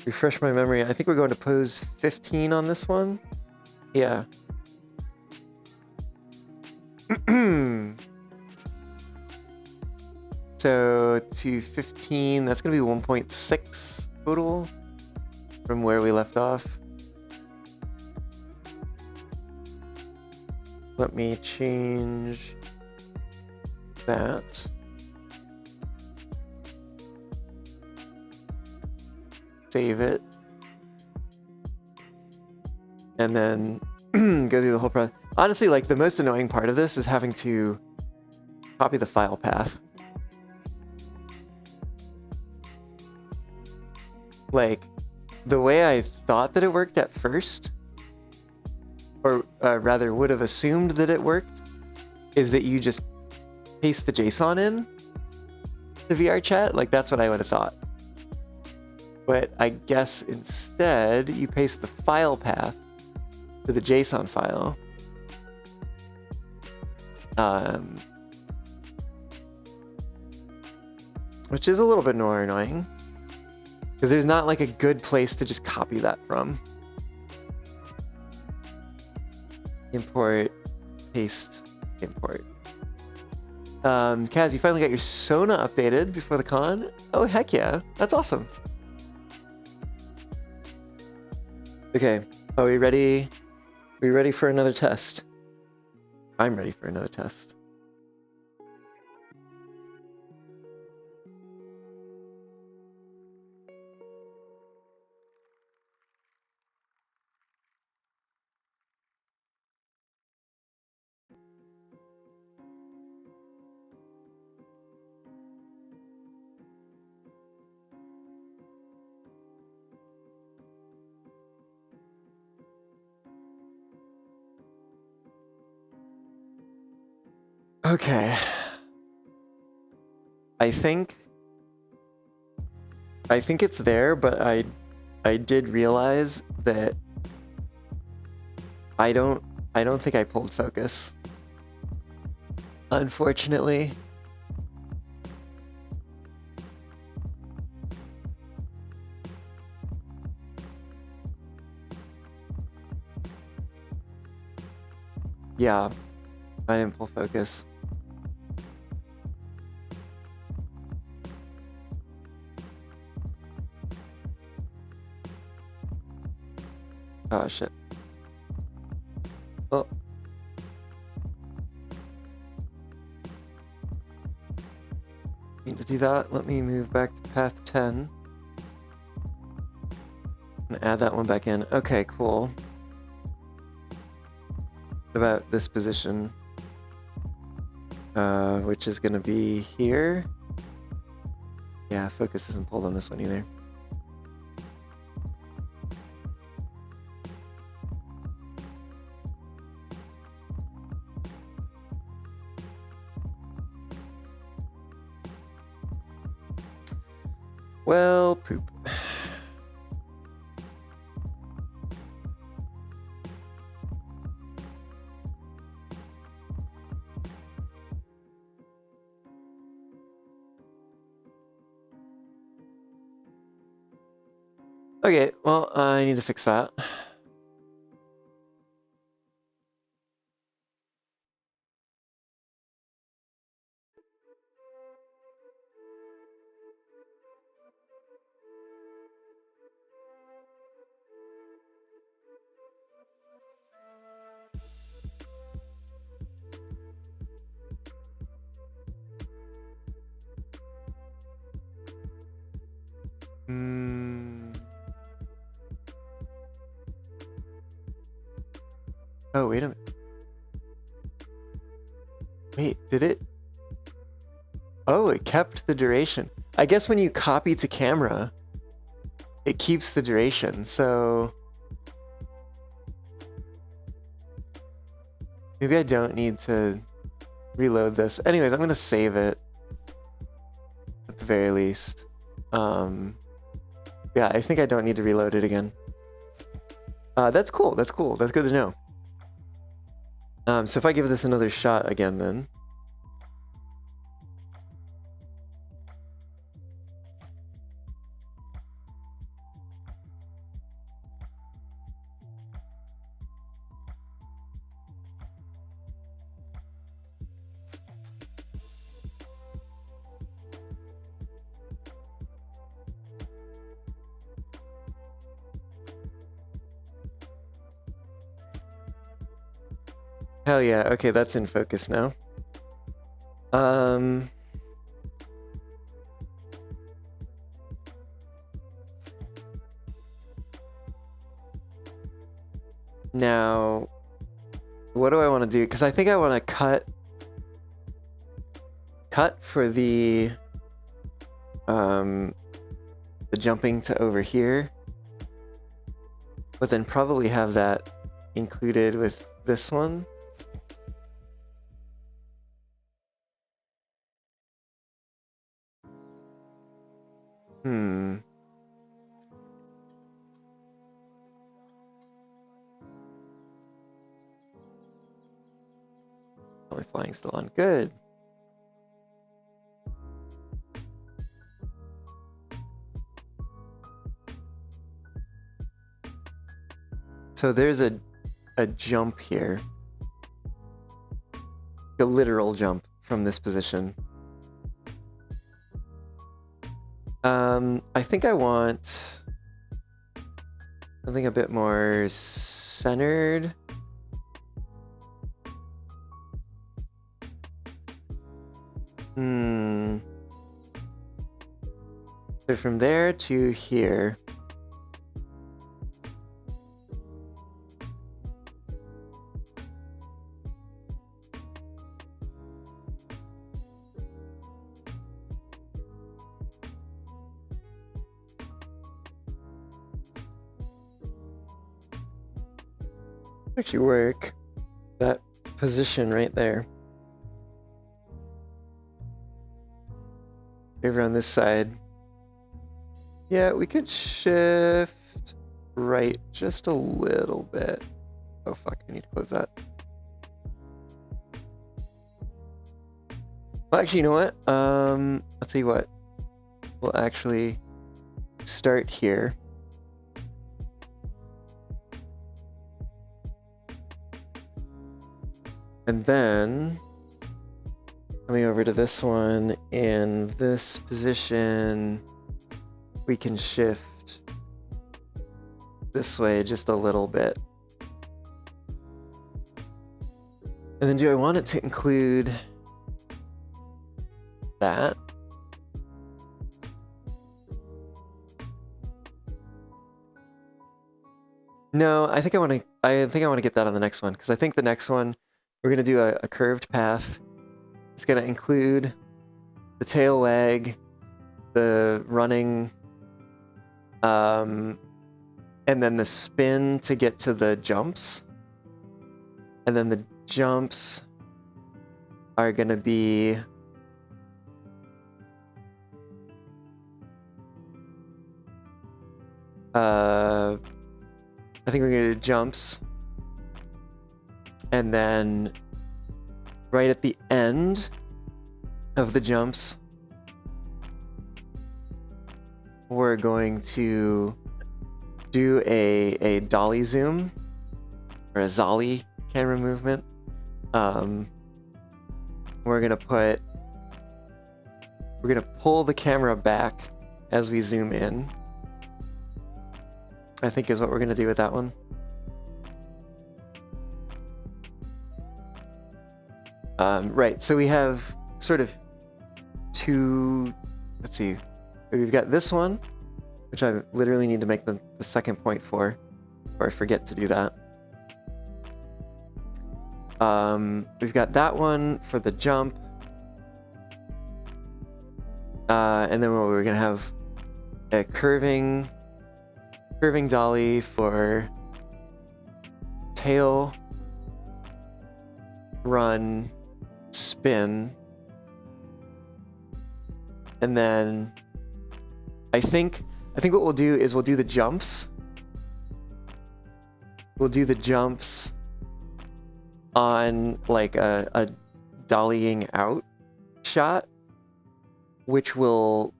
refresh my memory. I think we're going to pose 15 on this one. Yeah. So to 15, that's going to be 1.6 total from where we left off. Let me change that. Save it. And then go through the whole process. Honestly, like the most annoying part of this is having to copy the file path. Like, the way I thought that it worked at first, or rather would have assumed that it worked, is that you just paste the JSON in to VRChat. Like, that's what I would have thought. But I guess instead, you paste the file path to the JSON file. Which is a little bit more annoying. Because there's not like a good place to just copy that from. Import, paste, import. Kaz, you finally got your Sona updated before the con? Oh, heck yeah. That's awesome. Okay, are we ready We ready for another test? I'm ready for another test. Okay. I think it's there, but I did realize that I don't think I pulled focus. Unfortunately. Yeah, I didn't pull focus. Oh shit. Oh. Need to do that. Let me move back to path 10. And add that one back in. Okay, cool. What about this position? Which is gonna be here. Yeah, focus isn't pulled on this one either. Well, poop. Okay, well, I need to fix that. Oh, wait a minute. Wait, did it? Oh, it kept the duration. I guess when you copy to camera, it keeps the duration, so... Maybe I don't need to reload this. Anyways, I'm gonna save it. At the very least. Yeah, I think I don't need to reload it again. That's cool, that's cool. That's good to know. So if I give this another shot again then. Hell yeah, okay, that's in focus now. Now, what do I want to do? Because I think I want to cut for the jumping to over here, but then probably have that included with this one. My flying's still on. Good. So there's a jump here. A literal jump from this position. I think I want something a bit more centered. Hmm. So from there to here. Actually work. That position right there. Over on this side. Yeah, we could shift right just a little bit. Oh fuck, I need to close that. Well, actually, you know what? I'll tell you what. We'll actually start here. And then coming over to this one in this position, we can shift this way just a little bit. And then do I want it to include that? No, I think I want to get that on the next one, because I think the next one we're going to do a curved path. It's going to include the tail wag, the running, and then the spin to get to the jumps. And then the jumps are going to be I think we're going to do jumps. And then right at the end of the jumps, we're going to do a dolly zoom or a zolly camera movement. We're gonna pull the camera back as we zoom in, I think is what we're gonna do with that one. Right, so we have sort of two, let's see, we've got this one, which I literally need to make the second point for, or I forget to do that. We've got that one for the jump. And then we're gonna have a curving dolly for tail, run, spin. And then I think what we'll do is we'll do the jumps. We'll do the jumps on like a dollying out shot, which will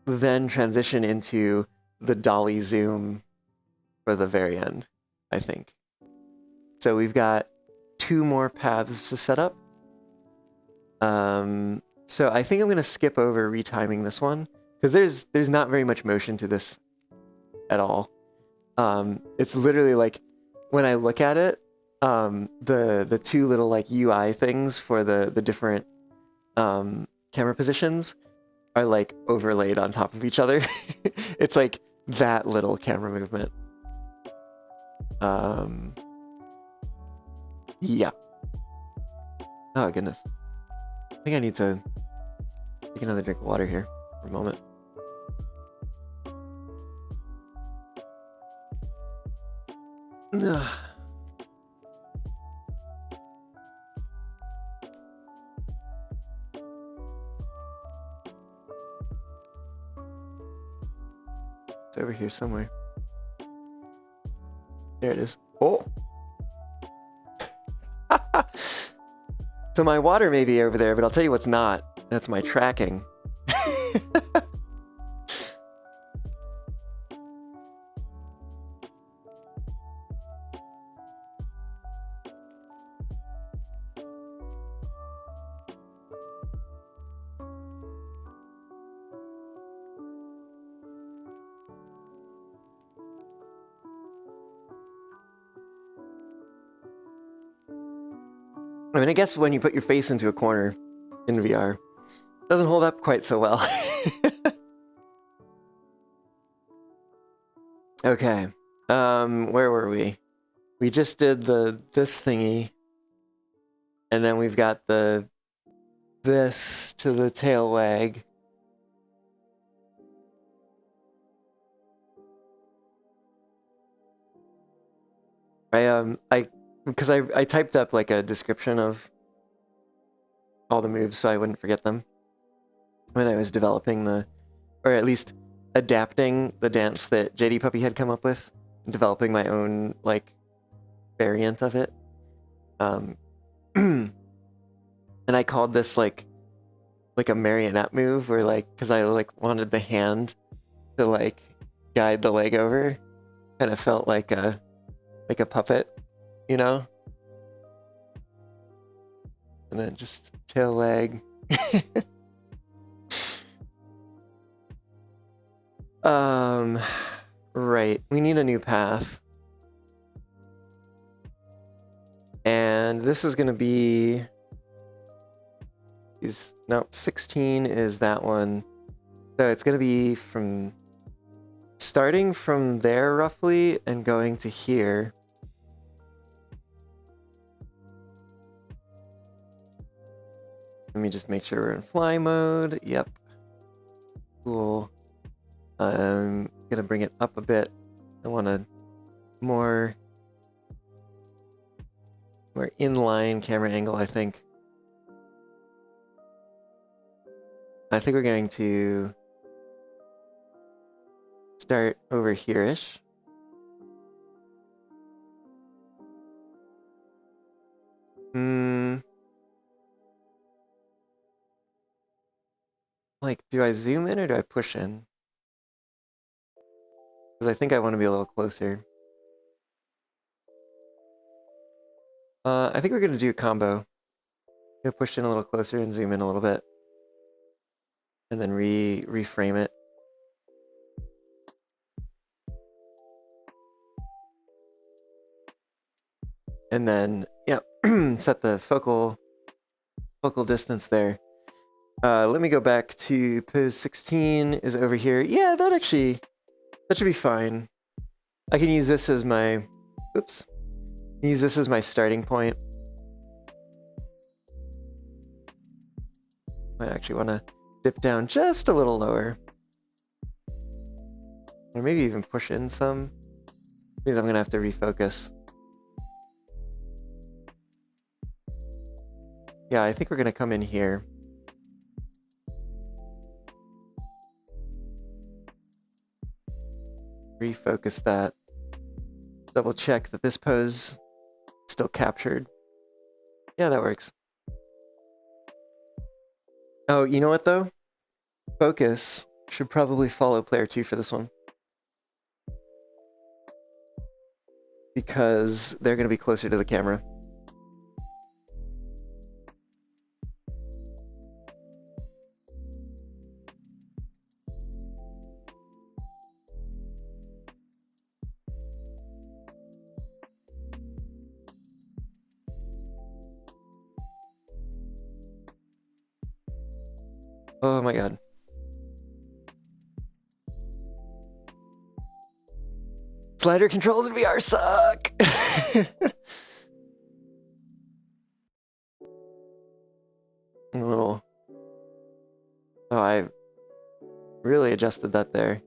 then transition into the dolly zoom for the very end, I think. So we've got two more paths to set up. So I think I'm gonna skip over retiming this one, because there's not very much motion to this at all. It's literally like, when I look at it, the two little like UI things for the different camera positions are like overlaid on top of each other. It's like that little camera movement. Yeah. Oh goodness. I think I need to take another drink of water here for a moment. Ugh. It's over here somewhere. There it is. Oh! So my water may be over there, but I'll tell you what's not. That's my tracking. I mean, I guess when you put your face into a corner in VR, doesn't hold up quite so well. Okay. Where were we? We just did this thingy. And then we've got this to the tail wag. Because I typed up like a description of all the moves so I wouldn't forget them when I was developing or at least adapting the dance that JD Puppy had come up with, developing my own like variant of it. And I called this like a marionette move, where like, because I like wanted the hand to like guide the leg over, kind of felt like a puppet, you know. And then just tail wag. Right. We need a new path. And this is gonna be 16 is that one. So it's gonna be starting from there roughly and going to here. Let me just make sure we're in fly mode. Yep. Cool. I'm gonna bring it up a bit. I want a more inline camera angle, I think. I think we're going to start over here-ish. Like, do I zoom in or do I push in? Because I think I want to be a little closer. I think we're going to do a combo. Gonna push in a little closer and zoom in a little bit. And then reframe it. And then, yeah, set the focal distance there. Let me go back to pose 16 is over here. Yeah, that should be fine. I can use this as my, use this as my starting point. Might actually want to dip down just a little lower. Or maybe even push in some. Means I'm gonna have to refocus. Yeah, I think we're gonna come in here. Refocus that. Double check that this pose is still captured. Yeah, that works. Oh, you know what though? Focus should probably follow player 2 for this one. Because they're going to be closer to the camera. Oh my god. Slider controls in VR suck! A little... Oh, I really adjusted that there.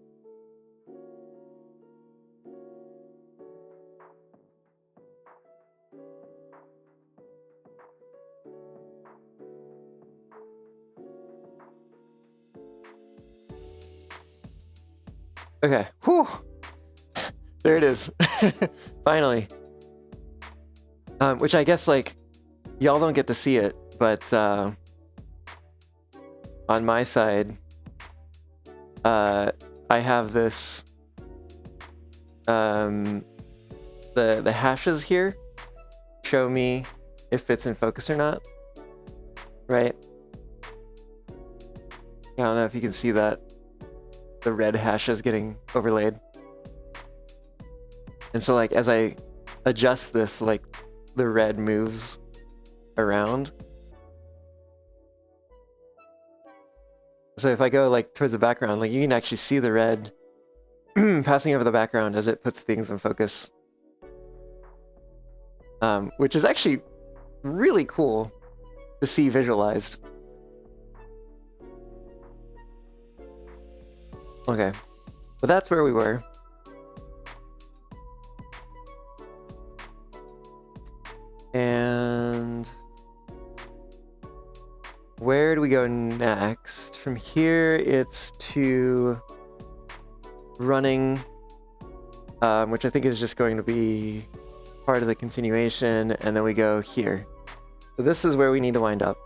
Okay, whew! There it is. Finally. Which I guess, like, y'all don't get to see it, but on my side, I have this, the hashes here show me if it's in focus or not, right? I don't know if you can see that. The red hashes getting overlaid. And so like as I adjust this, like the red moves around. So if I go like towards the background, like you can actually see the red passing over the background as it puts things in focus. Which is actually really cool to see visualized. Okay, but that's where we were. And where do we go next? From here, it's to running, which I think is just going to be part of the continuation, and then we go here. So this is where we need to wind up.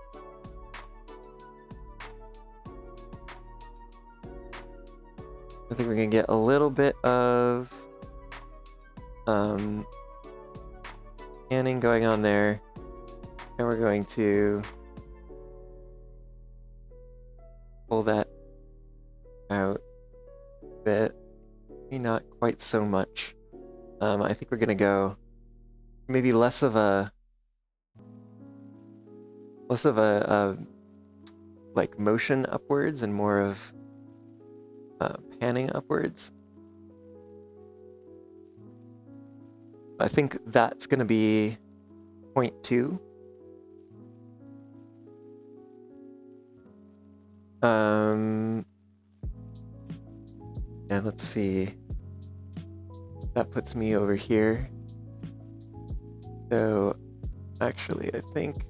I think we're gonna get a little bit of panning going on there, and we're going to pull that out a bit. Maybe not quite so much. I think we're gonna go maybe less of a like motion upwards and more of panning upwards. I think that's gonna be 0.2. And let's see. That puts me over here. So actually, I think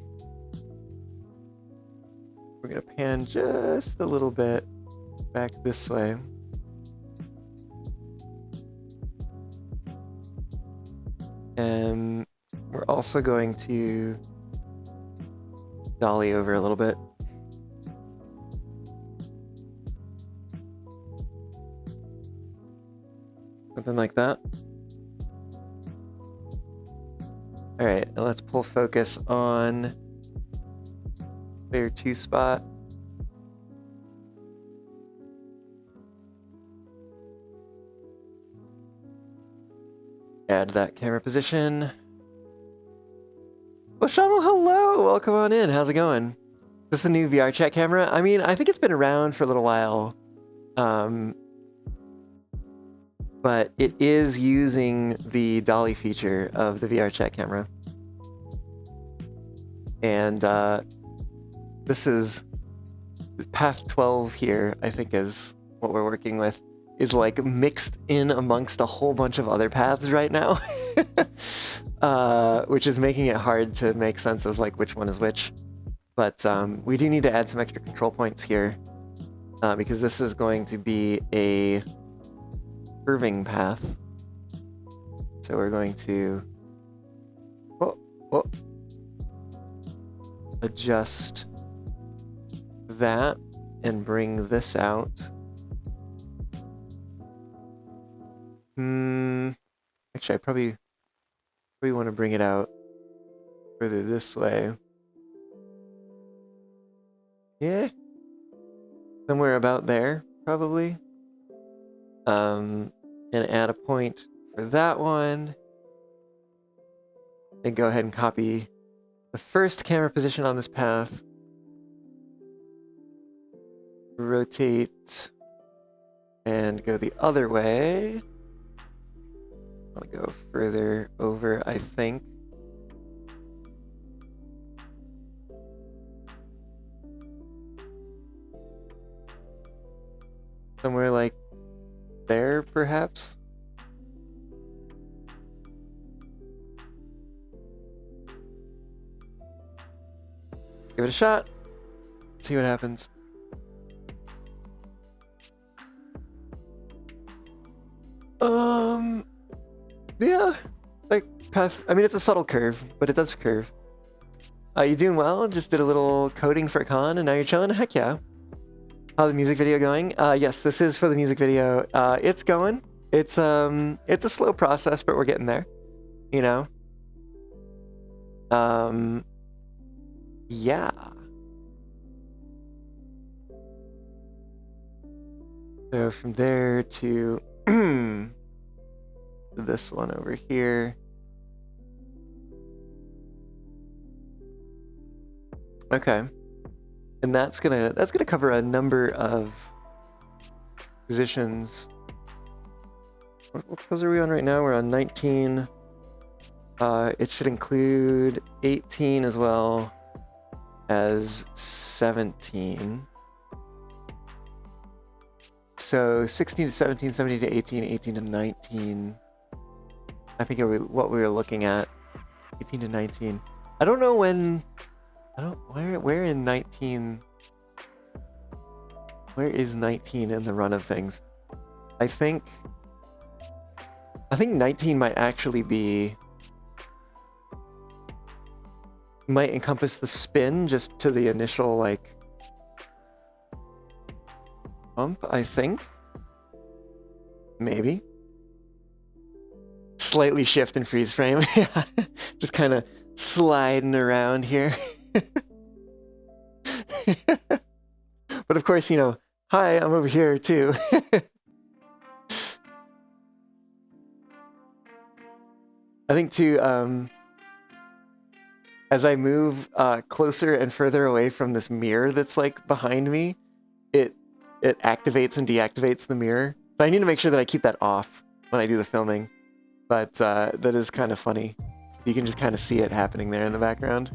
we're gonna pan just a little bit back this way. And we're also going to dolly over a little bit. Something like that. All right, and let's pull focus on layer 2 spot. Add that camera position. Well, Shamo, hello! Welcome on in. How's it going? Is this the new VR chat camera? I mean, I think it's been around for a little while. But it is using the dolly feature of the VR chat camera. And this is path 12 here, I think is what we're working with, is like mixed in amongst a whole bunch of other paths right now. Which is making it hard to make sense of like which one is which. But we do need to add some extra control points here because this is going to be a curving path. So we're going to adjust that and bring this out. Actually, I probably want to bring it out further this way. Yeah, somewhere about there, probably. And add a point for that one. And go ahead and copy the first camera position on this path. Rotate and go the other way. I'll go further over, I think. Somewhere like there, perhaps? Give it a shot. See what happens. Yeah, like path. I mean, it's a subtle curve, but it does curve. You doing well? Just did a little coding for a con, and now you're chilling. Heck yeah. How's the music video going? Yes, this is for the music video. It's going. It's a slow process, but we're getting there. You know. Yeah. So from there to this one over here. Okay. And that's gonna cover a number of positions. What pose are we on right now? We're on 19. It should include 18 as well as 17. So 16 to 17, 17 to 18, 18 to 19. I think what we were looking at. 18 to 19. I don't know when. Where in 19? Where is 19 in the run of things? I think 19 might actually be. Might encompass the spin just to the initial like bump, I think. Maybe. Slightly shift and freeze frame. Yeah. Just kind of sliding around here. But of course, you know, hi, I'm over here too. I think too, as I move closer and further away from this mirror that's like behind me, it activates and deactivates the mirror. So I need to make sure that I keep that off when I do the filming. But that is kind of funny. So you can just kind of see it happening there in the background.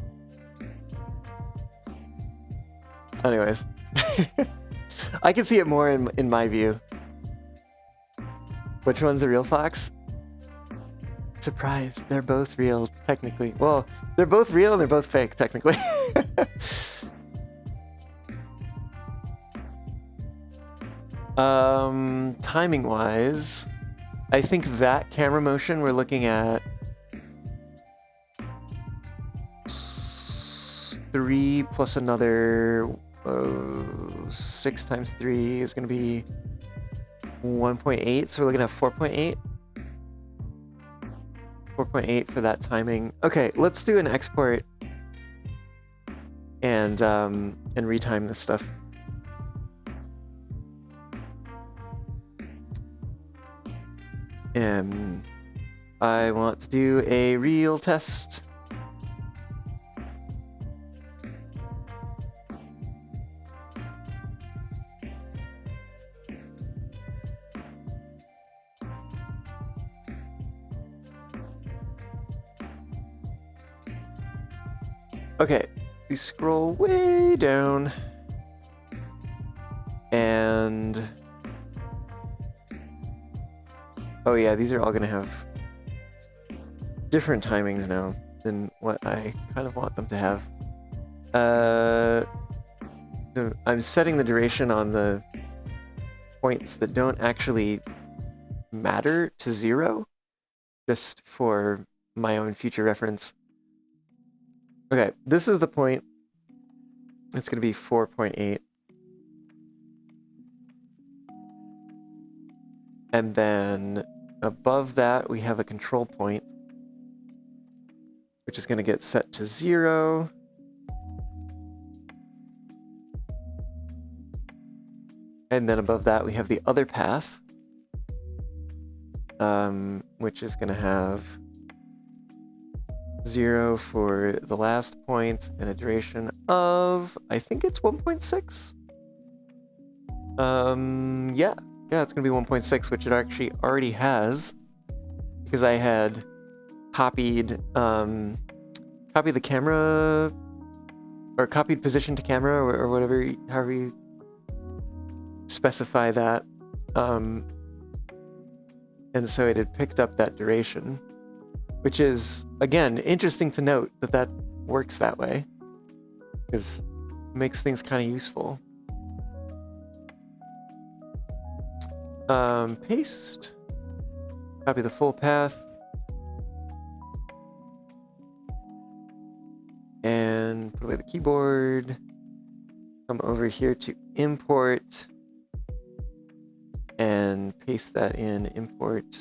Anyways, I can see it more in my view. Which one's the real fox? Surprise, they're both real, technically. Well, they're both real and they're both fake, technically. Timing-wise, I think that camera motion we're looking at 3 plus another 6 times 3 is going to be 1.8, so we're looking at 4.8. 4.8 for that timing. Okay, let's do an export and retime this stuff. I want to do a real test. Okay, we scroll way down, and oh yeah, these are all gonna have different timings now than what I kind of want them to have. I'm setting the duration on the points that don't actually matter to 0, just for my own future reference. Okay, this is the point. It's going to be 4.8. And then above that, we have a control point, which is going to get set to 0. And then above that, we have the other path, which is going to have 0 for the last point and a duration of, I think it's 1.6. Yeah, it's gonna be 1.6, which it actually already has, because I had copied the camera, or copied position to camera, or whatever, however you specify that, and so it had picked up that duration. Which is, again, interesting to note that works that way, because it makes things kind of useful. Paste. Copy the full path. And put away the keyboard. Come over here to import. And paste that in import.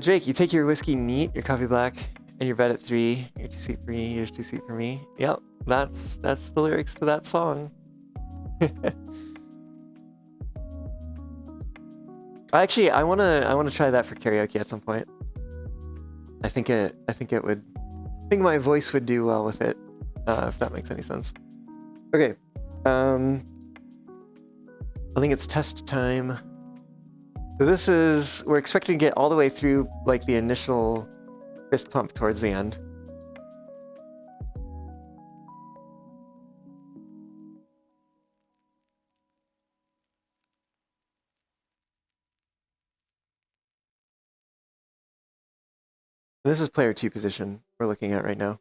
Jake, you take your whiskey neat, your coffee black, and your bed at 3. You're too sweet for me, you're too sweet for me. Yep, that's the lyrics to that song. Actually, I wanna try that for karaoke at some point. I think it would. I think my voice would do well with it, if that makes any sense. Okay. I think it's test time. So we're expecting to get all the way through like the initial fist pump towards the end. This is player 2 position we're looking at right now.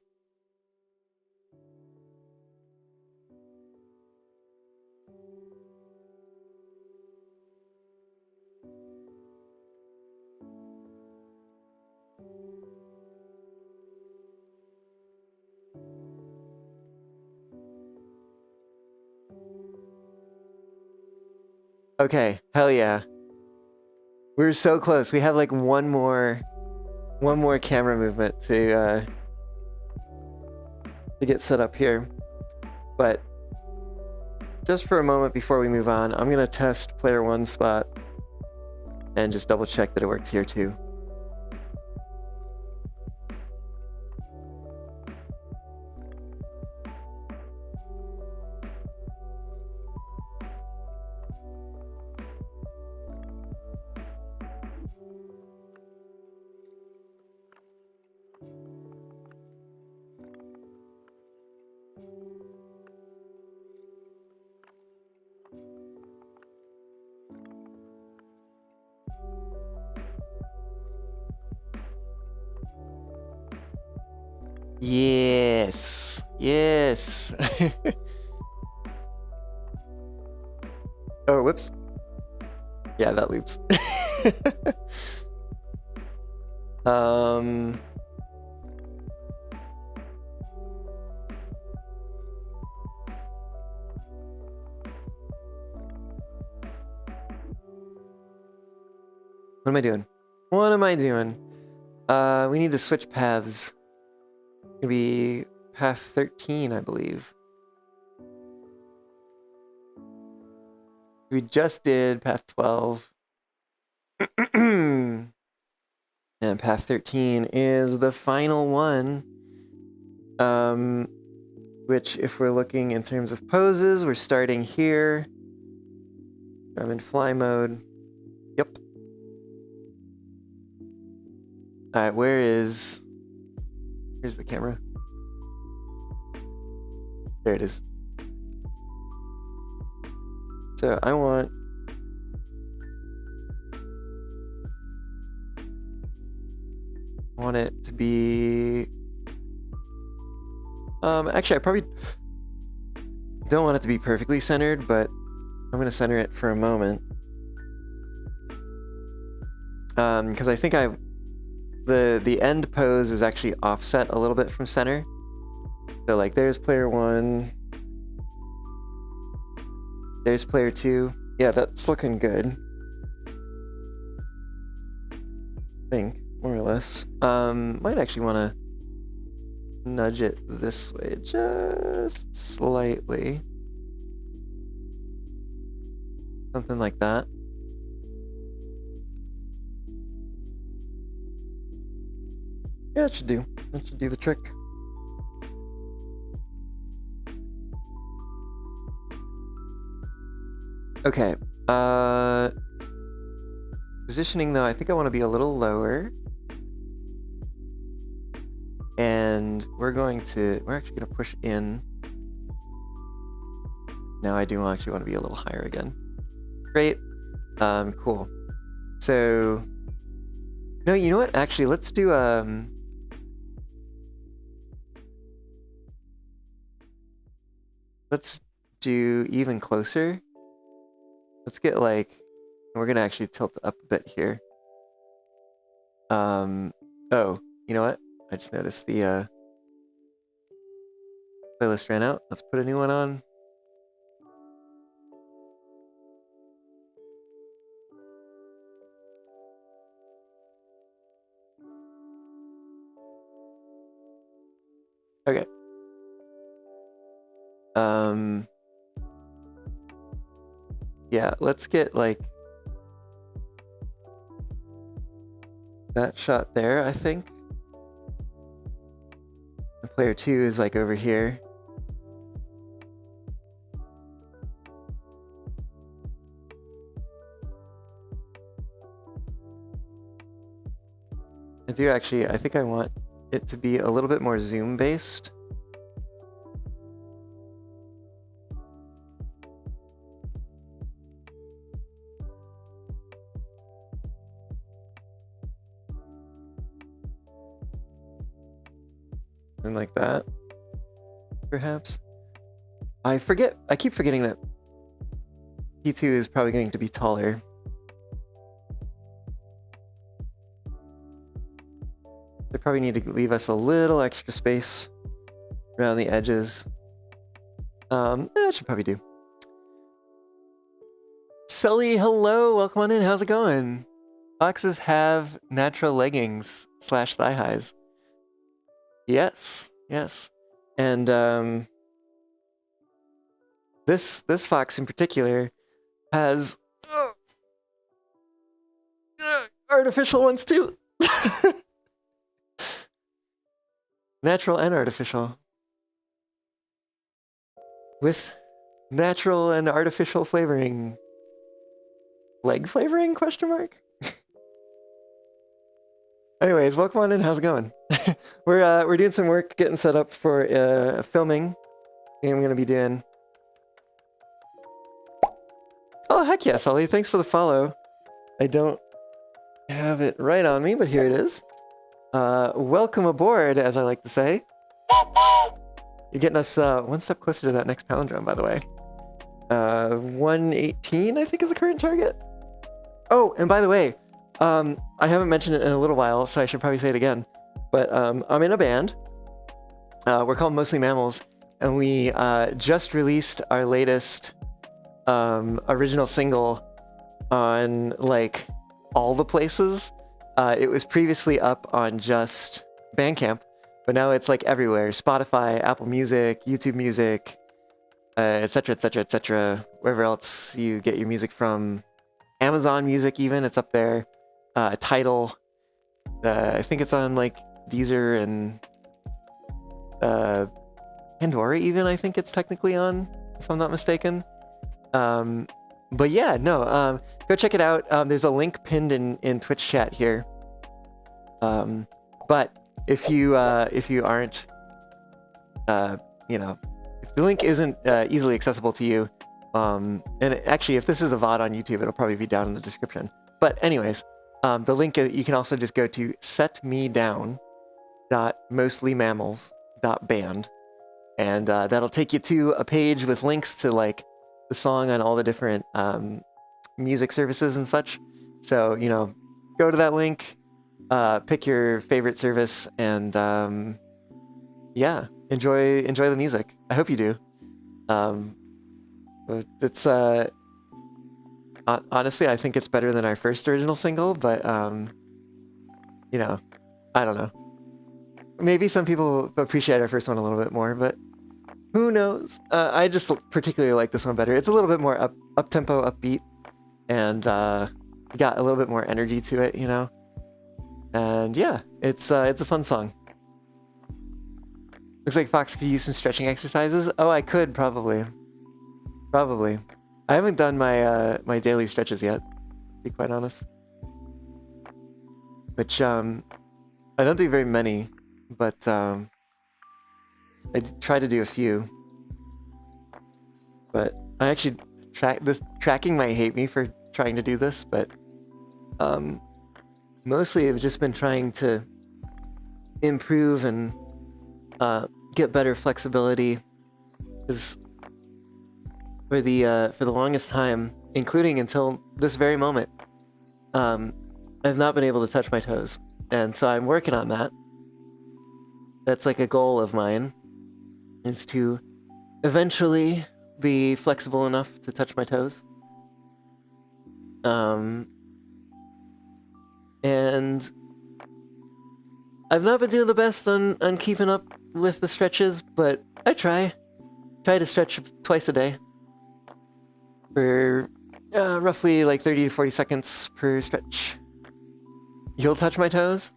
Okay, hell yeah. We're so close. We have like one more camera movement to get set up here. But just for a moment before we move on, I'm gonna test player 1's spot and just double check that it works here too. Yes. Yes. Oh, whoops. Yeah, that loops. What am I doing? What am I doing? We need to switch paths. It'll be path 13, I believe. We just did path 12. And path 13 is the final one. Which, if we're looking in terms of poses, we're starting here. I'm in fly mode. Yep. Alright, here's the camera. There it is. So I want it to be actually I probably don't want it to be perfectly centered, but I'm gonna center it for a moment. Because I think the end pose is actually offset a little bit from center. So like there's player 1. There's player 2. Yeah, that's looking good. I think, more or less. Might actually want to nudge it this way just slightly. Something like that. Yeah, it should do. That should do the trick. Okay. Positioning though, I think I want to be a little lower. And we're actually gonna push in. Now I do actually want to be a little higher again. Great. Cool. So no, you know what? Actually, let's do even closer. Let's get like, we're gonna actually tilt up a bit here. Oh, you know what? I just noticed the playlist ran out. Let's put a new one on. Okay. Yeah, let's get like that shot there, I think. And player 2 is like over here. I do actually, I think I want it to be a little bit more zoom based. And like that, perhaps. I keep forgetting that P2 is probably going to be taller. They probably need to leave us a little extra space around the edges. That should probably do. Sully, hello, welcome on in. How's it going? Foxes have natural leggings / thigh highs. Yes, yes. And this fox in particular has artificial ones too. Natural and artificial. With natural and artificial flavoring. Leg flavoring, question mark? Anyways, welcome on in, how's it going? We're doing some work getting set up for filming. I'm gonna be doing. Oh heck yeah, Sully, thanks for the follow. I don't have it right on me, but here it is. Welcome aboard, as I like to say. You're getting us one step closer to that next palindrome, by the way. 118, I think, is the current target. Oh, and by the way, I haven't mentioned it in a little while, so I should probably say it again. But I'm in a band. We're called Mostly Mammals, and we just released our latest original single on, like, all the places. It was previously up on just Bandcamp, but now it's like everywhere. Spotify, Apple Music, YouTube Music, etc., etc., etc. Wherever else you get your music from. Amazon Music even, it's up there. Tidal. I think it's on like Deezer and Pandora even, I think it's technically on, if I'm not mistaken. But yeah, no, go check it out. There's a link pinned in Twitch chat here. But if you aren't, you know, if the link isn't easily accessible to you, and actually, if this is a VOD on YouTube, it'll probably be down in the description. But anyways, the link, you can also just go to setmedown.mostlymammals.band, and that'll take you to a page with links to like the song on all the different music services and such. So, you know, go to that link, pick your favorite service, and yeah, enjoy the music. I hope you do. It's honestly, I think it's better than our first original single, but you know, I don't know. Maybe some people appreciate our first one a little bit more, but who knows? I just particularly like this one better. It's a little bit more up tempo, upbeat, and got a little bit more energy to it, you know. And yeah, it's a fun song. Looks like Fox could use some stretching exercises. Oh, I could probably. I haven't done my my daily stretches yet, to be quite honest. Which I don't do very many, but I try to do a few. But I actually tracking might hate me for trying to do this, but mostly I've just been trying to improve and get better flexibility, because for the longest time, including until this very moment, I've not been able to touch my toes, and so I'm working on that. That's like a goal of mine, is to eventually be flexible enough to touch my toes. And I've not been doing the best on keeping up with the stretches, but I try to stretch twice a day for roughly like 30 to 40 seconds per stretch. You'll touch my toes?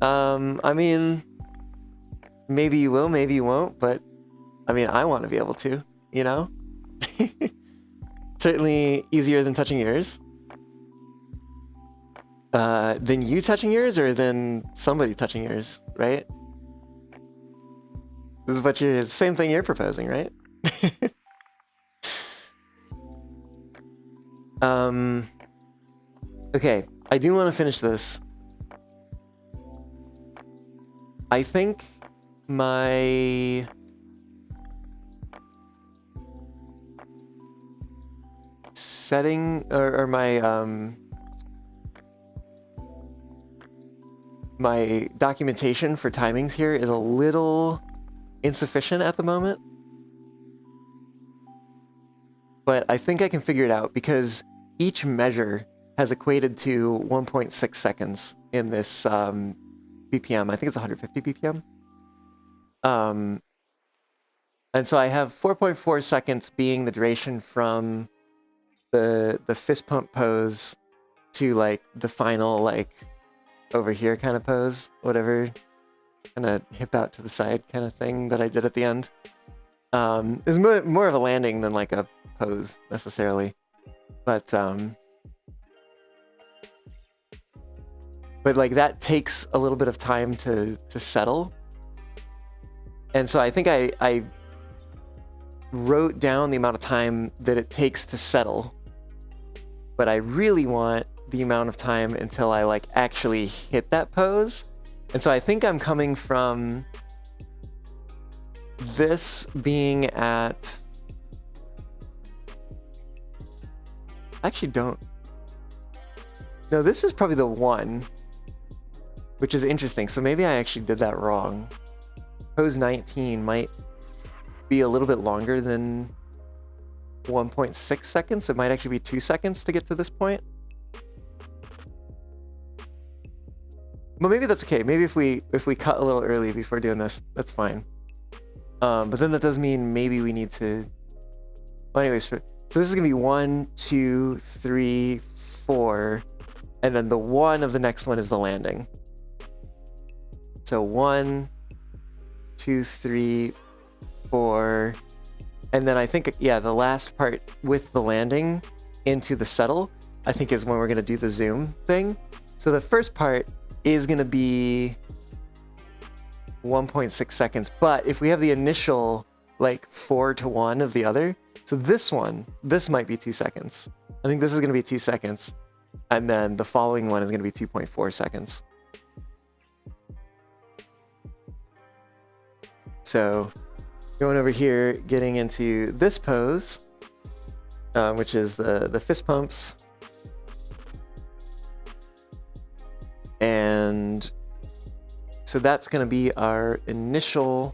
I mean, maybe you will, maybe you won't, but I mean, I want to be able to, you know? Certainly easier than touching yours. Than you touching yours or than somebody touching yours, right? This is what you're, same thing you're proposing, right? Okay, I do want to finish this. I think my setting or my my documentation for timings here is a little insufficient at the moment. But I think I can figure it out because each measure has equated to 1.6 seconds in this BPM. I think it's 150 BPM. And so I have 4.4 seconds being the duration from the fist pump pose to like the final like over here kind of pose, whatever, kind of hip out to the side kind of thing that I did at the end. Is more of a landing than like a pose necessarily, but like that takes a little bit of time to settle, and so I think I wrote down the amount of time that it takes to settle, but I really want the amount of time until I like actually hit that pose, and so I think I'm coming from this being at, actually don't, no, this is probably the one, which is interesting. So maybe I actually did that wrong. Pose 19 might be a little bit longer than 1.6 seconds. It might actually be 2 seconds to get to this point. But maybe that's okay. Maybe if we cut a little early before doing this, that's fine. But then that does mean maybe we need to, well, anyways, so this is gonna be 1, 2, 3, 4, and then the 1 of the next one is the landing. So 1, 2, 3, 4, and then I think, yeah, the last part with the landing into the settle, I think is when we're gonna do the zoom thing. So the first part is gonna be 1.6 seconds, but if we have the initial like 4 to 1 of the other, so this might be 2 seconds. I think this is gonna be 2 seconds, and then the following one is gonna be 2.4 seconds. So going over here, getting into this pose, which is the fist pumps, and so that's going to be our initial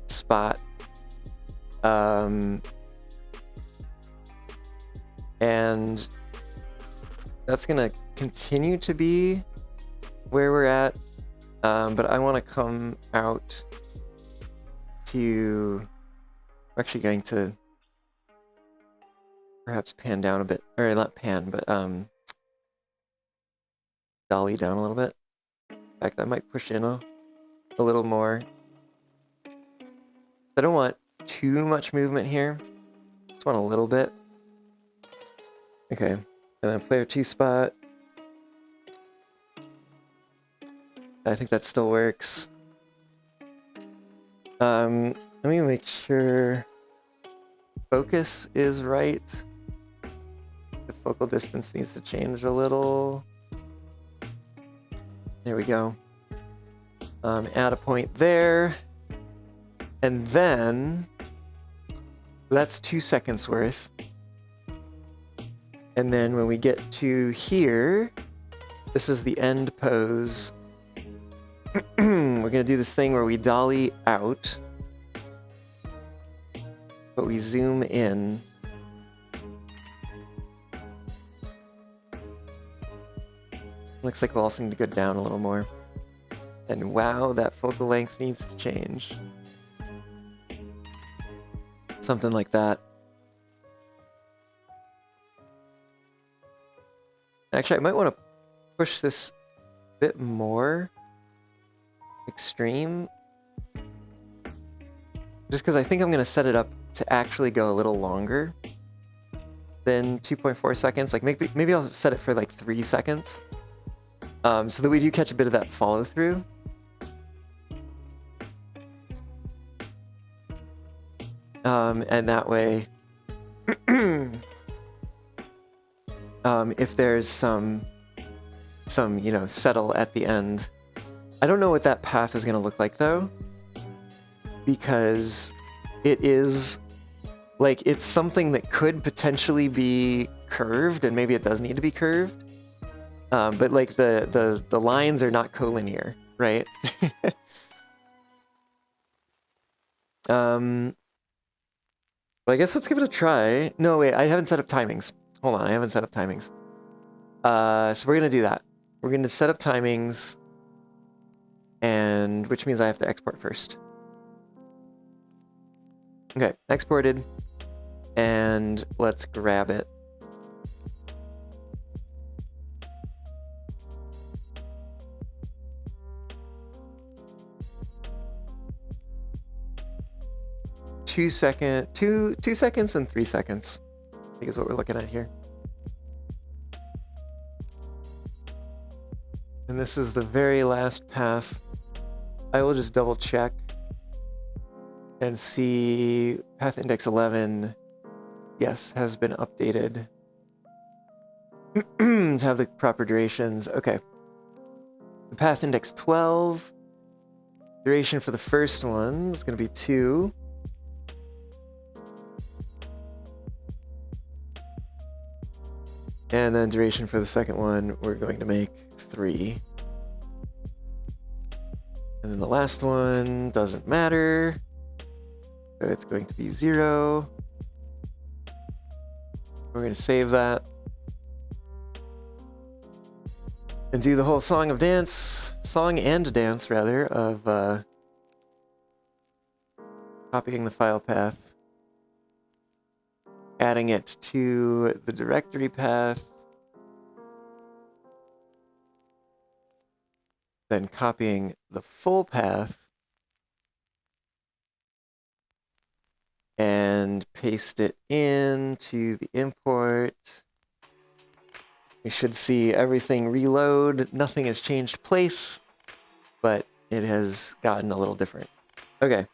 spot. And that's going to continue to be where we're at. But I want to come out to, we're actually going to perhaps pan down a bit, or not pan, but dolly down a little bit. In fact, I might push in a little more. I don't want too much movement here. Just want a little bit. Okay, and then player 2 spot. I think that still works. Let me make sure focus is right. The focal distance needs to change a little. There we go. Add a point there. And then that's 2 seconds worth. And then when we get to here, this is the end pose. We're gonna do this thing where we dolly out, but we zoom in. Looks like we'll also need to go down a little more. And wow, that focal length needs to change. Something like that. Actually, I might want to push this bit more extreme. Just because I think I'm going to set it up to actually go a little longer than 2.4 seconds. Like maybe I'll set it for like 3 seconds. So that we do catch a bit of that follow through. And that way, if there's some, you know, settle at the end. I don't know what that path is going to look like though, because it is like, it's something that could potentially be curved, and maybe it does need to be curved. But like the lines are not collinear, right? Well, I guess let's give it a try. No, wait, I haven't set up timings. Hold on, I haven't set up timings. So we're gonna do that. We're gonna set up timings, and which means I have to export first. Okay, exported, and let's grab it. Two seconds and 3 seconds, I think is what we're looking at here. And this is the very last path. I will just double check and see path index 11, yes, has been updated to have the proper durations. Okay. The path index 12, duration for the first one is going to be 2. And then duration for the second one, we're going to make 3. And then the last one doesn't matter. So it's going to be 0. We're going to save that. And do the whole song and dance, rather, of copying the file path, adding it to the directory path, then copying the full path and paste it into the import. We should see everything reload. Nothing has changed place, but it has gotten a little different. Okay.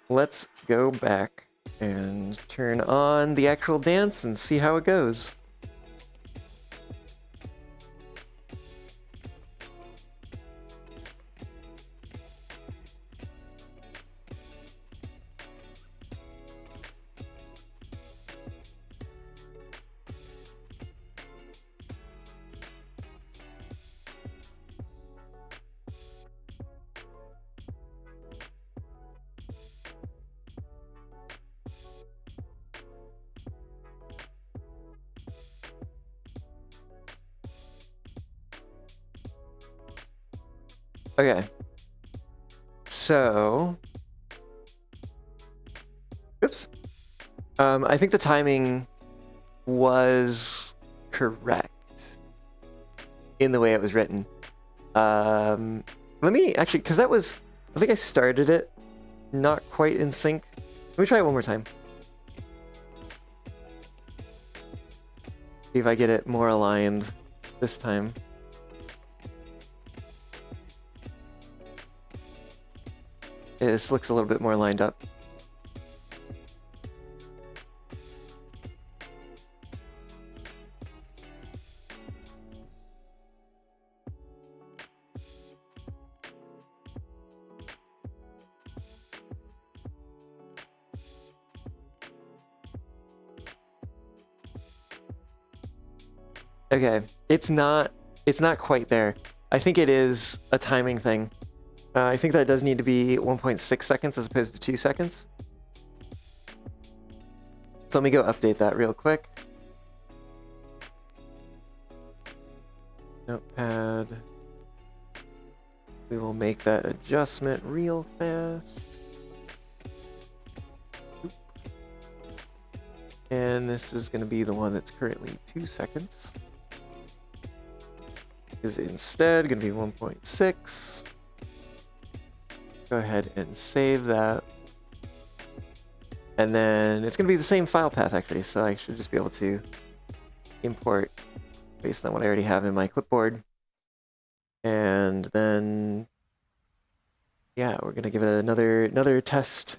Let's go back and turn on the actual dance and see how it goes. Okay. So, oops. I think the timing was correct in the way it was written. Let me actually, because that was, I think I started it not quite in sync. Let me try it one more time. See if I get it more aligned this time. This looks a little bit more lined up. Okay, it's not quite there. I think it is a timing thing. I think that does need to be 1.6 seconds as opposed to 2 seconds. So let me go update that real quick. Notepad. We will make that adjustment real fast. Oop. And this is going to be the one that's currently 2 seconds. is instead going to be 1.6. Go ahead and save that. And then it's going to be the same file path actually, so I should just be able to import based on what I already have in my clipboard. And then, yeah, we're going to give it another test.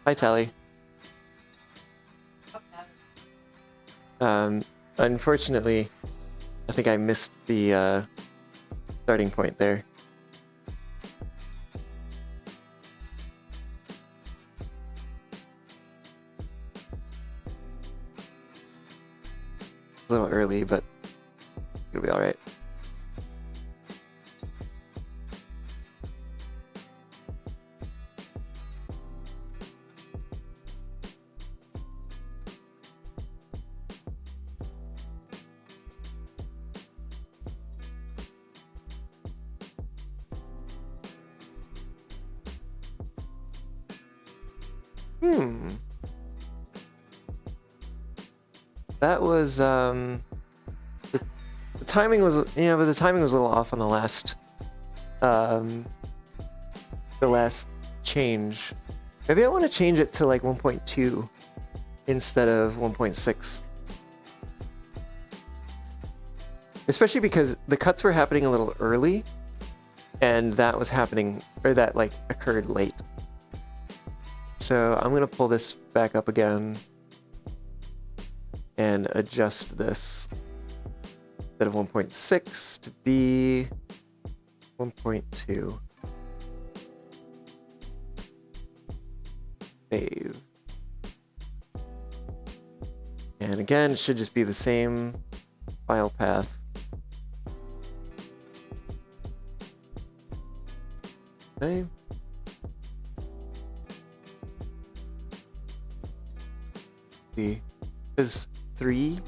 Hi, Tally. Unfortunately, I think I missed the starting point there. A little early, but it'll be all right. That was the timing was, yeah, but the timing was a little off on the last change. Maybe I want to change it to like 1.2 instead of 1.6. Especially because the cuts were happening a little early and that was happening, or that like occurred late. So I'm going to pull this back up again and adjust this instead of 1.6 to be 1.2. Save. And again, it should just be the same file path. Okay. See, is 3.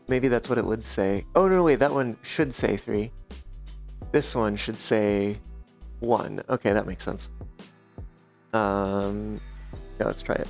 Maybe that's what it would say. Oh no, wait, that one should say 3. This one should say 1. Okay, that makes sense. Yeah, let's try it.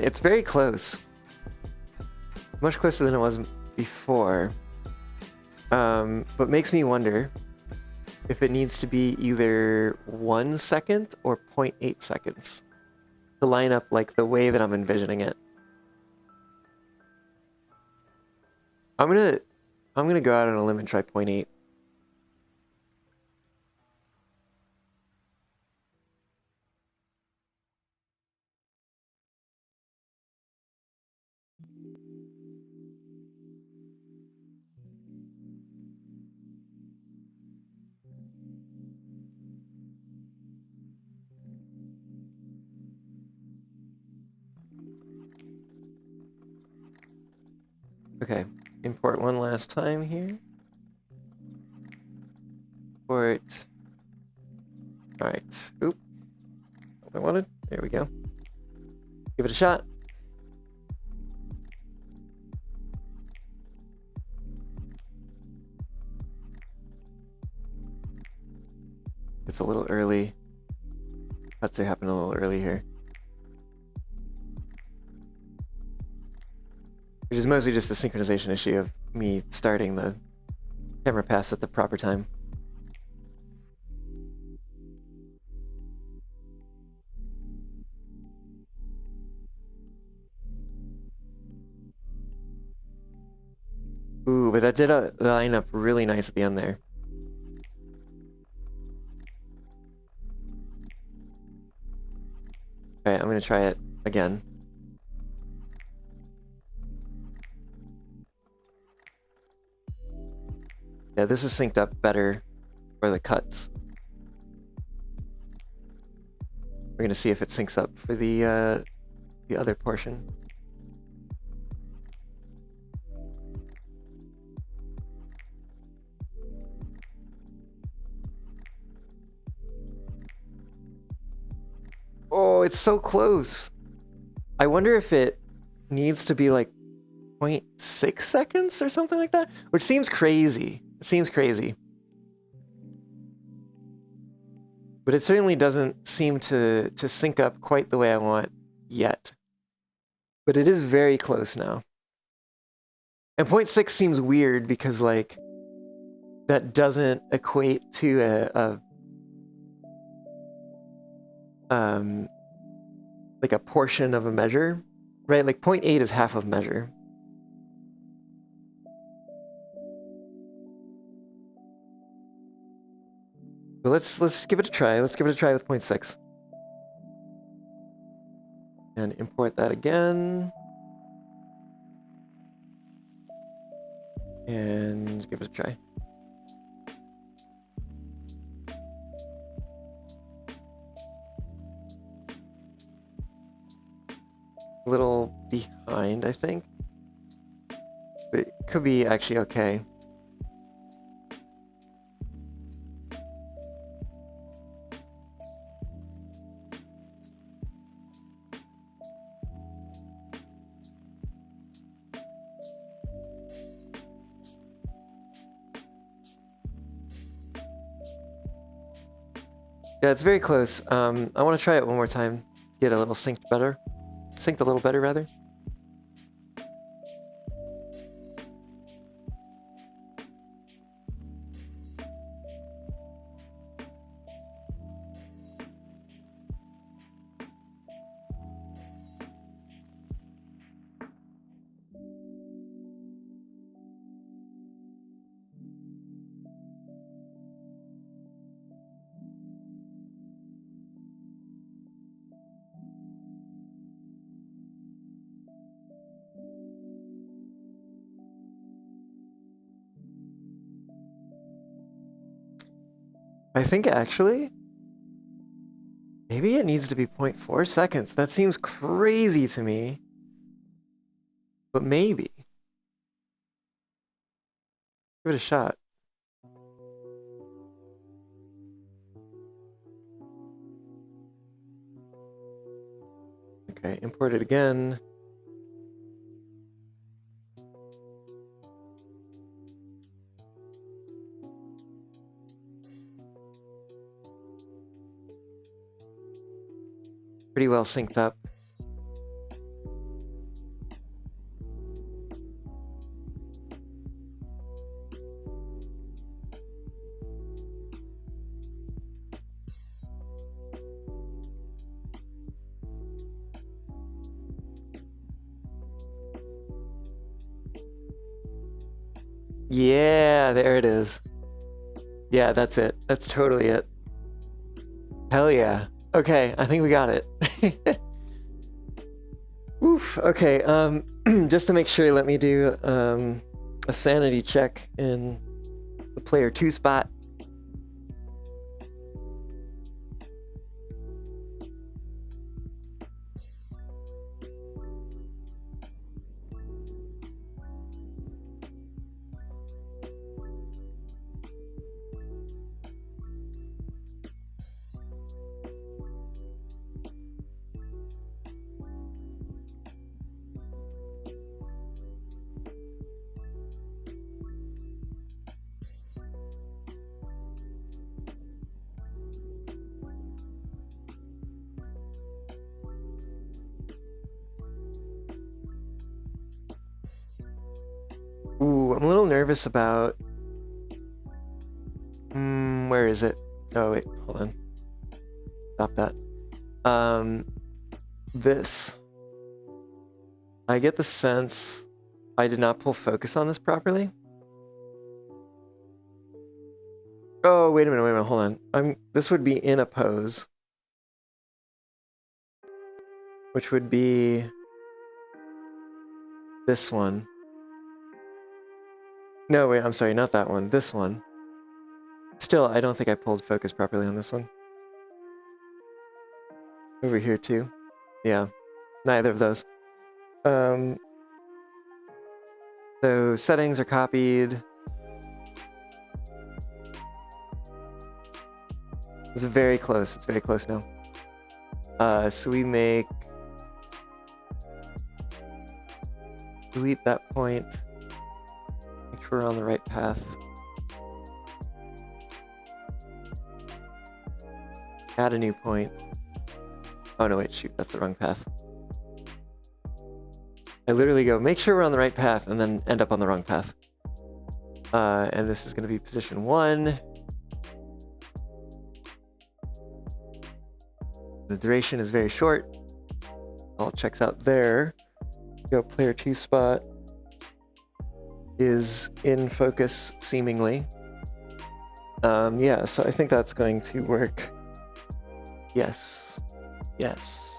It's very close. Much closer than it was before. But makes me wonder if it needs to be either 1 second or 0.8 seconds to line up like the way that I'm envisioning it. I'm gonna go out on a limb and try 0.8. Okay, import one last time here. Import. Alright. Oop. What I wanted. There we go. Give it a shot. It's a little early. Cuts are happening a little early here. Which is mostly just a synchronization issue of me starting the camera pass at the proper time. Ooh, but that did line up really nice at the end there. Alright, I'm gonna try it again. Yeah, this is synced up better for the cuts. We're gonna see if it syncs up for the other portion. Oh, it's so close. I wonder if it needs to be like 0.6 seconds or something like that, which seems crazy. It seems crazy. But it certainly doesn't seem to sync up quite the way I want yet. But it is very close now. And 0.6 seems weird because, like, that doesn't equate to like a portion of a measure, right? Like 0.8 is half of measure. But let's give it a try. Let's give it a try with 0.6. And import that again. And give it a try. A little behind, I think. But it could be actually okay. Yeah, it's very close. I want to try it one more time. Get a little synced better. Synced a little better, rather. I think actually, maybe it needs to be 0.4 seconds. That seems crazy to me. But maybe. Give it a shot. Okay, import it again. Pretty well synced up. Yeah, there it is. Yeah, that's it. That's totally it. Hell yeah. Okay, I think we got it. Oof. Okay, just to make sure, let me do a sanity check in the player 2 spot. Ooh, I'm a little nervous about... where is it? Oh, wait, hold on. Stop that. This. I get the sense I did not pull focus on this properly. Oh, wait a minute, hold on. This would be in a pose. Which would be... this one. No, wait, I'm sorry, not that one. This one. Still, I don't think I pulled focus properly on this one. over here too. Yeah, neither of those. So settings are copied. It's very close. It's very close now. So we delete that point. Make sure we're on the right path. Add a new point. Oh no, wait, shoot, that's the wrong path. I literally go, make sure we're on the right path, and then end up on the wrong path. And this is going to be position 1. The duration is very short. All checks out there. Go player 2 spot is in focus, seemingly. Yeah, so I think that's going to work. Yes. Yes.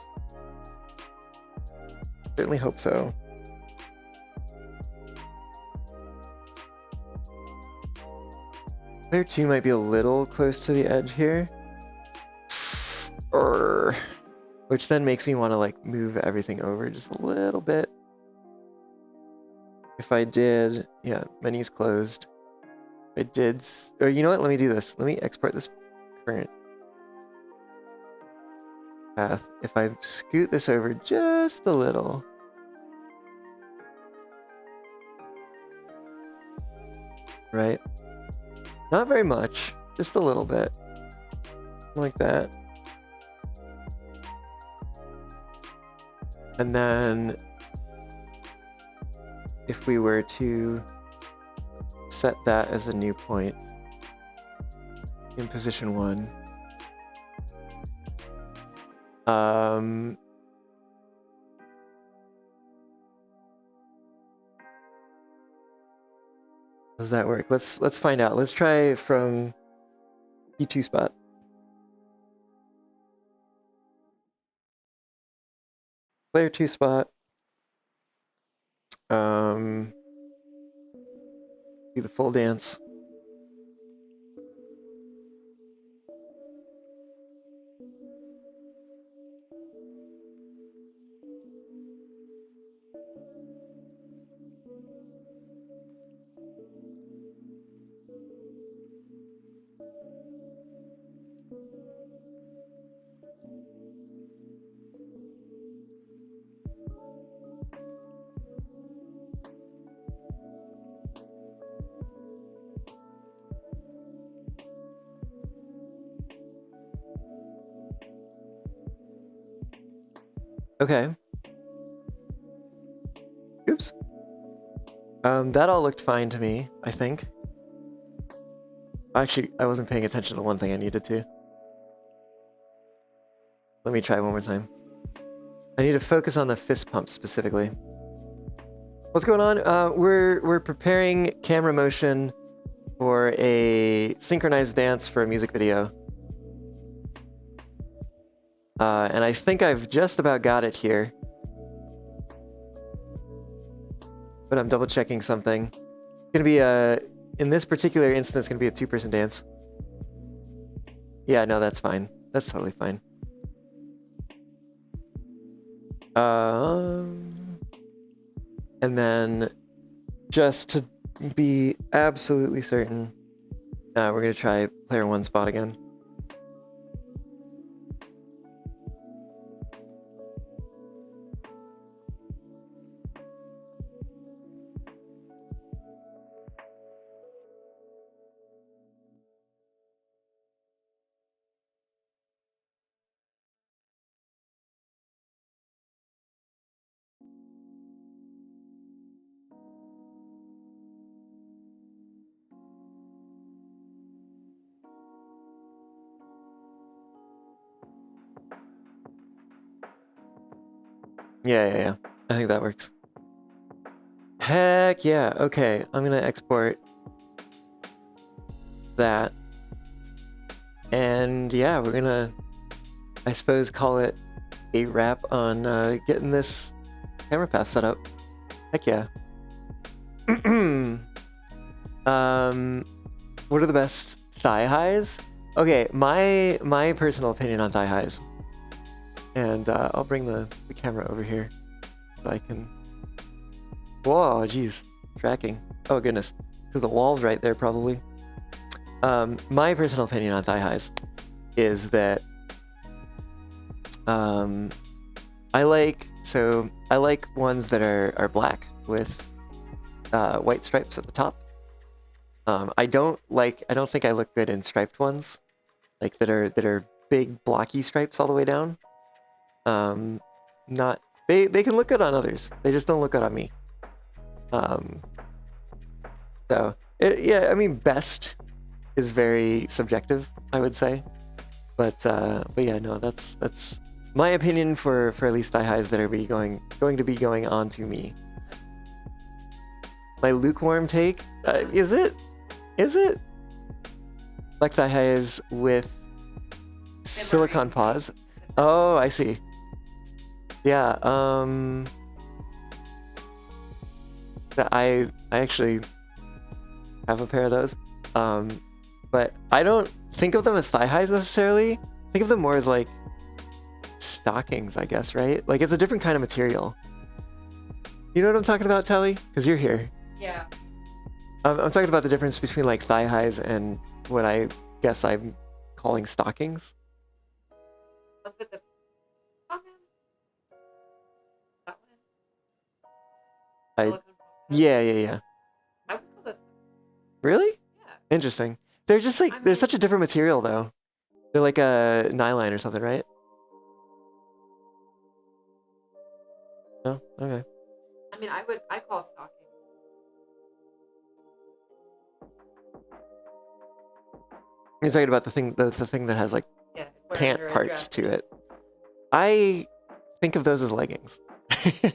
Certainly hope so. Player 2 might be a little close to the edge here. Which then makes me want to like move everything over just a little bit. If I did, yeah, menu's closed. I did, or you know what, let me do this. Let me export this current path. If I scoot this over just a little. Right? Not very much, just a little bit. Like that. And then if we were to set that as a new point in position 1, does that work? Let's find out. Let's try from E2 spot. Player 2 spot. Do the full dance. Okay. Oops. That all looked fine to me, I think. Actually, I wasn't paying attention to the one thing I needed to. Let me try one more time. I need to focus on the fist pump specifically. What's going on? We're preparing camera motion for a synchronized dance for a music video. And I think I've just about got it here. But I'm double checking something. It's gonna be in this particular instance, it's gonna be a 2-person dance. Yeah, no, that's fine. That's totally fine. And then just to be absolutely certain, we're gonna try player 1 spot again. Yeah. I think that works. Heck yeah. Okay, I'm gonna export that. And yeah, we're gonna, I suppose, call it a wrap on getting this camera path set up. Heck yeah. What are the best thigh highs? Okay, my personal opinion on thigh highs. And I'll bring the camera over here so I can... Whoa, jeez. Tracking. Oh, goodness. Because the wall's right there, probably. My personal opinion on thigh highs is that I like ones that are black with white stripes at the top. I don't think I look good in striped ones, like that are big blocky stripes all the way down. Not they can look good on others. They just don't look good on me. Yeah, I mean, best is very subjective, I would say, but yeah, no, that's my opinion for at least thigh highs that are going to be going on to me. My lukewarm take, is it like thigh highs with silicone paws? Oh, I see. Yeah, I actually have a pair of those, but I don't think of them as thigh highs necessarily. Think of them more as like stockings, I guess, right? Like it's a different kind of material. You know what I'm talking about, Telly? Because you're here. Yeah. I'm talking about the difference between like thigh highs and what I guess I'm calling stockings. Look at the pocket. That one. Silicone pocket. Yeah. I would call this. Really? Yeah. Interesting. They're just like, I they're mean- such a different material though. They're like a nylon or something, right? No? Okay. I mean, I call stocking. You're talking about the thing that has like Yeah. wear pant under a parts dress to or it. I think of those as leggings. something.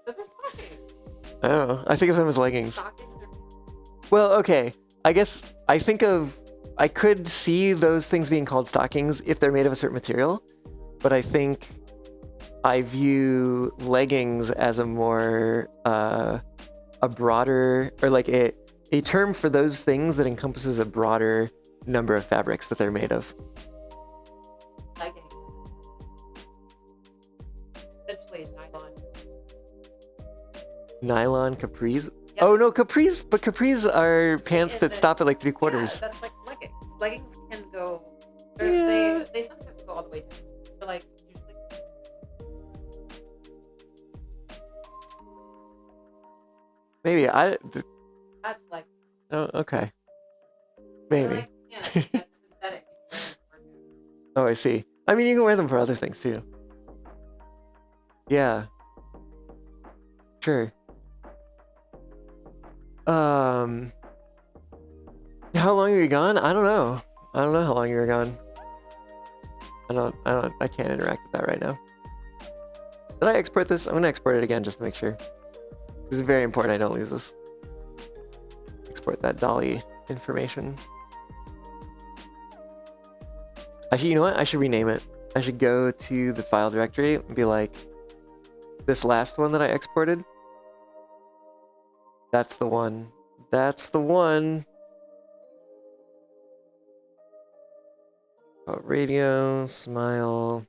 Those are stockings. I don't know. I think of them as leggings. Stockings are. Well, okay. I guess I could see those things being called stockings if they're made of a certain material, but I think I view leggings as a more a broader, or like a term for those things that encompasses a broader number of fabrics that they're made of. Leggings. Essentially nylon. Nylon capris. Yeah. Oh no, capris! But capris are pants And that then- stop at like 3/4. Yeah, that's like leggings. Leggings can go. Yeah. They sometimes go all the way down. They're like usually. Maybe That's like. oh, okay. they're Maybe. Like, yeah, that's synthetic. Oh, I see. I mean, you can wear them for other things too. Yeah. Sure. How long are you gone? I don't know. I don't know how long you were gone. I can't interact with that right now. Did I export this? I'm gonna export it again just to make sure. This is very important I don't lose this. Export that dolly information. Actually, you know what? I should rename it. I should go to the file directory and be like, this last one that I exported, that's the one. That's the one. Oh, radio, smile.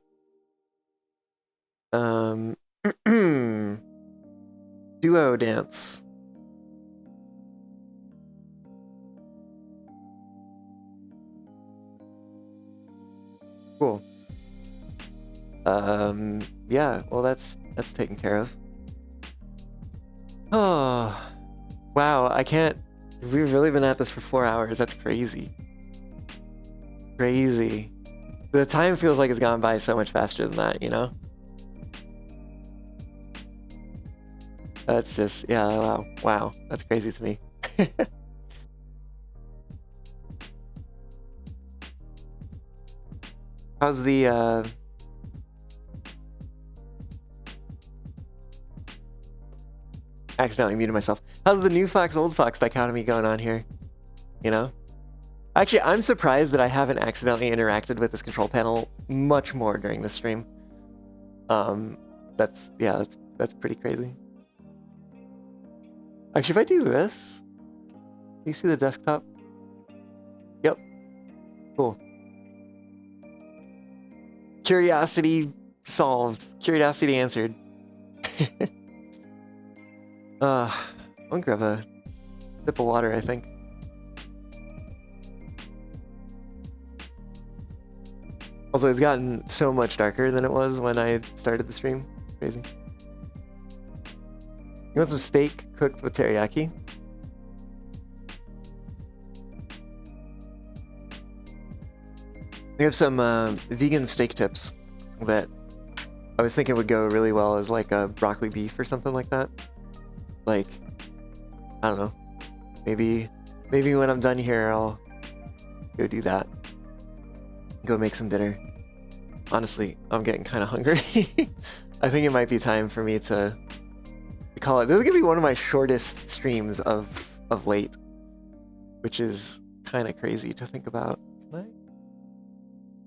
Duo dance. Cool. Yeah, well that's taken care of. Oh, wow, I can't, we've really been at this for 4 hours. That's crazy. Crazy. The time feels like it's gone by so much faster than that, you know? That's just, yeah, wow. Wow, that's crazy to me. How's the, accidentally muted myself. How's the new fox, old fox dichotomy going on here? You know? Actually, I'm surprised that I haven't accidentally interacted with this control panel much more during this stream. That's pretty crazy. Actually, if I do this, you see the desktop? Yep. Cool. Curiosity solved. Curiosity answered. I'm gonna grab a sip of water, I think. Also, it's gotten so much darker than it was when I started the stream. Crazy. You want some steak cooked with teriyaki? We have some vegan steak tips that I was thinking would go really well as like a broccoli beef or something like that. Like, I don't know. Maybe when I'm done here, I'll go do that. Go make some dinner. Honestly, I'm getting kind of hungry. I think it might be time for me to call it. This is gonna be one of my shortest streams of late, which is kind of crazy to think about. Can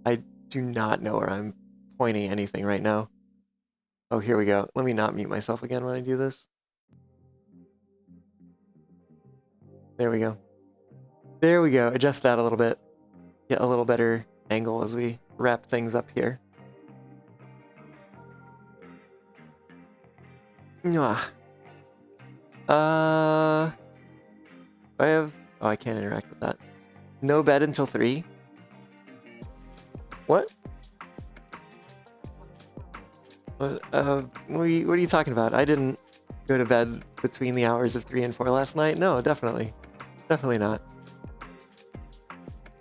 I do not know where I'm pointing anything right now. Oh, here we go. Let me not mute myself again when I do this. There we go. There we go. Adjust that a little bit. Get a little better angle as we wrap things up here. Mwah. I have... Oh, I can't interact with that. No bed until 3? What? What are you talking about? I didn't go to bed between the hours of 3 and 4 last night. No, definitely. Definitely not.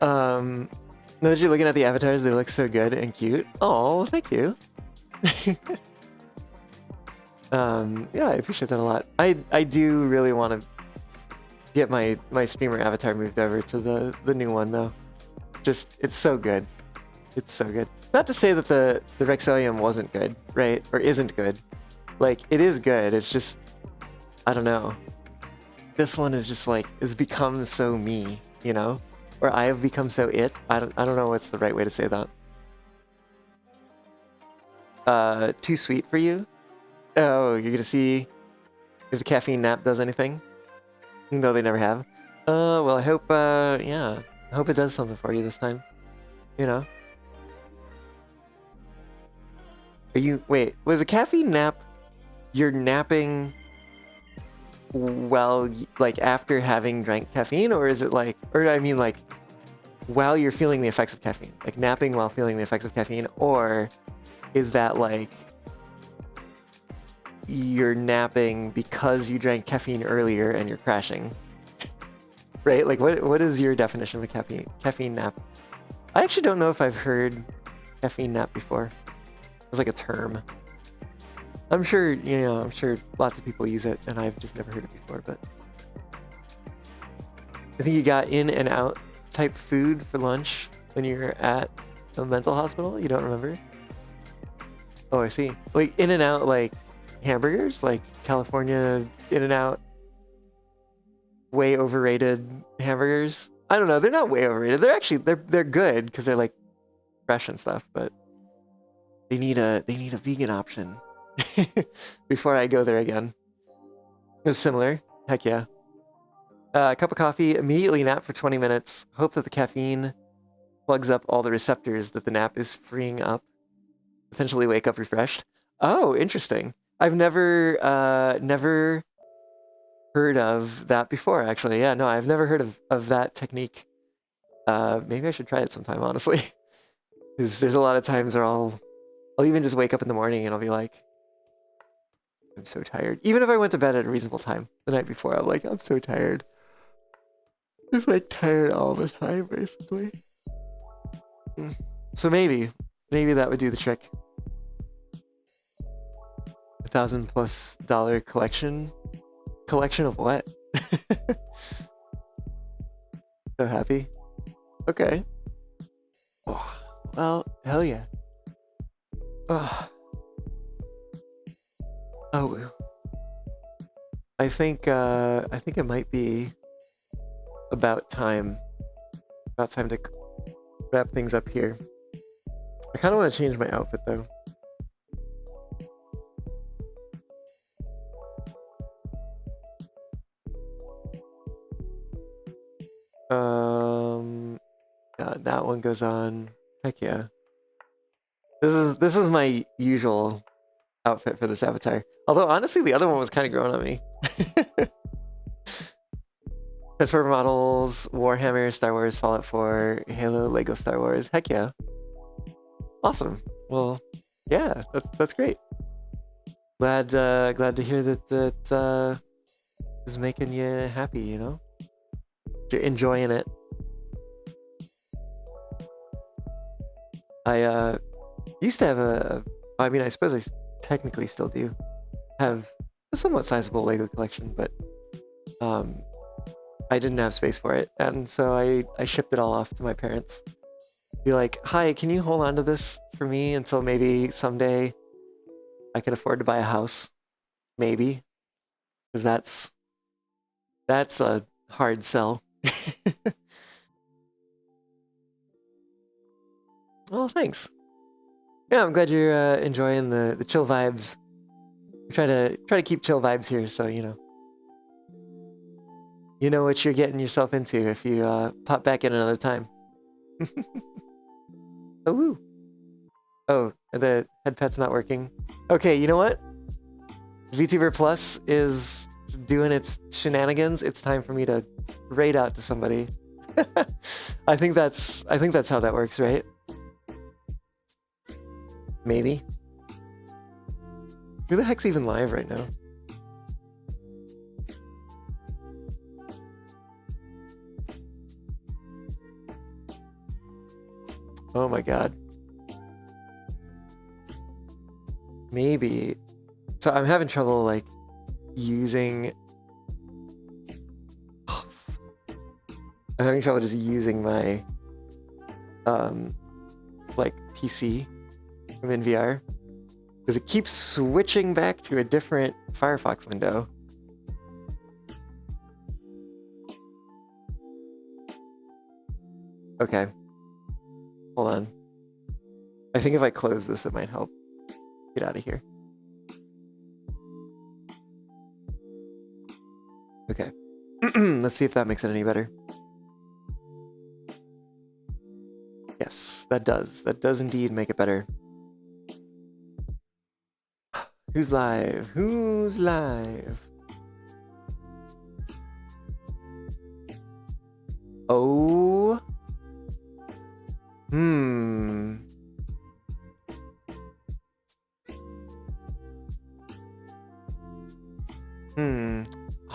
Now that you're looking at the avatars, they look so good and cute. Oh, thank you. Yeah, I appreciate that a lot. I do really want to get my streamer avatar moved over to the new one though. Just, it's so good. It's so good. Not to say that the Rexelium wasn't good, right? Or isn't good. Like, it is good. It's just, I don't know. This one is just like, it's become so me, you know? Or I have become so it. I don't know what's the right way to say that. Too sweet for you? Oh, you're gonna see if the caffeine nap does anything? Even though they never have. Well, I hope, yeah. I hope it does something for you this time. You know? Wait, was a caffeine nap, you're napping while, like, after having drank caffeine? Or is it like, or I mean, like, while you're feeling the effects of caffeine? Like, napping while feeling the effects of caffeine? Or is that, like, you're napping because you drank caffeine earlier and you're crashing? Right? Like, what is your definition of a caffeine nap? I actually don't know if I've heard caffeine nap before. It's like a term. I'm sure, you know, I'm sure lots of people use it, and I've just never heard it before, but... I think you got in and out type food for lunch when you're at a mental hospital? You don't remember? Oh, I see. Like, in and out, like, hamburgers? Like, California in and out way overrated hamburgers? I don't know, they're not way overrated. They're actually, they're good, because they're, like, fresh and stuff, but... They need a vegan option before I go there again. It was similar. Heck yeah. A cup of coffee, immediately nap for 20 minutes. Hope that the caffeine plugs up all the receptors that the nap is freeing up. Potentially wake up refreshed. Oh, interesting. I've never heard of that before, actually. Yeah, no, I've never heard of that technique. Maybe I should try it sometime, honestly. Because there's a lot of times where I'll even just wake up in the morning and I'll be like, I'm so tired. Even if I went to bed at a reasonable time the night before, I'm like, I'm so tired. Just like tired all the time, basically. So maybe that would do the trick. $1,000+ collection? Collection of what? So happy. Okay. Oh, well, hell yeah. Oh. I think it might be about time to wrap things up here. I kind of want to change my outfit though. Yeah, that one goes on. Heck yeah. This is my usual outfit for this avatar. Although honestly, the other one was kind of growing on me. Transformer models, Warhammer, Star Wars, Fallout 4, Halo, Lego Star Wars. Heck yeah. Awesome. Well, yeah, that's great. Glad to hear that is making you happy, you know? You're enjoying it. I used to have I suppose I technically still do have a somewhat sizable Lego collection, but I didn't have space for it, and so I shipped it all off to my parents. Be like, hi, can you hold on to this for me until maybe someday I can afford to buy a house? Maybe. Because that's a hard sell. Oh, thanks. Yeah, I'm glad you're enjoying the chill vibes. Try to keep chill vibes here, so you know what you're getting yourself into if you pop back in another time. Oh, woo. Oh, the head pet's not working. Okay, you know what? VTuber Plus is doing its shenanigans. It's time for me to raid out to somebody. I think that's how that works, right? Maybe. Who the heck's even live right now? Oh my god. Maybe. So I'm having trouble like using. I'm having trouble just using my like PC from NVR because it keeps switching back to a different Firefox window. Okay. Hold on. I think if I close this, it might help. Get out of here. Okay. Let's see if that makes it any better. Yes, that does. That does indeed make it better. Who's live? Who's live? Oh.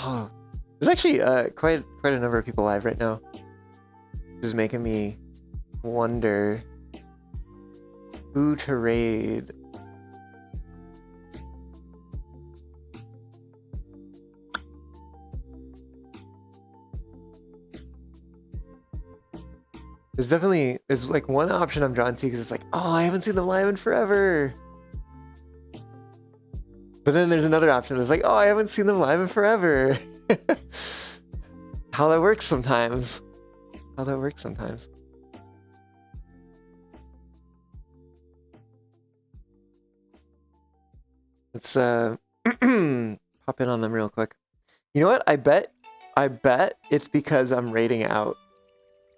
Oh, there's actually quite a number of people live right now. Which is making me wonder who to raid. There's like one option I'm drawn to because it's like, oh, I haven't seen them live in forever. But then there's another option that's like, oh, I haven't seen them live in forever. How that works sometimes. Let's pop in on them real quick. You know what? I bet it's because I'm raiding out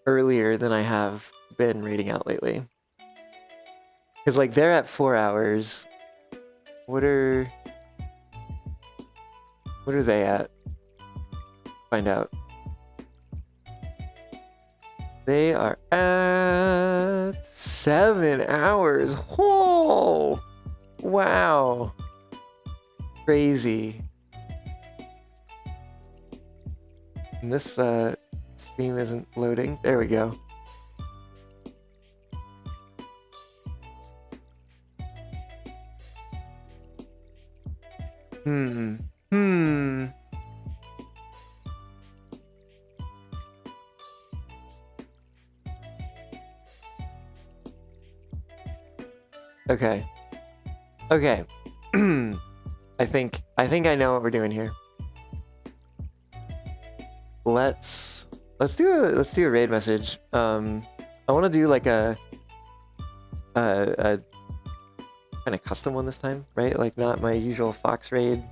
earlier than I have been raiding out lately. Because like they're at 4 hours. What are they at? Find out. They are at 7 hours. Whoa! Wow. Crazy. And this stream isn't loading. There we go. Okay. I think I know what we're doing here. Let's do a raid message. I want to do like a kind of custom one this time, right? Like not my usual Fox raid.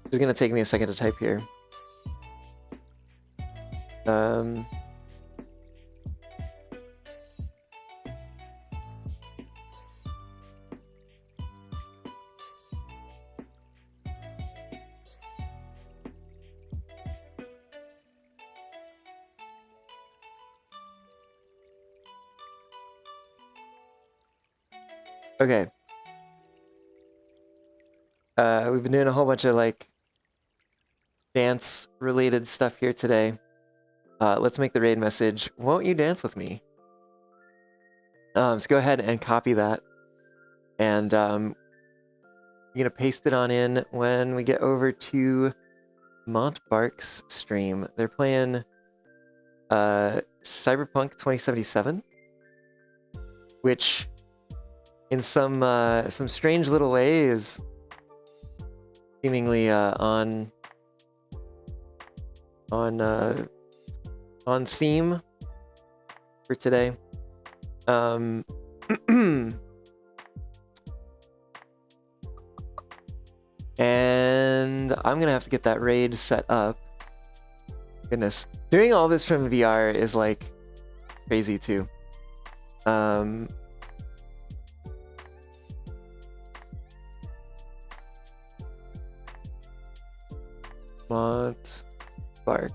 It's gonna take me a second to type here. Okay. We've been doing a whole bunch of like dance related stuff here today. Let's make the raid message. Won't you dance with me? So go ahead and copy that. And I'm gonna paste it on in when we get over to Montbark's stream. They're playing Cyberpunk 2077, which in some strange little way is seemingly on theme for today. And I'm gonna have to get that raid set up. Goodness, doing all this from VR is like crazy too. Montbark.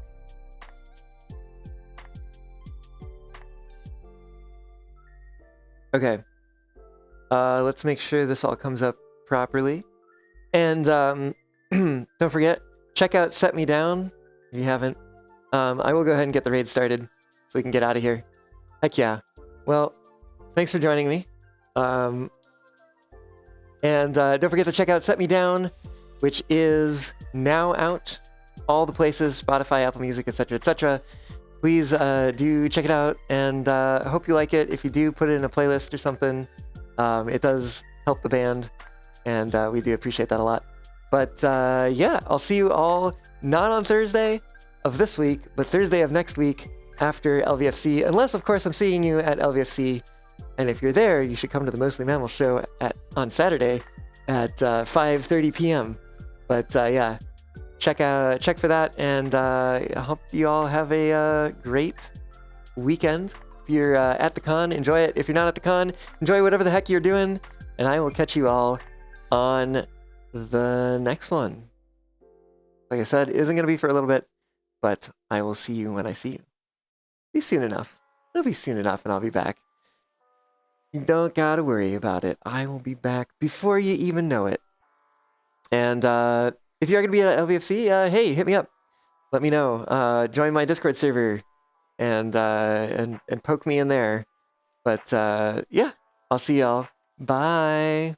Okay. Let's make sure this all comes up properly. And don't forget, check out Set Me Down if you haven't. I will go ahead and get the raid started so we can get out of here. Heck yeah. Well, thanks for joining me. And don't forget to check out Set Me Down, which is now out. All the places, Spotify, Apple Music, etc., etc. Please do check it out, and I hope you like it. If you do, put it in a playlist or something. It does help the band, and we do appreciate that a lot. But yeah, I'll see you all not on Thursday of this week, but Thursday of next week after LVFC, unless, of course, I'm seeing you at LVFC. And if you're there, you should come to the Mostly Mammal show on Saturday at 5:30 p.m. But yeah, check for that, and I hope you all have a great weekend. If you're at the con, enjoy it. If you're not at the con, enjoy whatever the heck you're doing, and I will catch you all on the next one. Like I said, it isn't going to be for a little bit, but I will see you when I see you. Be soon enough. It'll be soon enough, and I'll be back. You don't gotta worry about it. I will be back before you even know it. And if you're gonna be at LVFC, hey, hit me up. Let me know. Join my Discord server, and poke me in there. But yeah, I'll see y'all. Bye.